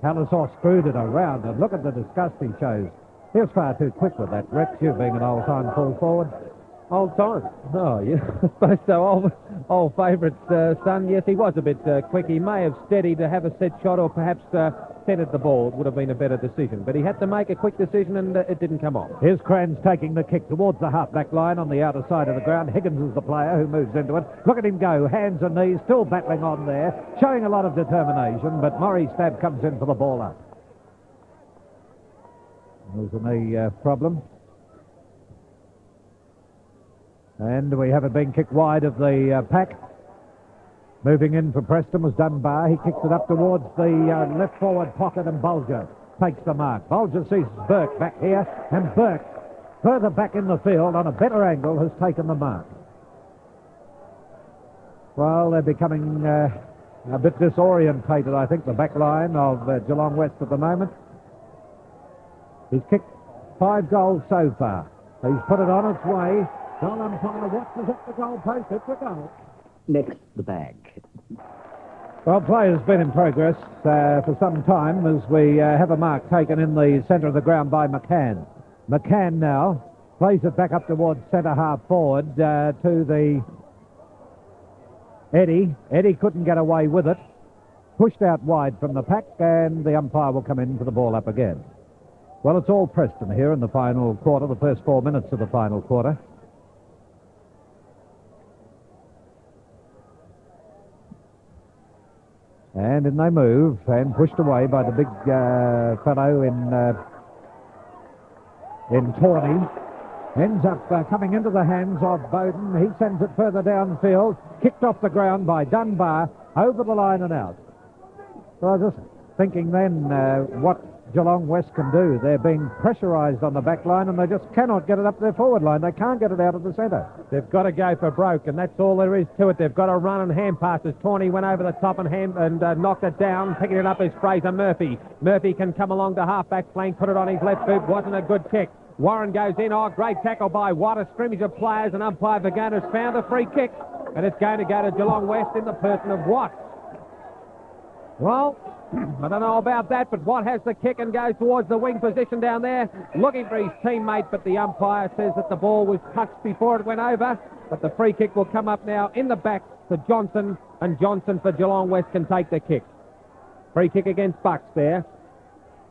Hallis all screwed it around, and look at the disgust he shows. He was far too quick with that. Rhett, you being an old-time full forward. Old time. Oh, yeah. I suppose so. Old favourite son. Yes, he was a bit quick. He may have steadied to have a set shot or perhaps centred the ball. It would have been a better decision. But he had to make a quick decision and it didn't come off. Here's Crans taking the kick towards the half-back line on the outer side of the ground. Higgins is the player who moves into it. Look at him go. Hands and knees, still battling on there. Showing a lot of determination, but Murray Stab comes in for the ball up. There's a knee problem. And we have it being kicked wide of the pack. Moving in for Preston was Dunbar. He kicks it up towards the left forward pocket, and Bulger takes the mark. Bulger sees Burke back here, and Burke, further back in the field on a better angle, has taken the mark. Well, they're becoming a bit disorientated, I think, the back line of Geelong West at the moment. He's kicked 5 goals so far. He's put it on its way. Goal umpire watches at the goal post. It's a goal. Next, the bag. Well, play has been in progress for some time as we have a mark taken in the centre of the ground by McCann. McCann now plays it back up towards centre half forward to the Eddie. Eddie couldn't get away with it. Pushed out wide from the pack, and the umpire will come in for the ball up again. Well, it's all Preston here in the final quarter, the first 4 minutes of the final quarter. And in they move, and pushed away by the big fellow in Tawney. Ends up coming into the hands of Bowden. He sends it further downfield. Kicked off the ground by Dunbar, over the line and out. So I was just thinking then what Geelong West can do. They're being pressurised on the back line, and they just cannot get it up their forward line. They can't get it out of the centre. They've got to go for broke, and that's all there is to it. They've got to run and hand passes. Tawney went over the top and knocked it down. Picking it up is Fraser Murphy. Murphy can come along the half-back flank, put it on his left boot. Wasn't a good kick. Warren goes in. Oh, great tackle by Watt. A scrimmage of players, and umpire Vagan has found a free kick, and it's going to go to Geelong West in the person of Watt. Well, I don't know about that, but Watt has the kick and goes towards the wing position down there, looking for his teammate, but the umpire says that the ball was touched before it went over, but the free kick will come up now in the back to Johnson, and Johnson for Geelong West can take the kick. Free kick against Bucks there.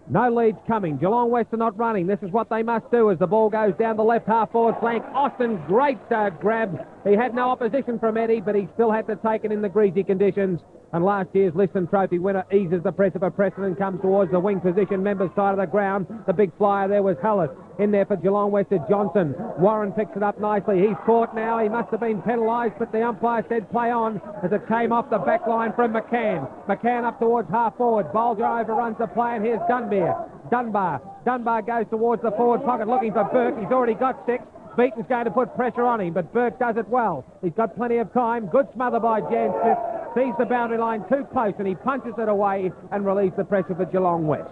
No leads coming. Geelong West are not running. This is what they must do as the ball goes down the left half-forward flank. Austin, great grab. He had no opposition from Eddie, but he still had to take it in the greasy conditions. And last year's Liston Trophy winner eases the pressure for Preston and comes towards the wing position, members' side of the ground. The big flyer there was Hallis. In there for Geelong West is Johnson. Warren picks it up nicely. He's caught now. He must have been penalised, but the umpire said play on as it came off the back line from McCann. McCann up towards half-forward. Bulger overruns the play, and here's Dunbar. Dunbar goes towards the forward pocket looking for Burke. He's already got 6. Beaton's going to put pressure on him, but Burke does it well. He's got plenty of time. Good smother by Jan Smith. Sees the boundary line too close, and he punches it away and relieves the pressure for Geelong West.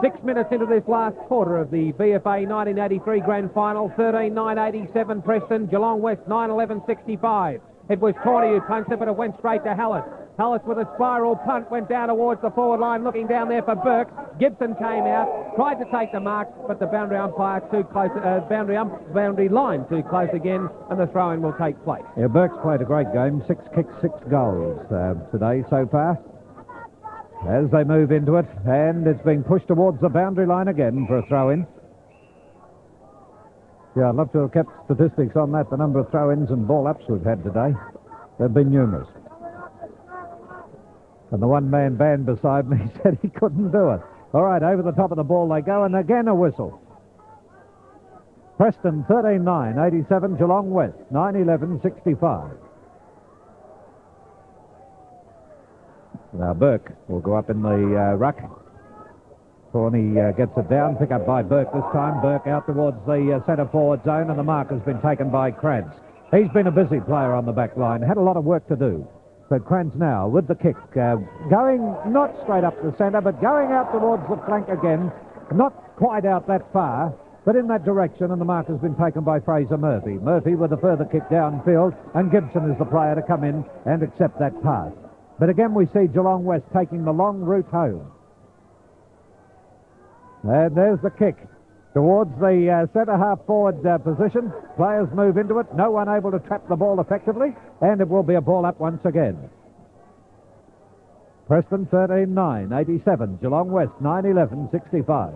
6 minutes into this last quarter of the VFA 1983 Grand Final. 13-9-87 Preston. Geelong West 9-11-65. It was Tawney who punched it, but it went straight to Hallis. Hallis with a spiral punt went down towards the forward line, looking down there for Burke. Gibson came out, tried to take the mark, but the boundary umpire too close, boundary line too close again, and the throw-in will take place. Yeah, Burke's played a great game. 6 kicks, 6 goals today so far. As they move into it, and it's being pushed towards the boundary line again for a throw-in. Yeah, I'd love to have kept statistics on that, the number of throw-ins and ball-ups we've had today. They've been numerous. And the one-man band beside me said he couldn't do it. All right, over the top of the ball they go, and again a whistle. Preston 13-9, 87, Geelong West 9-11, 65. Now Burke will go up in the ruck. Thorny gets it down, pick up by Burke this time. Burke out towards the centre forward zone, and the mark has been taken by Krantz. He's been a busy player on the back line, had a lot of work to do. So Krantz now with the kick, going not straight up the centre, but going out towards the flank again, not quite out that far, but in that direction, and the mark has been taken by Fraser Murphy. Murphy with a further kick downfield, and Gibson is the player to come in and accept that pass. But again we see Geelong West taking the long route home. And there's the kick towards the centre half forward position. Players move into it, no one able to trap the ball effectively, and it will be a ball up once again. Preston 13-9, 87, Geelong West 9-11, 65.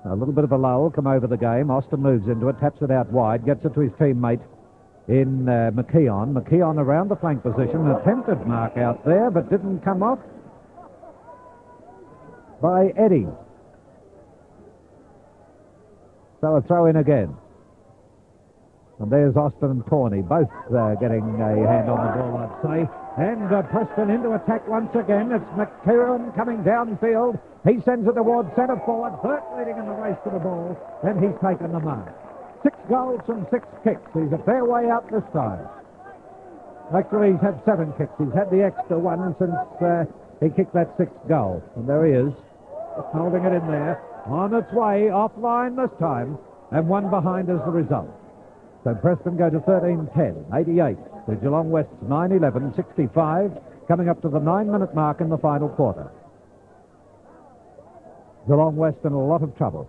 A little bit of a lull come over the game. Austin moves into it, taps it out wide, gets it to his teammate in McKeon. McKeon around the flank position, an attempted mark out there, but didn't come off by Eddie. So a throw in again. And there's Austin and Corney, both getting a hand on the ball, I'd say. And Preston into attack once again. It's McKeon coming downfield. He sends it towards centre forward. Burt leading in the race to the ball, and he's taken the mark. 6 goals from 6 kicks. He's a fair way out this time. Actually, he's had 7 kicks. He's had the extra one since he kicked that 6th goal. And there he is, holding it in there. On its way, offline this time, and one behind as the result. So Preston go to 13-10, 88. To Geelong West's 9-11, 65, coming up to the 9-minute mark in the final quarter. Geelong West in a lot of trouble,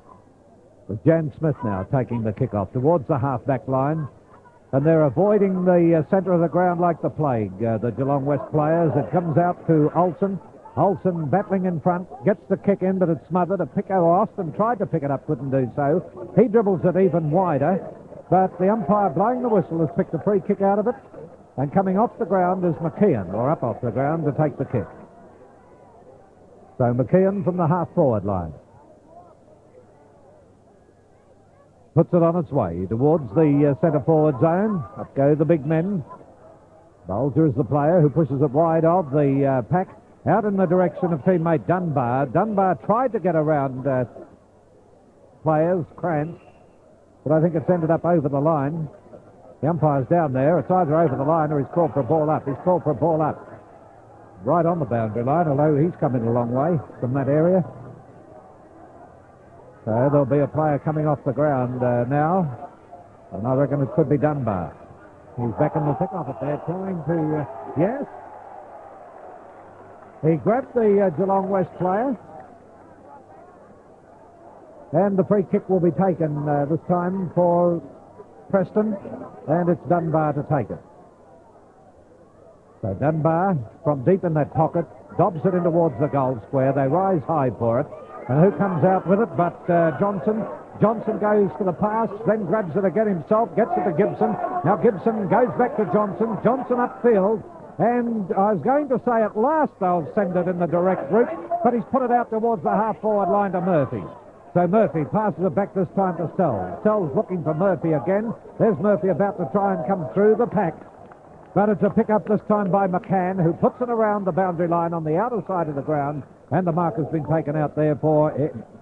with Jan Smith now taking the kick-off towards the half-back line, and they're avoiding the centre of the ground like the plague, the Geelong West players. It comes out to Olsen. Olsen battling in front, gets the kick in, but it's smothered. Austin tried to pick it up, couldn't do so. He dribbles it even wider, but the umpire blowing the whistle has picked a free kick out of it, and coming off the ground is McKeon, or up off the ground to take the kick. So McKeon from the half-forward line puts it on its way towards the centre-forward zone. Up go the big men. Bolger is the player who pushes it wide of the pack, out in the direction of teammate Dunbar. Dunbar tried to get around players, Krantz, but I think it's ended up over the line. The umpire's down there. It's either over the line or he's called for a ball up. He's called for a ball up. Right on the boundary line, although he's coming a long way from that area. So there'll be a player coming off the ground now. And I reckon it could be Dunbar. He's back in the thick of it there, trying to... yes. He grabbed the Geelong West player. And the free kick will be taken this time for Preston, and it's Dunbar to take it. So Dunbar, from deep in that pocket, dobs it in towards the goal square. They rise high for it. And who comes out with it but Johnson? Johnson goes for the pass, then grabs it again himself, gets it to Gibson. Now Gibson goes back to Johnson. Johnson upfield. And I was going to say at last they'll send it in the direct route, but he's put it out towards the half-forward line to Murphy. So Murphy passes it back this time to Sells. Sells looking for Murphy again. There's Murphy about to try and come through the pack. But it's a pick-up this time by McCann, who puts it around the boundary line on the outer side of the ground, and the mark has been taken out there for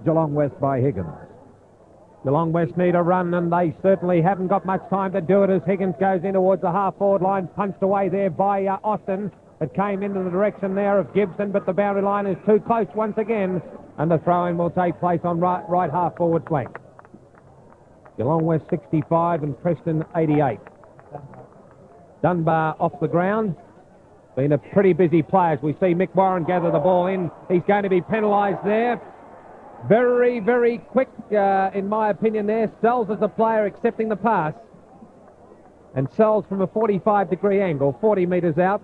Geelong West by Higgins. Geelong West need a run, and they certainly haven't got much time to do it as Higgins goes in towards the half-forward line, punched away there by Austin. It came into the direction there of Gibson, but the boundary line is too close once again, and the throw-in will take place on right half-forward flank. Geelong West 65 and Preston 88. Dunbar off the ground. Been a pretty busy player as we see Mick Warren gather the ball in. He's going to be penalised there. Very, very quick, in my opinion there. Sells as a player accepting the pass. And Sells from a 45-degree angle, 40 metres out.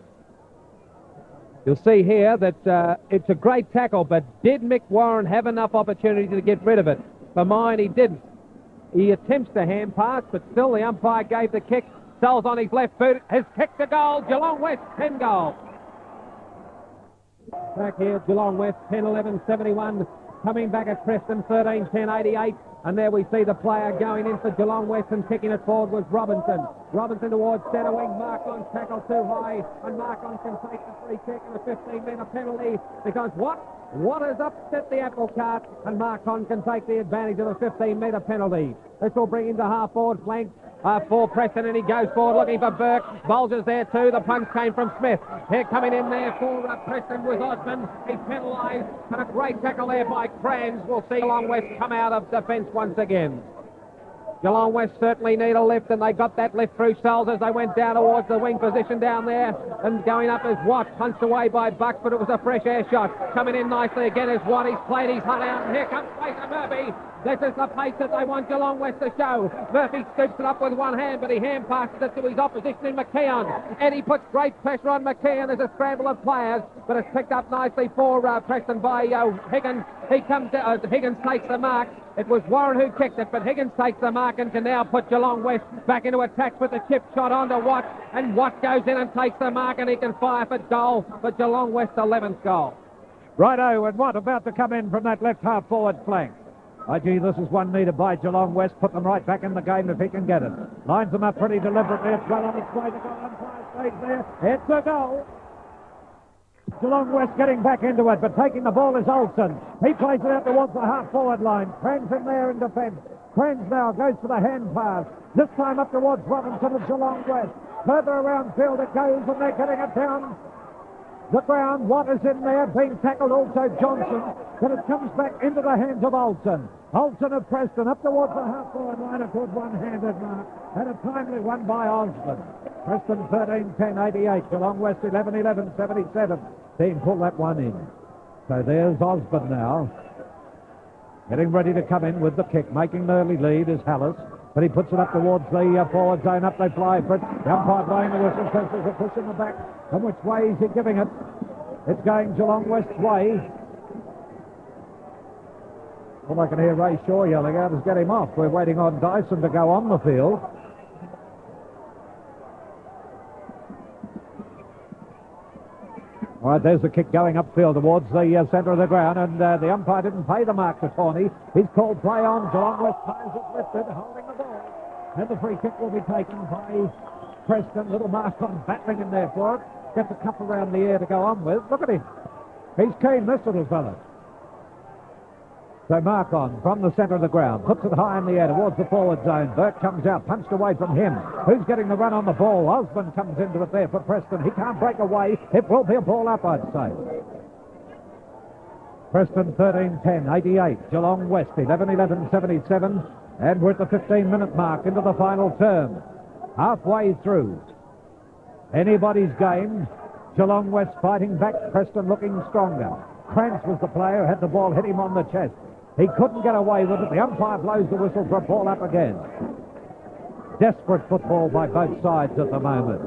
You'll see here that it's a great tackle, but did Mick Warren have enough opportunity to get rid of it? For mine, he didn't. He attempts the hand pass, but still the umpire gave the kick. Sells on his left boot, has kicked a goal. Geelong West, 10 goals. back here. Geelong West 10-11-71. Coming back at Preston 13-10-88. And there we see the player going in for Geelong West and kicking it forward was Robinson. Robinson towards centre wing. Mark-on tackle too high. And Mark-on can take the free kick and a 15-metre penalty because what has upset the apple cart? And Mark-on can take the advantage of a 15-metre penalty. This will bring him to half-forward flank. For Preston, and he goes forward looking for Burke. Bulger's there too. The punch came from Smith. Here coming in there for Preston was Osman. He's penalised, and a great tackle there by Crans. We'll see Geelong West come out of defence once again. Geelong West certainly need a lift, and they got that lift through Sells as they went down towards the wing position down there. And going up is Watt, punched away by Bucks, but it was a fresh air shot. Coming in nicely again is Watt. He's played his hut out, and here comes Fraser Murphy. This is the pace that they want Geelong West to show. Murphy scoops it up with one hand, but he hand passes it to his opposition in McKeon. And he puts great pressure on McKeon. There's a scramble of players, but it's picked up nicely for Preston by Higgins. Higgins takes the mark. It was Warren who kicked it, but Higgins takes the mark and can now put Geelong West back into attack with the chip shot onto Watt. And Watt goes in and takes the mark, and he can fire for goal for Geelong West 11th goal. Righto, and Watt about to come in from that left half forward flank. Oh, gee, this is one needed by Geelong West. Put them right back in the game if he can get it. Lines them up pretty deliberately. It's well on its way to goal. Umpire stays there. It's a goal. Geelong West getting back into it, but taking the ball is Olsen. He plays it out towards the half-forward line. Crans in there in defence. Crans now goes for the hand pass. This time up towards Robinson of Geelong West. Further around field it goes, and they're getting it down the ground. Watt is in there, being tackled also Johnson, but it comes back into the hands of Olsen. Olsen of Preston up towards the half-forward line, a good one-handed mark, and a timely one by Osborne. Preston 13-10-88, Geelong West 11-11-77. Dean pull that one in. So there's Osborne now, getting ready to come in with the kick. Making an early lead is Hallis, but he puts it up towards the forward zone. Up they fly for it. The umpire blowing the whistle, says there's a push in the back. And which way is he giving it? It's going Geelong West's way. All I can hear Ray Shaw yelling out is get him off. We're waiting on Dyson to go on the field. All right, there's the kick going upfield towards the centre of the ground, and the umpire didn't pay the mark to Tawney. He's called play on. Geelong West ties it lifted, holding the ball. And the free kick will be taken by Preston. Little Mark-on battling in there for it. Gets a cup around the air to go on with. Look at him. He's keen, this little fella. So Mark-on from the centre of the ground, puts it high in the air towards the forward zone. Burke comes out, punched away from him. Who's getting the run on the ball? Osborne comes into it there for Preston. He can't break away. It will be a ball up, I'd say. Preston 13-10-88. Geelong West 11-11-77. And we're at the 15-minute mark into the final term. Halfway through. Anybody's game. Geelong West fighting back. Preston looking stronger. Krantz was the player who had the ball hit him on the chest. He couldn't get away with it. The umpire blows the whistle for a ball up again. Desperate football by both sides at the moment.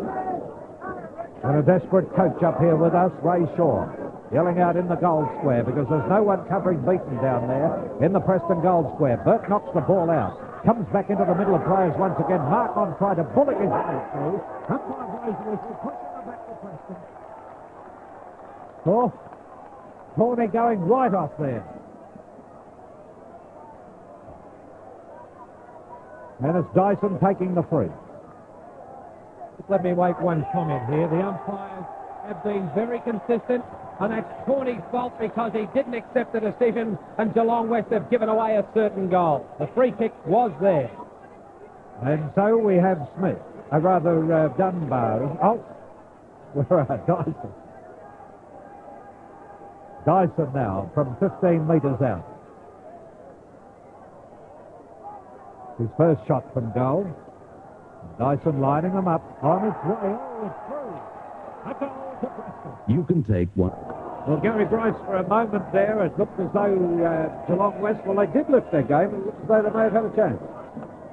And a desperate coach up here with us, Ray Shaw, yelling out in the goal square because there's no one covering Beaton down there in the Preston goal square. Burke knocks the ball out. Comes back into the middle of players once again. Mark-on tried to bullock his way through. Umpire blows the whistle, pushing the back to Preston. Oh, Tawney going right off there. And it's Dyson taking the free. Let me make one comment here. The umpires have been very consistent, and that's Tawney's fault because he didn't accept the decision, and Geelong West have given away a certain goal. The free kick was there. And so we have Smith, Dunbar. Oh, where are Dyson? Dyson now from 15 metres out. His first shot from goal. Dyson lining them up on its way. Oh, it's through. A goal to Preston. You can take one. Well, Gary Brice, for a moment there, it looked as though Geelong West, well, they did lift their game. It looks as though they may have had a chance.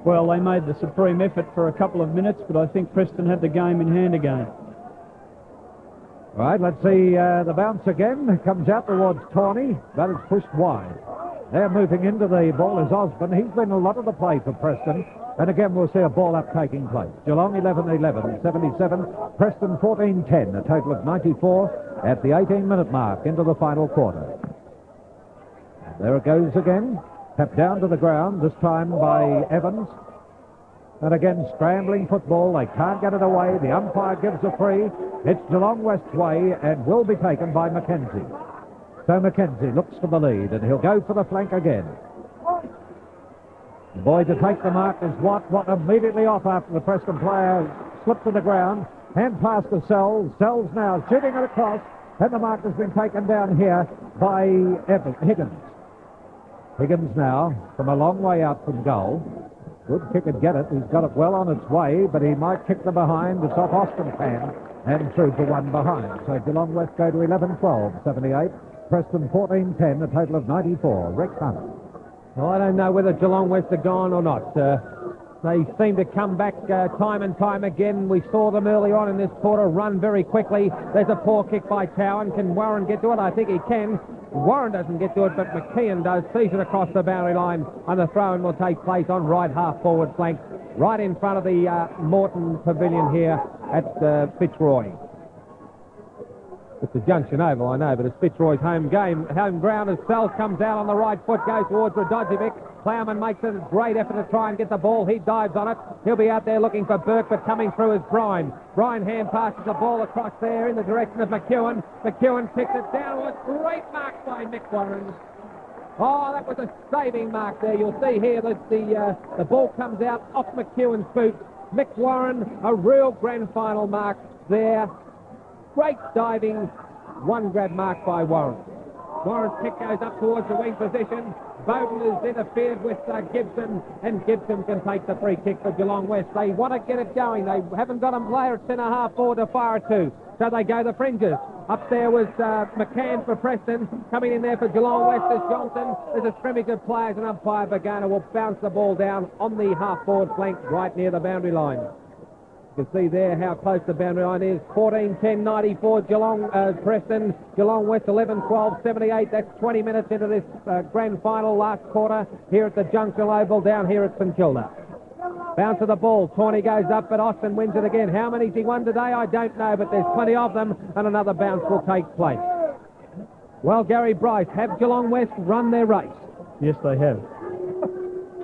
Well, they made the supreme effort for a couple of minutes, but I think Preston had the game in hand again. Right, let's see the bounce again. It comes out towards Tawney, but it's pushed wide. They're moving into the ball is Osborne. He's been a lot of the play for Preston. And again, we'll see a ball-up taking place. Geelong 11-11, 77. Preston 14-10, a total of 94 at the 18-minute mark into the final quarter. There it goes again. Tapped down to the ground, this time by Evans. And again, scrambling football. They can't get it away. The umpire gives a free. It's Geelong West's way and will be taken by Mackenzie. So Mackenzie looks for the lead, and he'll go for the flank again. The boy to take the mark is Watt. Watt immediately off after the Preston player slipped to the ground. Hand pass to Sells. Sells now shooting it across, and the mark has been taken down here by Higgins. Higgins now from a long way out from goal. Good kick and get it. He's got it well on its way, but he might kick the behind. It's off Austin's hand and through to one behind. So Geelong West go to 11-12, 78. Preston 14-10, a total of 94. Rex Hunt. Well, I don't know whether Geelong West are gone or not. They seem to come back time and time again. We saw them early on in this quarter run very quickly. There's a poor kick by Cowan. Can Warren get to it? I think he can. Warren doesn't get to it, but McKeon does. Sees it across the boundary line, and the throw-in will take place on right half-forward flank, right in front of the Morton Pavilion here at Fitzroy. It's the Junction Oval, I know, but it's Fitzroy's home ground as Sells comes out on the right foot, goes towards Radojevic. Plowman makes a great effort to try and get the ball. He dives on it. He'll be out there looking for Burke, but coming through is Brine. Brine hand passes the ball across there in the direction of McEwen. McEwen picks it down. It was great mark by Mick Warren. Oh, that was a saving mark there. You'll see here that the ball comes out off McEwen's boot. Mick Warren, a real grand final mark there. Great diving, one grab mark by Warren. Warren's kick goes up towards the wing position. Bowden has interfered with Gibson, and Gibson can take the free kick for Geelong West. They want to get it going. They haven't got a player at centre half forward to fire it to, so they go the fringes. Up there was McCann for Preston. Coming in there for Geelong West is Johnson. There's a scrimmage of players, and umpire Bagana will bounce the ball down on the half-forward flank right near the boundary line. You can see there how close the boundary line is. 14-10-94 Geelong, Preston. Geelong West 11-12-78. That's 20 minutes into this grand final last quarter here at the Junction Oval down here at St Kilda. Bounce of the ball. Tawney goes up, but Austin wins it again. How many's he won today? I don't know, but there's plenty of them, and another bounce will take place. Well, Gary Brice, have Geelong West run their race? Yes, they have.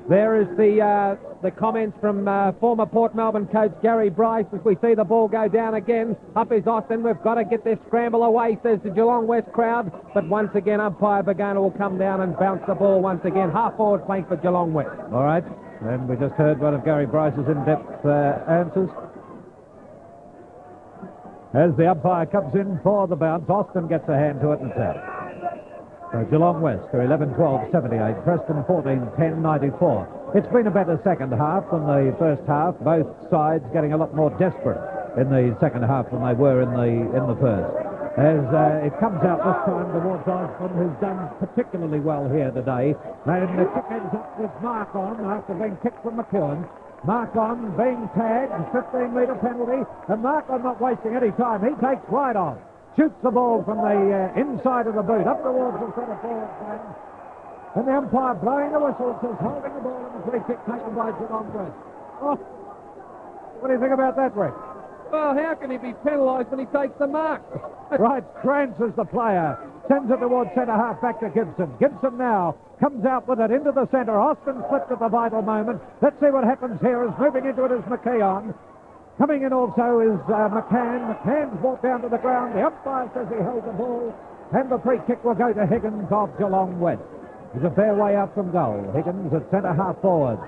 There is the comments from former Port Melbourne coach Gary Brice as we see the ball go down again. Up is Austin. We've got to get this scramble away, says the Geelong West crowd. But once again, umpire Bagana will come down and bounce the ball once again. Half-forward flank for Geelong West. All right. And we just heard one of Gary Bryce's in-depth answers. As the umpire comes in for the bounce, Austin gets a hand to it and out. So Geelong West are 11-12-78, Preston 14-10-94. It's been a better second half than the first half. Both sides getting a lot more desperate in the second half than they were in the first. As it comes out this time towards Osborne, who's done particularly well here today. And the kick ends up with Mark on after being kicked from McEwen. Mark on being tagged, 15-metre penalty, and Mark on not wasting any time. He takes right on. Shoots the ball from the inside of the boot, up towards the centre forward line. And the umpire blowing the whistle says holding the ball in the free kick taken by Geelong West. Oh, what do you think about that, Rick? Well, how can he be penalised when he takes the mark? Right, Trances the player. Sends it towards centre half back to Gibson. Gibson now comes out with it into the centre. Austin slipped at the vital moment. Let's see what happens here. As moving into it is McKeon. Coming in also is McCann. McCann's brought down to the ground. The umpire says he held the ball. And the free kick will go to Higgins of Geelong West. He's a fair way out from goal. Higgins at centre half forward.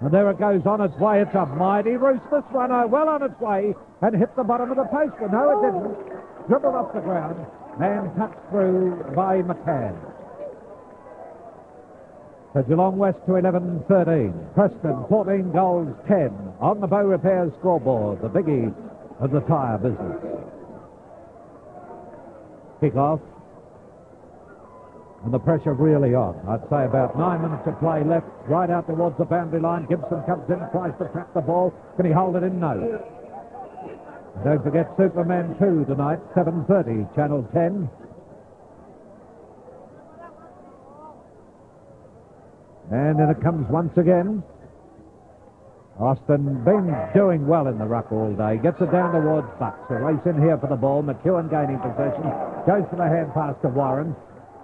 And there it goes on its way. It's a mighty ruthless runner, well on its way, and hit the bottom of the post. But no, it didn't. Dribbled off the ground and touched through by McCann. So Geelong West to 11-13. Preston 14 goals 10 on the Bow Repairs scoreboard, the biggie of the tyre business. Kick off. And the pressure really on. I'd say about 9 minutes of play left, right out towards the boundary line. Gibson comes in, tries to trap the ball. Can he hold it in? No. Don't forget Superman 2 tonight, 7:30, Channel 10. And in it comes once again. Austin been doing well in the ruck all day. Gets it down towards Bucks. A race in here for the ball. McEwen gaining possession. Goes for the hand pass to Warren.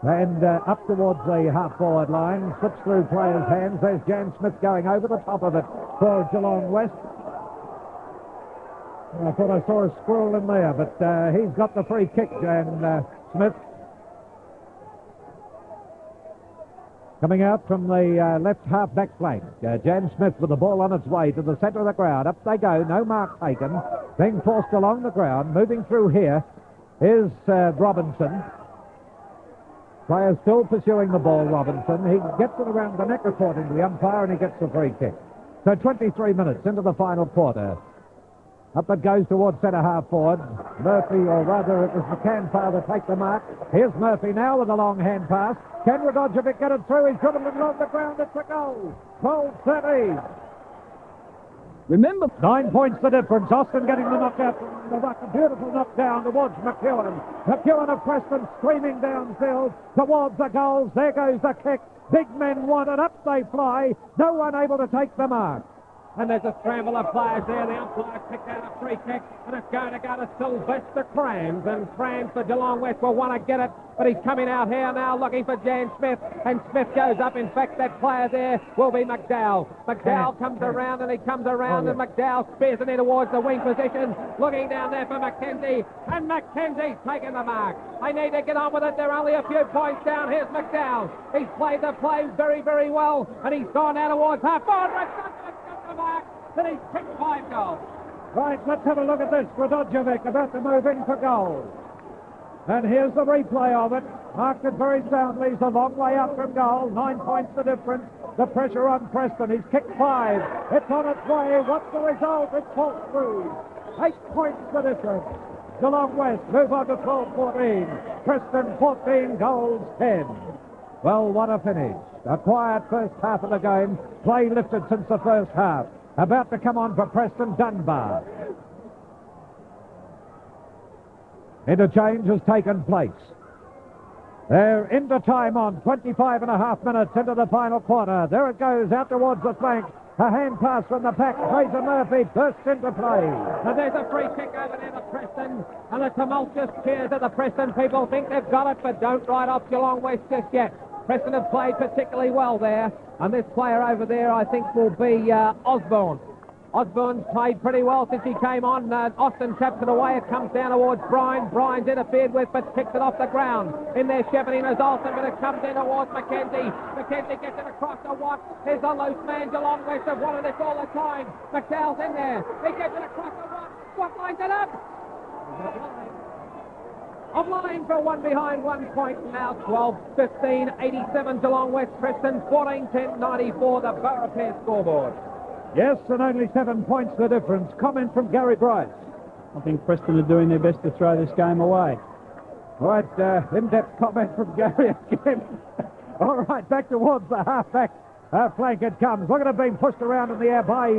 And up towards the half-forward line. Slips through players' hands. There's Jan Smith going over the top of it for Geelong West. I thought I saw a squirrel in there, but he's got the free kick, Jan Smith. Coming out from the left half-back flank. Jan Smith with the ball on its way to the centre of the ground. Up they go, no mark taken. Being forced along the ground. Moving through here is Robinson. Player still pursuing the ball, Robinson. He gets it around the neck according to the umpire, and he gets the free kick. So 23 minutes into the final quarter. Up it goes towards centre half forward. Murphy, or rather it was McCann father, take the mark. Here's Murphy now with a long hand pass. Can Radojevic get it through? He's dribbling it along the ground. It's a goal. 12-30. Remember, 9 points the difference. Austin getting the knockout from the ruck. A beautiful knockdown towards McEwen. McEwen of Preston screaming downfield towards the goals. There goes the kick. Big men want it. Up they fly. No one able to take the mark. And there's a scramble of players there. The umpire picked out a free kick, and it's going to go to Sylvester Crams. And Crams for Geelong West will want to get it, but he's coming out here now looking for Jan Smith, and Smith goes up. In fact, that player there will be McDowell. McDowell comes around, and he comes around, and McDowell spears it in towards the wing position, looking down there for McKenzie, and McKenzie's taking the mark. They need to get on with it. They're only a few points down. Here's McDowell. He's played the play very, very well, and he's gone out towards half forward. Mark, then he's kicked 5 goals. Right, let's have a look at this. Radojevic about to move in for goal. And here's the replay of it. Marked it very soundly. He's a long way up from goal. 9 points the difference. The pressure on Preston. He's kicked 5. It's on its way. What's the result? It falls through. 8 points the difference. Geelong West move on to 12-14. Preston 14 goals 10. Well, what a finish. A quiet first half of the game. Play lifted since the first half. About to come on for Preston, Dunbar. Interchange has taken place. They're into time on 25 and a half minutes into the final quarter. There it goes out towards the flank. A hand pass from the pack. Fraser Murphy bursts into play. And there's a free kick over there to Preston. And the tumultuous cheers of the Preston people think they've got it, but don't write off Geelong West just yet. Preston have played particularly well there. And this player over there, I think, will be Osborne. Osborne's played pretty well since he came on. Austin taps it away. It comes down towards Bryan. Bryan's interfered with, but kicks it off the ground. In there, shepherding is Olsen, but it comes in towards McKenzie. McKenzie gets it across the Watt. Here's a loose man. Geelong West have wanted this all the time. McDowell's in there. He gets it across the Watt. Watt lines it up. Offline for one behind 1 point now. 12-15, 87 Geelong West. Preston 14-10, 94 the Borough Pair scoreboard. Yes, and only 7 points the difference. Comment from Gary Brice. I think Preston are doing their best to throw this game away. Right, in-depth comment from Gary again. All right, back towards the half-back flank it comes. Look at it being pushed around in the air by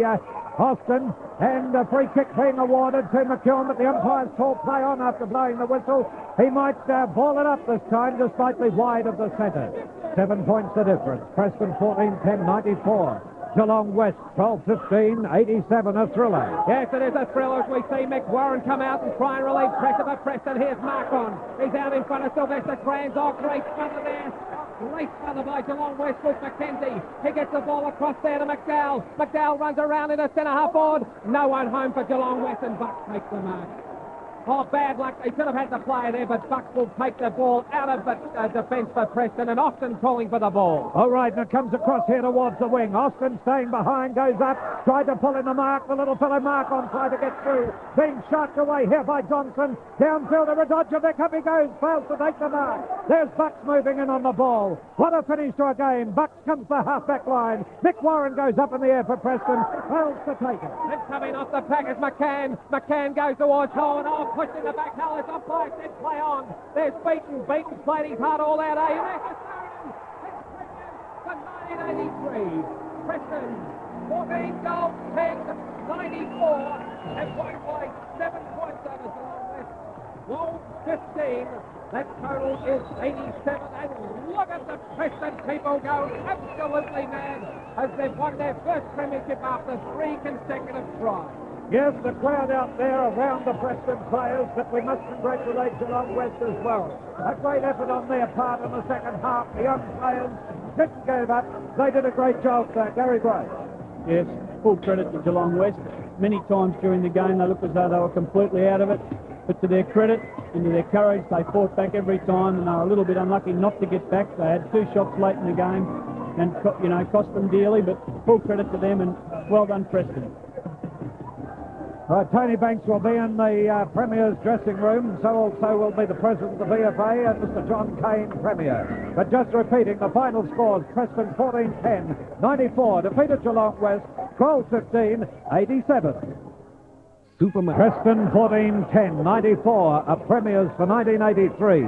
Austin, and a free kick being awarded to McEwen, but the umpire's called play on after blowing the whistle. He might ball it up this time, just slightly wide of the centre. 7 points the difference. Preston 14-10, 94. Geelong West 12-15, 87, a thriller. Yes, it is a thriller as we see Mick Warren come out and try and relieve pressure for Preston. Here's Mark on. He's out in front of Sylvester Crams. Oh, great smother there. Great smother by Geelong West with McKenzie. He gets the ball across there to McDowell. McDowell runs around in the centre half forward. No one home for Geelong West, and Bucks makes the mark. Oh, bad luck. They should have had the player there, but Bucks will take the ball out of defence for Preston, and Austin calling for the ball. All right, and it comes across here towards the wing. Austin staying behind, goes up, tried to pull in the mark. The little fellow Mark on tried to get through. Being shot away here by Johnson. Downfield to Radojevic. Up he goes, fails to take the mark. There's Bucks moving in on the ball. What a finish to a game. Bucks comes the half-back line. Mick Warren goes up in the air for Preston. Fails to take it. And coming off the pack is McCann. McCann goes towards Hall, and pushed in the back. Hall is up by it. Then play on. There's Beaton. Beaton's played his heart all out, eh? And there's the Sheridan for 1983. Preston 14 goals, 10, 94, and 1 point, 7 points over Geelong West. Whoa, 15. That total is 87. And look at the Preston people go absolutely mad as they've won their first premiership after 3 consecutive tries. Yes, the crowd out there around the Preston players, but we must congratulate Geelong West as well. A great effort on their part in the second half. The young players didn't give up. They did a great job, Gary Brice. Yes, full credit to Geelong West. Many times during the game they looked as though they were completely out of it, but to their credit and to their courage, they fought back every time, and they were a little bit unlucky not to get back. They had 2 shots late in the game and, cost them dearly, but full credit to them, and well done, Preston. Tony Banks will be in the Premier's dressing room, so also will be the President of the VFA and Mr. John Kane, Premier. But just repeating, the final scores: Preston 14-10, 94, defeated Geelong West 12-15, 87. Preston 14-10, 94, a Premier's for 1983.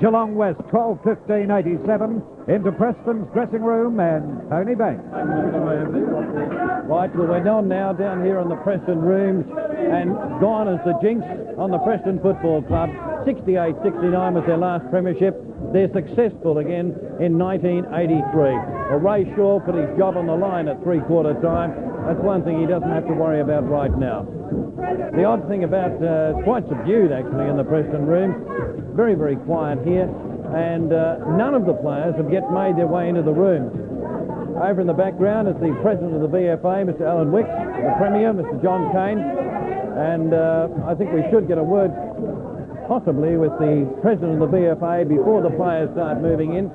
Geelong West 12-15, 87, into Preston's dressing room and Tony Banks. Right, well, we're on now down here in the Preston rooms, and gone is the jinx on the Preston Football Club. 68-69 was their last premiership. They're successful again in 1983. Well, Ray Shaw put his job on the line at three-quarter time. That's one thing he doesn't have to worry about right now. The odd thing about, quite subdued actually in the Preston room, very, very quiet here, and none of the players have yet made their way into the rooms. Over in the background is the President of the VFA, Mr. Alan Wicks, the Premier, Mr. John Kane, and I think we should get a word possibly with the President of the VFA before the players start moving in.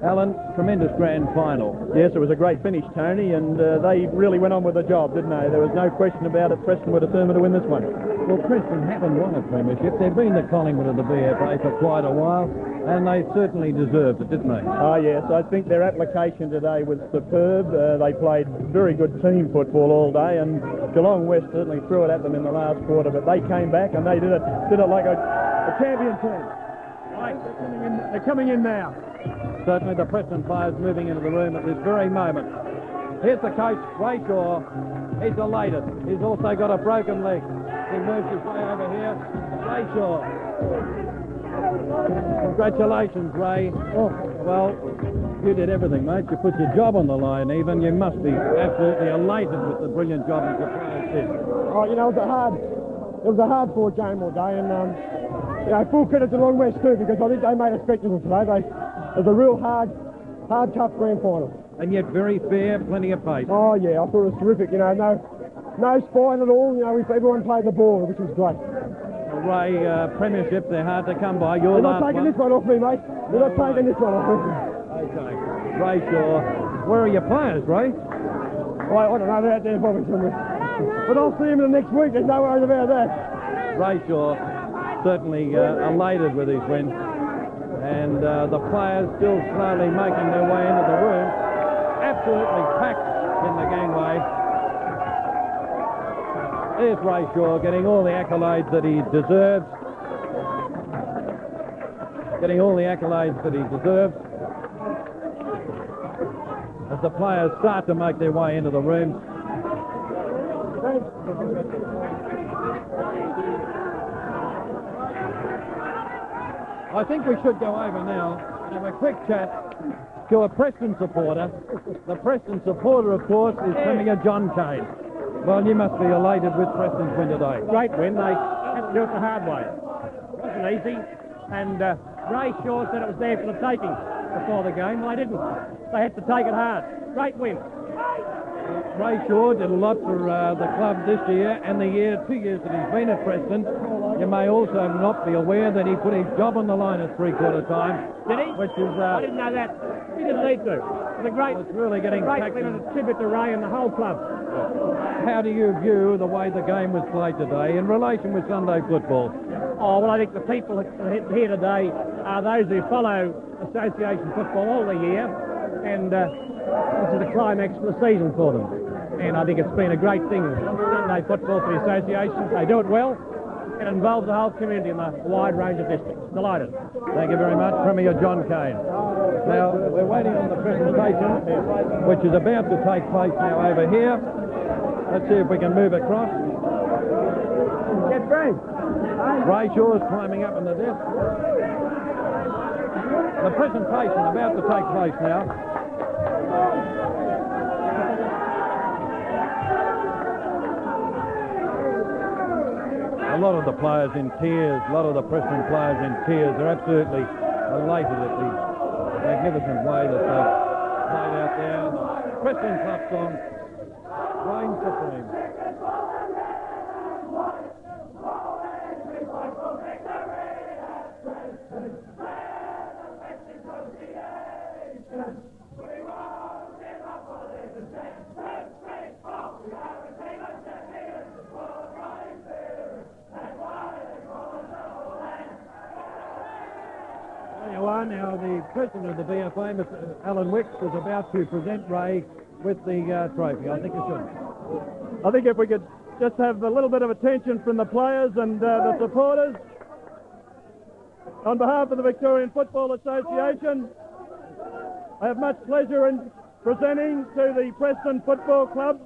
Alan, tremendous grand final. Yes, it was a great finish, Tony, and they really went on with the job, didn't they? There was no question about it. Preston were determined to win this one. Well, Preston haven't won a premiership. They've been the Collingwood of the VFA for quite a while, and they certainly deserved it, didn't they? Oh, yes. I think their application today was superb. They played very good team football all day, and Geelong West certainly threw it at them in the last quarter, but they came back and they did it like a champion team. Right, they're coming in now. Certainly the Preston players moving into the room at this very moment. Here's the coach, Ray Shaw. He's elated. He's also got a broken leg. He moves his way over here. Ray Shaw. Congratulations, Ray. Oh, well, you did everything, mate. You put your job on the line even. You must be absolutely elated with the brilliant job that your players did. Oh, it was a hard fought game all day, and full credit to Geelong West too, because I think they made a spectacle today. It was a real hard, tough grand final. And yet very fair, plenty of pace. Oh yeah, I thought it was terrific. No spine at all. Everyone played the ball, which was great. Well, Ray, premierships, they're hard to come by. You're not taking this one off me, mate. You're not taking this one off me. Okay. Ray Shaw. Where are your players, Ray? I don't know, they're out there probably somewhere. But I'll see them in the next week. There's no worries about that. Ray Shaw certainly elated with his win. And the players still slowly making their way into the room. Absolutely packed in the gangway. There's Ray Shaw getting all the accolades that he deserves. As the players start to make their way into the rooms. I think we should go over now and have a quick chat to a Preston supporter. The Preston supporter, of course, is Premier John Kane. Well, you must be elated with Preston's win today. Great win. They had to do it the hard way. It wasn't easy. And Ray Shaw said it was there for the taking before the game. Well, they didn't. They had to take it hard. Great win. Ray Shaw did a lot for the club this year and the 2 years that he's been at Preston. You may also not be aware that he put his job on the line at three-quarter time. Did he? Which is... I didn't know that. He didn't need to. It was a great, it's really getting win and a tribute to Ray and the whole club. How do you view the way the game was played today in relation with Sunday football? Oh, well, I think the people here today are those who follow association football all the year, and this is the climax of the season for them. And I think it's been a great thing, Sunday football for the association. They do it well. It involves the whole community in a wide range of districts. Delighted. Thank you very much, Premier John Kane. Now, we're waiting on the presentation, which is about to take place now over here. Let's see if we can move across. Get Frank. Shaw's climbing up in the desk. The presentation about to take place now. A lot of the players in tears, a lot of the Preston players in tears. They're absolutely elated at the magnificent way that they've played out there. The Preston Club song, Reign Supreme. Now the president of the VFA, Mr. Alan Wicks, is about to present Ray with the trophy. I think it should. I think if we could just have a little bit of attention from the players and the supporters. On behalf of the Victorian Football Association, I have much pleasure in presenting to the Preston Football Club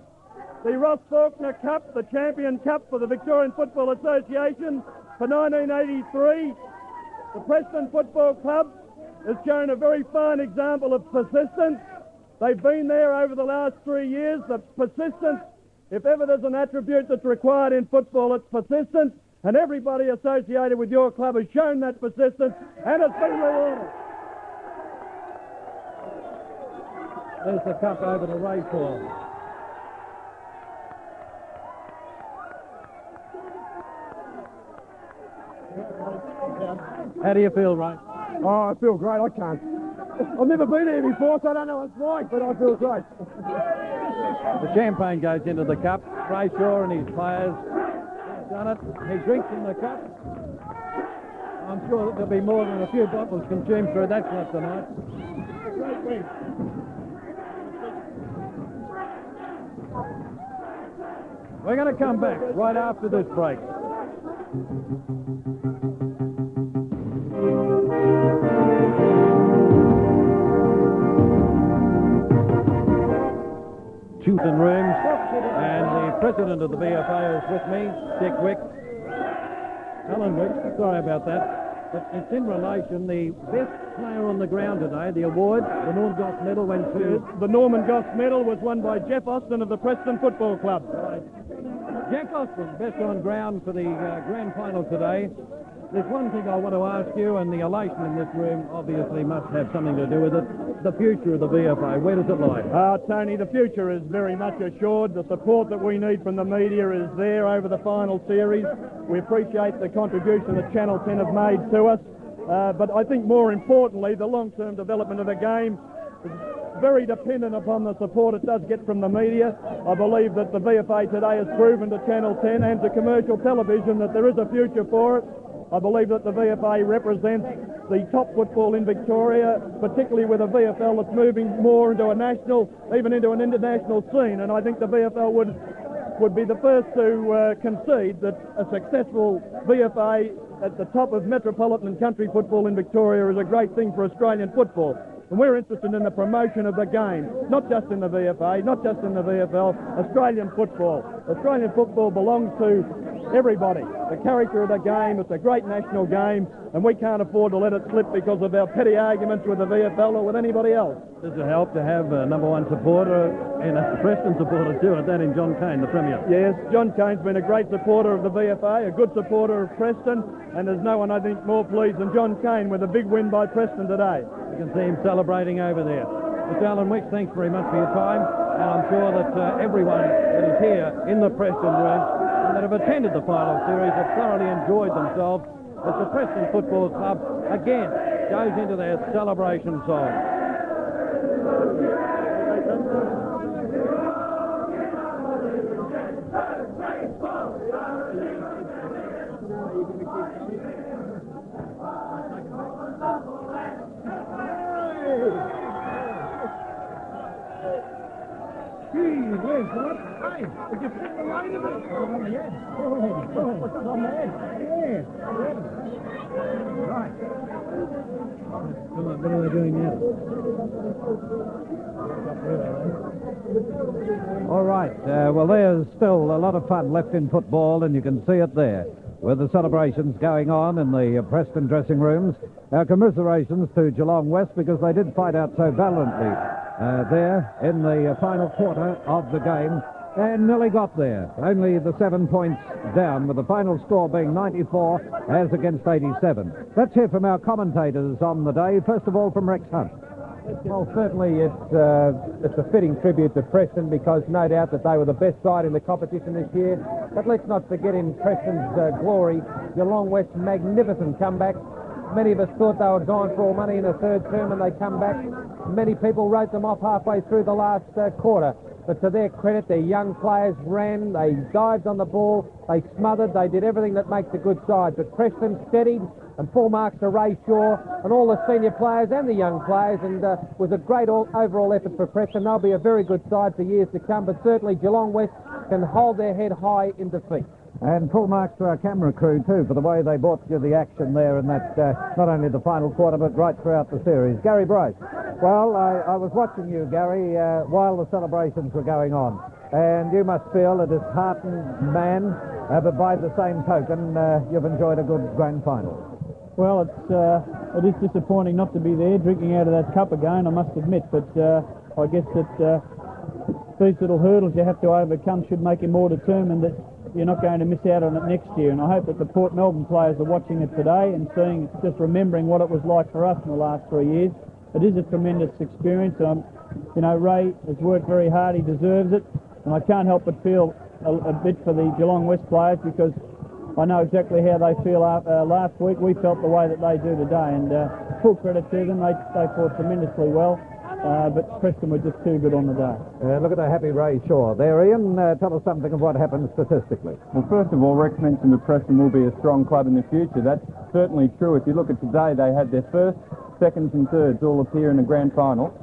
the Ross Faulkner Cup, the Champion Cup for the Victorian Football Association for 1983. The Preston Football Club has shown a very fine example of persistence. They've been there over the last 3 years. The persistence, if ever there's an attribute that's required in football, it's persistence. And everybody associated with your club has shown that persistence, and it's been rewarded. There's the cup over to Ray Paul. How do you feel, Ray? Oh, I feel great. I can't. I've never been here before, so I don't know what it's like, but I feel great. The champagne goes into the cup. Ray Shaw and his players have done it. He drinks in the cup. I'm sure that there'll be more than a few bottles consumed through that club tonight. We're going to come back right after this break. Junction rooms, and the president of the VFA is with me, Dick Wicks. Alan Wicks, sorry about that. But it's in relation, the best player on the ground today, the award, the Norman Goss Medal went to... The Norman Goss Medal was won by Jeff Austin of the Preston Football Club. Right. Jack Austin, best on ground for the grand final today. There's one thing I want to ask you, and the elation in this room obviously must have something to do with it. The future of the VFA, where does it lie? Tony, the future is very much assured. The support that we need from the media is there over the final series. We appreciate the contribution that Channel 10 have made to us. But I think more importantly, the long-term development of the game is very dependent upon the support it does get from the media. I believe that the VFA today has proven to Channel 10 and to commercial television that there is a future for it. I believe that the VFA represents the top football in Victoria, particularly with a VFL that's moving more into a national, even into an international scene. And I think the VFL would be the first to concede that a successful VFA at the top of metropolitan and country football in Victoria is a great thing for Australian football. And we're interested in the promotion of the game, not just in the VFA, not just in the VFL, Australian football. Australian football belongs to everybody. The character of the game, it's a great national game, and we can't afford to let it slip because of our petty arguments with the VFL or with anybody else. Does it help to have a number one supporter and a Preston supporter too, and that in John Cain, the Premier? Yes, John Cain's been a great supporter of the VFA, a good supporter of Preston, and there's no one, I think, more pleased than John Cain with a big win by Preston today. You can see him celebrating over there. Mr. Alan Wicks, thanks very much for your time, and I'm sure that everyone that is here in the Preston room and that have attended the final series have thoroughly enjoyed themselves as the Preston Football Club again goes into their celebration song. Where's the left? Hey, did you put the line of it? On the edge. What's on the edge? Yeah. Right. Come on, what are they doing now? All right. Well, there's still a lot of fun left in football, and you can see it there. with the celebrations going on in the Preston dressing rooms. Our commiserations to Geelong West because they did fight out so valiantly there in the final quarter of the game and nearly got there. Only the 7 points down, with the final score being 94 as against 87. Let's hear from our commentators on the day. First of all, from Rex Hunt. Well, certainly it's a fitting tribute to Preston because no doubt that they were the best side in the competition this year. But let's not forget in Preston's glory, Geelong West's magnificent comeback. Many of us thought they were gone for all money in the third term and they come back. Many people wrote them off halfway through the last quarter. But to their credit, their young players ran, they dived on the ball, they smothered, they did everything that makes a good side. But Preston steadied, and full marks to Ray Shaw and all the senior players and the young players, and was a great overall effort for Preston. They'll be a very good side for years to come, but certainly Geelong West can hold their head high in defeat. And full marks to our camera crew too for the way they brought you the action there in that not only the final quarter but right throughout the series. Gary Brice. Well, I was watching you, Gary, while the celebrations were going on, and you must feel a disheartened man, but by the same token you've enjoyed a good grand final. Well, it is disappointing not to be there drinking out of that cup again, I must admit, but I guess that these little hurdles you have to overcome should make you more determined that you're not going to miss out on it next year. And I hope that the Port Melbourne players are watching it today and seeing, just remembering what it was like for us in the last 3 years. It is a tremendous experience. You know, Ray has worked very hard, he deserves it, and I can't help but feel a bit for the Geelong West players because I know exactly how they feel. Last week we felt the way that they do today, and full credit to them. They fought tremendously well, but Preston were just too good on the day. Look at the happy Ray Shaw there, Ian. Tell us something of what happened statistically. Well, first of all, Rex mentioned that Preston will be a strong club in the future. That's certainly true. If you look at today, they had their first, seconds and thirds all appear in the grand final.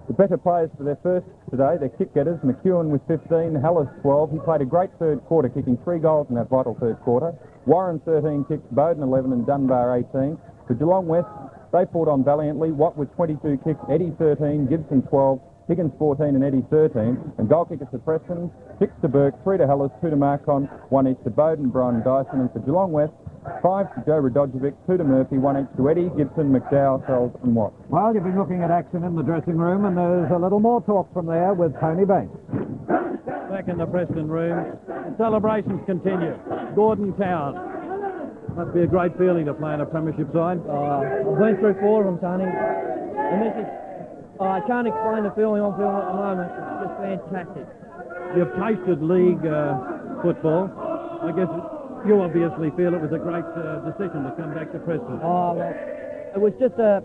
The better players for their first today, their kick getters, McEwen with 15, Hallis 12. He played a great third quarter, kicking 3 goals in that vital third quarter. Warren 13 kicks, Bowden 11 and Dunbar 18. For Geelong West, they fought on valiantly. Watt with 22 kicks, Eddie 13, Gibson 12, Higgins 14 and Eddie 13. And goal kickers to Preston, 6 to Burke, 3 to Hallis, 2 to Marcon, 1 each to Bowden, Brian Dyson. And for Geelong West, 5 to Joe Radojevic, 2 to Murphy, 1 each to Eddie, Gibson, McDowell, Sells and Watt. Well, you've been looking at action in the dressing room, and there's a little more talk from there with Tony Banks. Back in the Preston room, the celebrations continue. Gordon Town. Must be a great feeling to play in a premiership side. I've been through 4 of them, Tony, and this is, I can't explain the feeling I'm feeling at the moment. It's just fantastic. You've tasted league football. I guess you obviously feel it was a great decision to come back to Preston. Oh, well, it was just a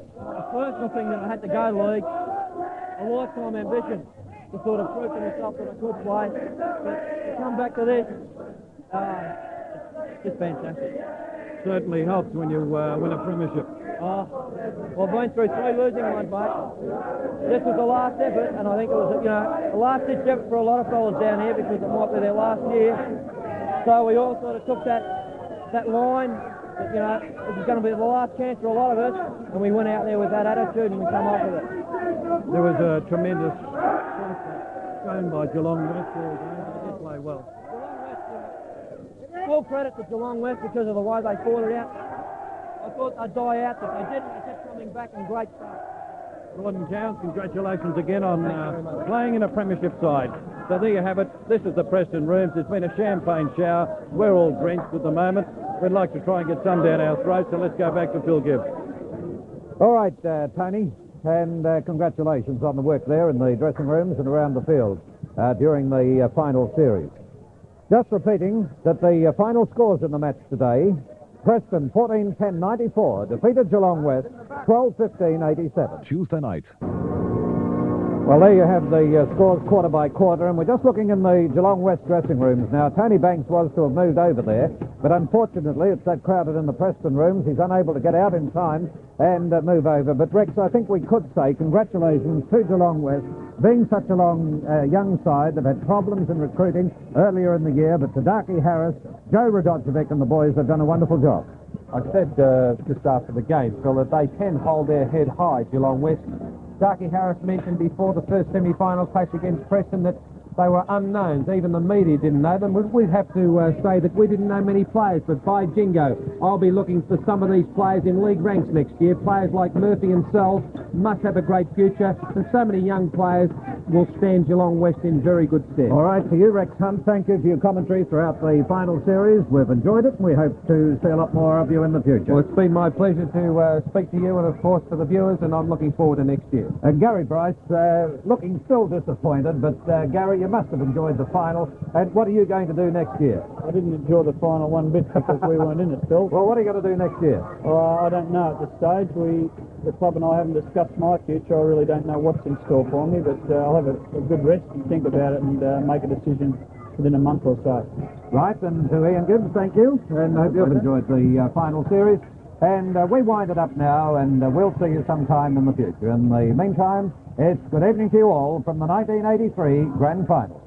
personal thing that I had to go to league. A lifetime ambition to sort of prove to myself that I could play. But to come back to this, it's just fantastic. Certainly helps when you win a premiership. Well, I've been through 3 losing ones, mate. This was the last effort, and I think it was, a last-ditch effort for a lot of fellas down here because it might be their last year. So we all sort of took that line that, this is going to be the last chance for a lot of us, and we went out there with that attitude and we come off with it. There was a tremendous shown by Geelong West. They did play well. Full credit to Geelong West because of the way they fought it out. I thought they'd die out, but they didn't. They kept coming back in great start. Gordon Towns, congratulations again on playing in a premiership side. So there you have it. This is the Preston rooms. It's been a champagne shower. We're all drenched at the moment. We'd like to try and get some down our throats, so let's go back to Phil Gibbs. All right, Tony, and congratulations on the work there in the dressing rooms and around the field during the final series. Just repeating that the final scores in the match today: Preston 14-10-94 defeated Geelong West 12-15-87. Tuesday night. Well, there you have the scores quarter by quarter, and we're just looking in the Geelong West dressing rooms now. Tony Banks was to have moved over there, but unfortunately it's that crowded in the Preston rooms. He's unable to get out in time and move over. But Rex, I think we could say congratulations to Geelong West, being such a young side. They've had problems in recruiting earlier in the year, but Tadaki Harris, Joe Radojevic and the boys have done a wonderful job. I said just after the game, Phil, that they can hold their head high, Geelong West. Darky Harris mentioned before the first semi-final clash against Preston that they were unknowns. Even the media didn't know them. We'd have to say that we didn't know many players, but by jingo, I'll be looking for some of these players in league ranks next year. Players like Murphy and Sells must have a great future, and so many young players will stand Geelong West in very good stead. All right, to you, Rex Hunt, thank you for your commentary throughout the final series. We've enjoyed it, and we hope to see a lot more of you in the future. Well, it's been my pleasure to speak to you and, of course, to the viewers, and I'm looking forward to next year. Gary Brice, looking still disappointed, but Gary, you must have enjoyed the final. And what are you going to do next year? I didn't enjoy the final one bit because we weren't in it, Phil. Well, what are you going to do next year? I don't know at this stage. The club and I haven't discussed my future. I really don't know what's in store for me, but I'll have a good rest and think about it and make a decision within a month or so. Right, and to Ian Gibbs, thank you, and hope you've enjoyed the final series. And we wind it up now, and we'll see you sometime in the future. In the meantime, it's good evening to you all from the 1983 Grand Final.